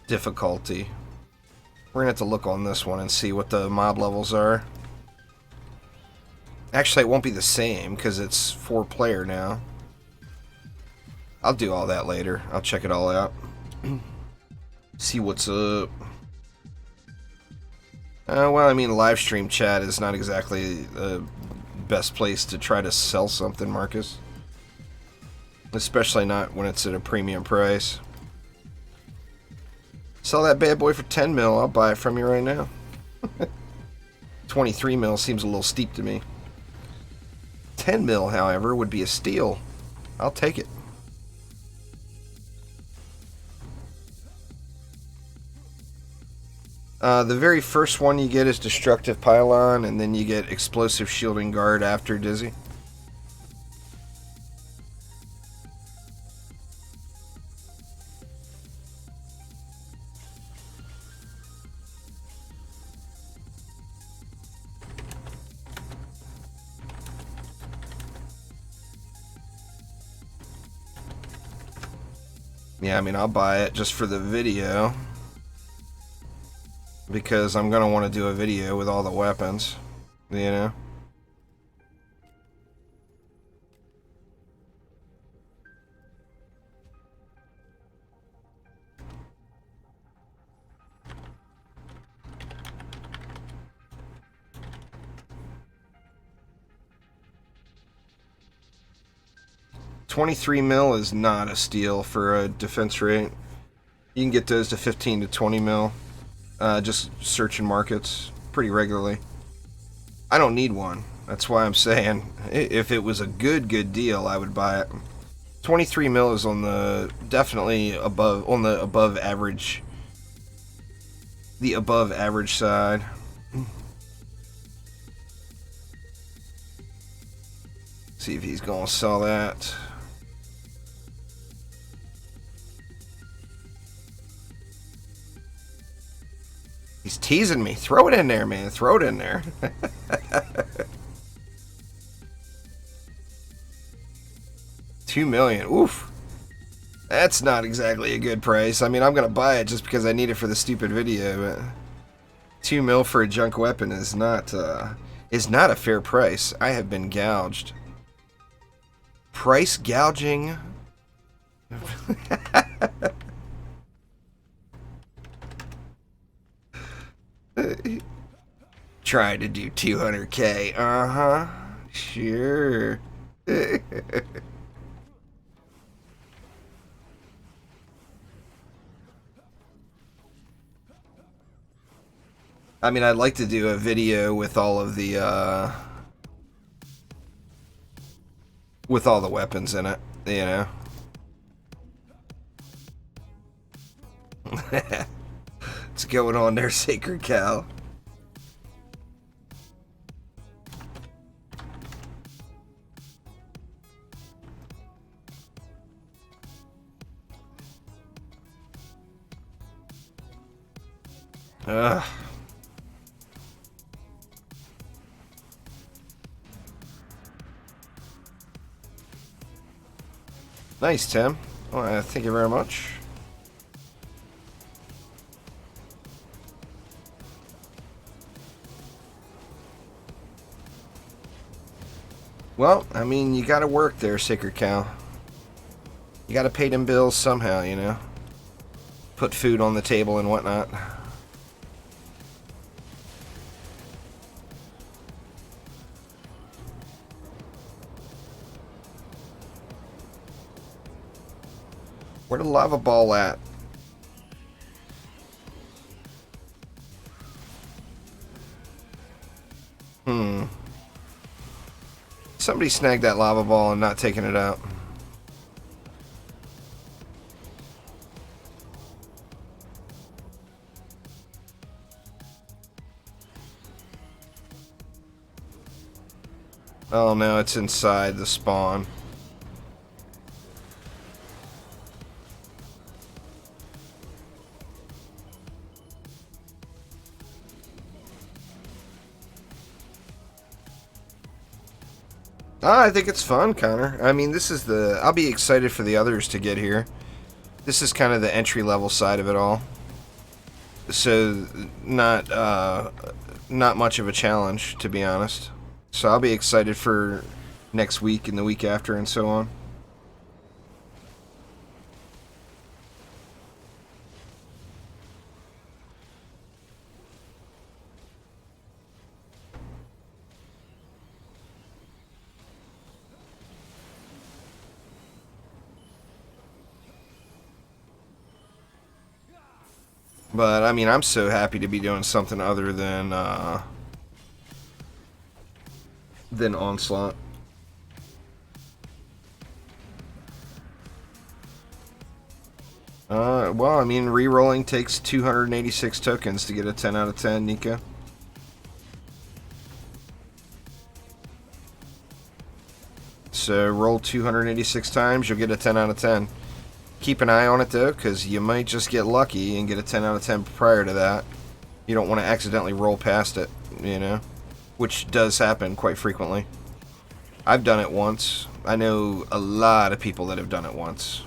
difficulty. We're going to have to look on this one and see what the mob levels are. Actually, it won't be the same because it's 4-player now. I'll do all that later. I'll check it all out. See what's up. Well, I mean, live stream chat is not exactly the best place to try to sell something, Marcus. Especially not when it's at a premium price. Sell that bad boy for 10 mil, I'll buy it from you right now. 23 mil seems a little steep to me. 10 mil, however, would be a steal. I'll take it. The very first one you get is Destructive Pylon, and then you get Explosive Shielding Guard after Dizzy. Yeah, I mean, I'll buy it just for the video. Because I'm going to want to do a video with all the weapons. You know? $23 mil is not a steal for a defense rate. You can get those to 15 to 20 mil. Just searching markets pretty regularly. I don't need one. That's why I'm saying if it was a good deal, I would buy it. 23 mil is on the definitely above average. The above average side. See if he's gonna sell that. He's teasing me. Throw it in there, man. Throw it in there. $2 million. Oof. That's not exactly a good price. I mean, I'm gonna buy it just because I need it for the stupid video. But $2 mil for a junk weapon is not a fair price. I have been gouged. Price gouging. Trying to do 200K. Uh-huh. Sure. I mean, I'd like to do a video with all of the, with all the weapons in it, you know? What's going on there, Sacred Cow? Ugh. Nice, Tim. Well, thank you very much. Well, I mean, you gotta work there, Sacred Cow. You gotta pay them bills somehow, you know? Put food on the table and whatnot. Where the lava ball at? Somebody snagged that lava ball and not taking it out. Oh no, it's inside the spawn. I think it's fun, Connor. I mean, this is the... I'll be excited for the others to get here. This is kind of the entry-level side of it all. So, not much of a challenge, to be honest. So I'll be excited for next week and the week after and so on. But, I mean, I'm so happy to be doing something other than Onslaught. Well, I mean, re-rolling takes 286 tokens to get a 10 out of 10, Nico. So, roll 286 times, you'll get a 10 out of 10. Keep an eye on it though, because you might just get lucky and get a 10 out of 10 prior to that. You don't want to accidentally roll past it, you know? Which does happen quite frequently. I've done it once. I know a lot of people that have done it once.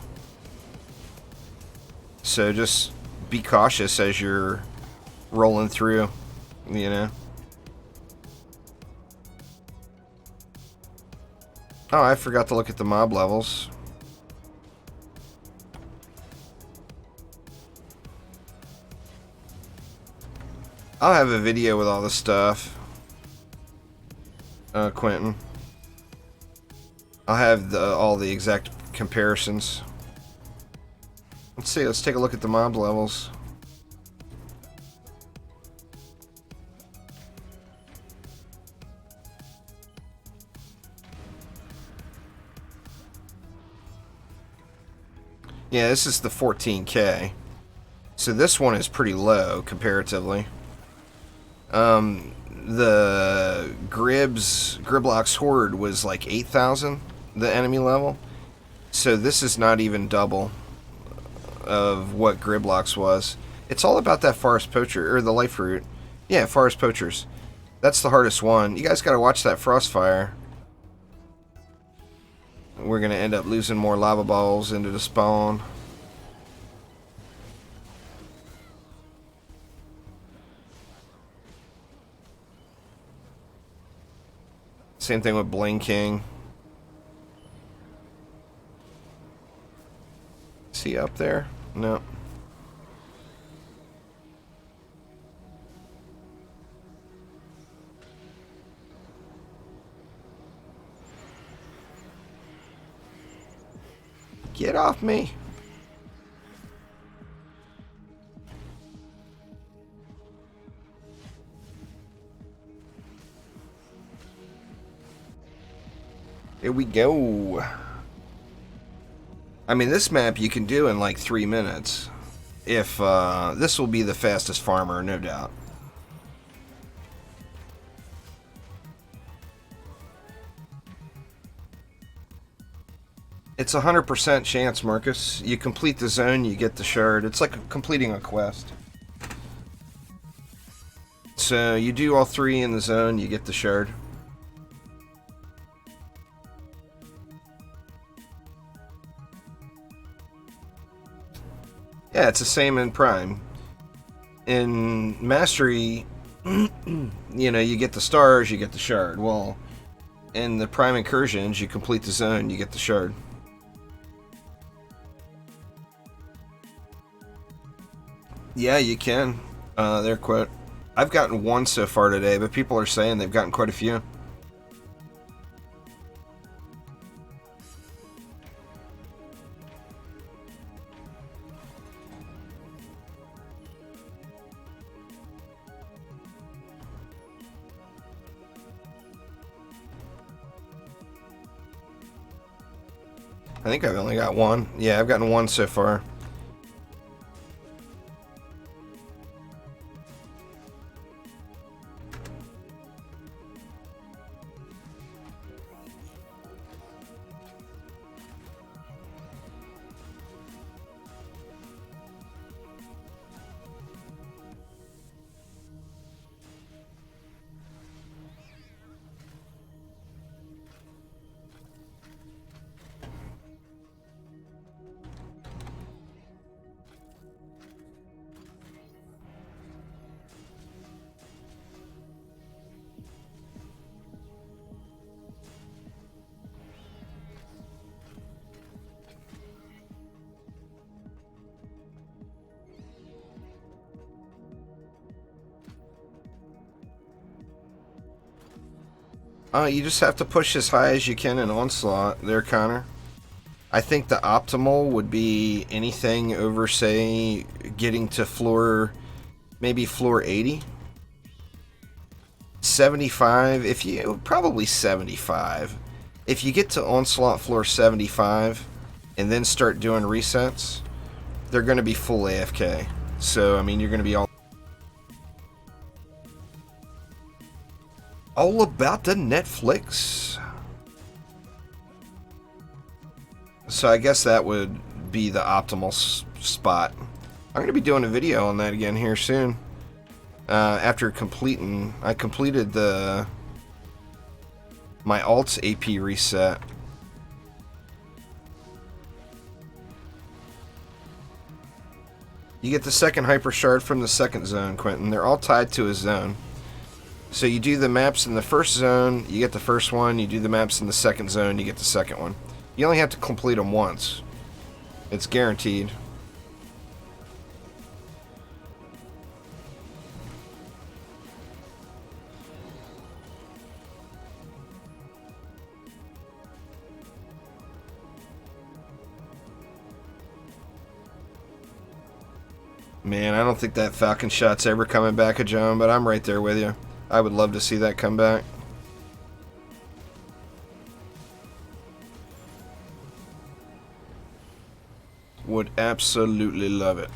So just be cautious as you're rolling through, you know. Oh, I forgot to look at the mob levels. I'll have a video with all this stuff, Quentin. I'll have all the exact comparisons. Let's see, let's take a look at the mob levels. Yeah, this is the 14K. So this one is pretty low comparatively. The Griblock's Horde was like 8,000, the enemy level. So this is not even double of what Griblock's was. It's all about that Forest Poacher, or the Life Root. Yeah, Forest Poachers. That's the hardest one. You guys gotta watch that Frostfire. We're gonna end up losing more lava balls into the spawn. Same thing with Bling King. Is he up there? No. Get off me. Here we go. I mean, this map you can do in like 3 minutes. If this will be the fastest farmer, no doubt. It's 100% chance, Marcus. You complete the zone, you get the shard. It's like completing a quest. So you do all 3 in the zone, you get the shard. Yeah, it's the same in Prime. In Mastery, you know, you get the stars, you get the shard. Well, in the Prime Incursions, you complete the zone, you get the shard. Yeah, you can. They're quite... I've gotten 1 so far today, but people are saying they've gotten quite a few. I think I've only got 1. Yeah, I've gotten 1 so far. You just have to push as high as you can in Onslaught there, Connor. I think the optimal would be anything over, say, getting to floor, maybe floor 80. 75, if you, probably 75. If you get to Onslaught floor 75 and then start doing resets, they're going to be full AFK. So, I mean, you're going to be all about the Netflix. So I guess that would be the optimal spot. I'm going to be doing a video on that again here soon. After completing, I completed my alt's AP reset. You get the second hyper shard from the second zone, Quentin. They're all tied to a zone. So you do the maps in the first zone, you get the first one. You do the maps in the second zone, you get the second one. You only have to complete them once. It's guaranteed. Man, I don't think that Falcon shot's ever coming back, John, but I'm right there with you. I would love to see that come back. Would absolutely love it.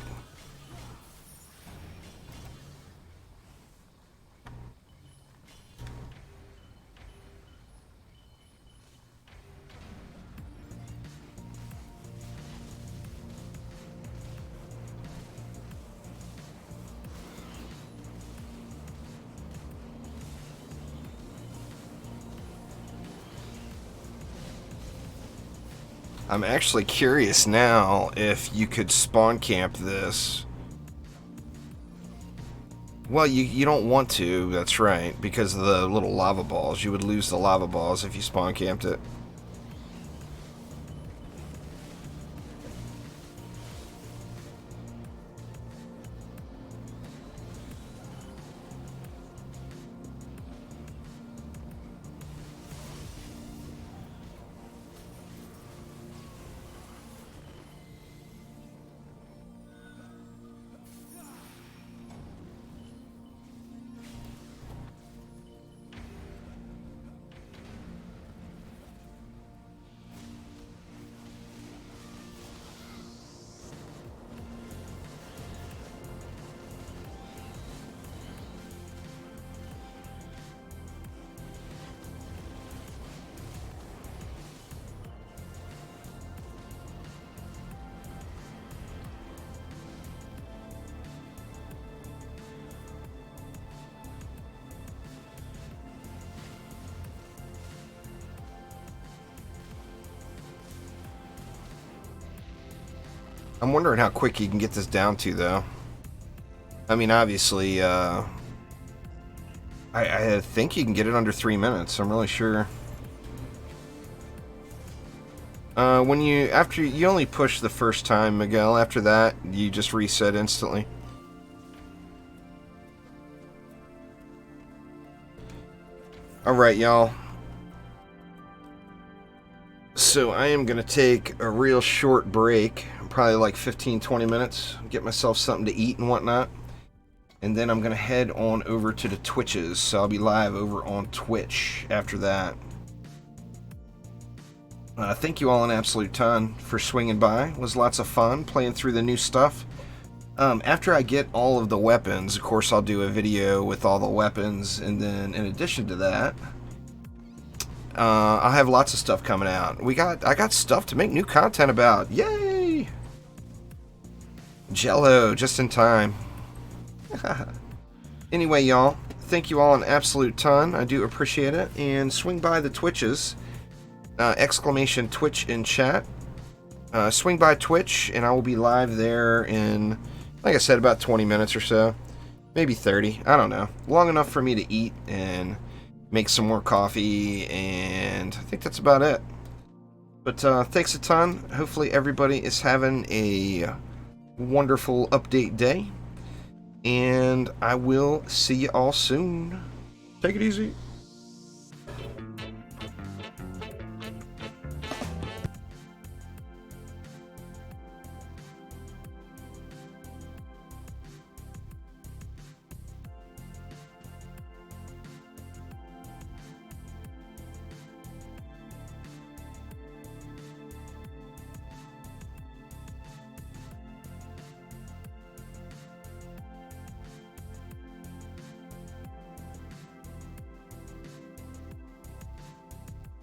I'm actually curious now if you could spawn camp this. Well, you don't want to, that's right, because of the little lava balls. You would lose the lava balls if you spawn camped it. I'm wondering how quick you can get this down to, though. I mean, obviously, I think you can get it under 3 minutes. I'm really sure. After you only push the first time, Miguel. After that, you just reset instantly. All right, y'all. So I am going to take a real short break, probably like 15-20 minutes, get myself something to eat and whatnot, and then I'm going to head on over to the Twitches, so I'll be live over on Twitch after that. Thank you all an absolute ton for swinging by. It was lots of fun playing through the new stuff. After I get all of the weapons, of course I'll do a video with all the weapons, and then in addition to that, I'll have lots of stuff coming out. I got stuff to make new content about. Yay! Jello, just in time. Anyway, y'all, thank you all an absolute ton. I do appreciate it. And swing by the Twitches. Exclamation Twitch in chat. Swing by Twitch, and I will be live there in, like I said, about 20 minutes or so. Maybe 30. I don't know. Long enough for me to eat and make some more coffee, and I think that's about it. But thanks a ton. Hopefully everybody is having a wonderful update day, and I will see you all soon. Take it easy.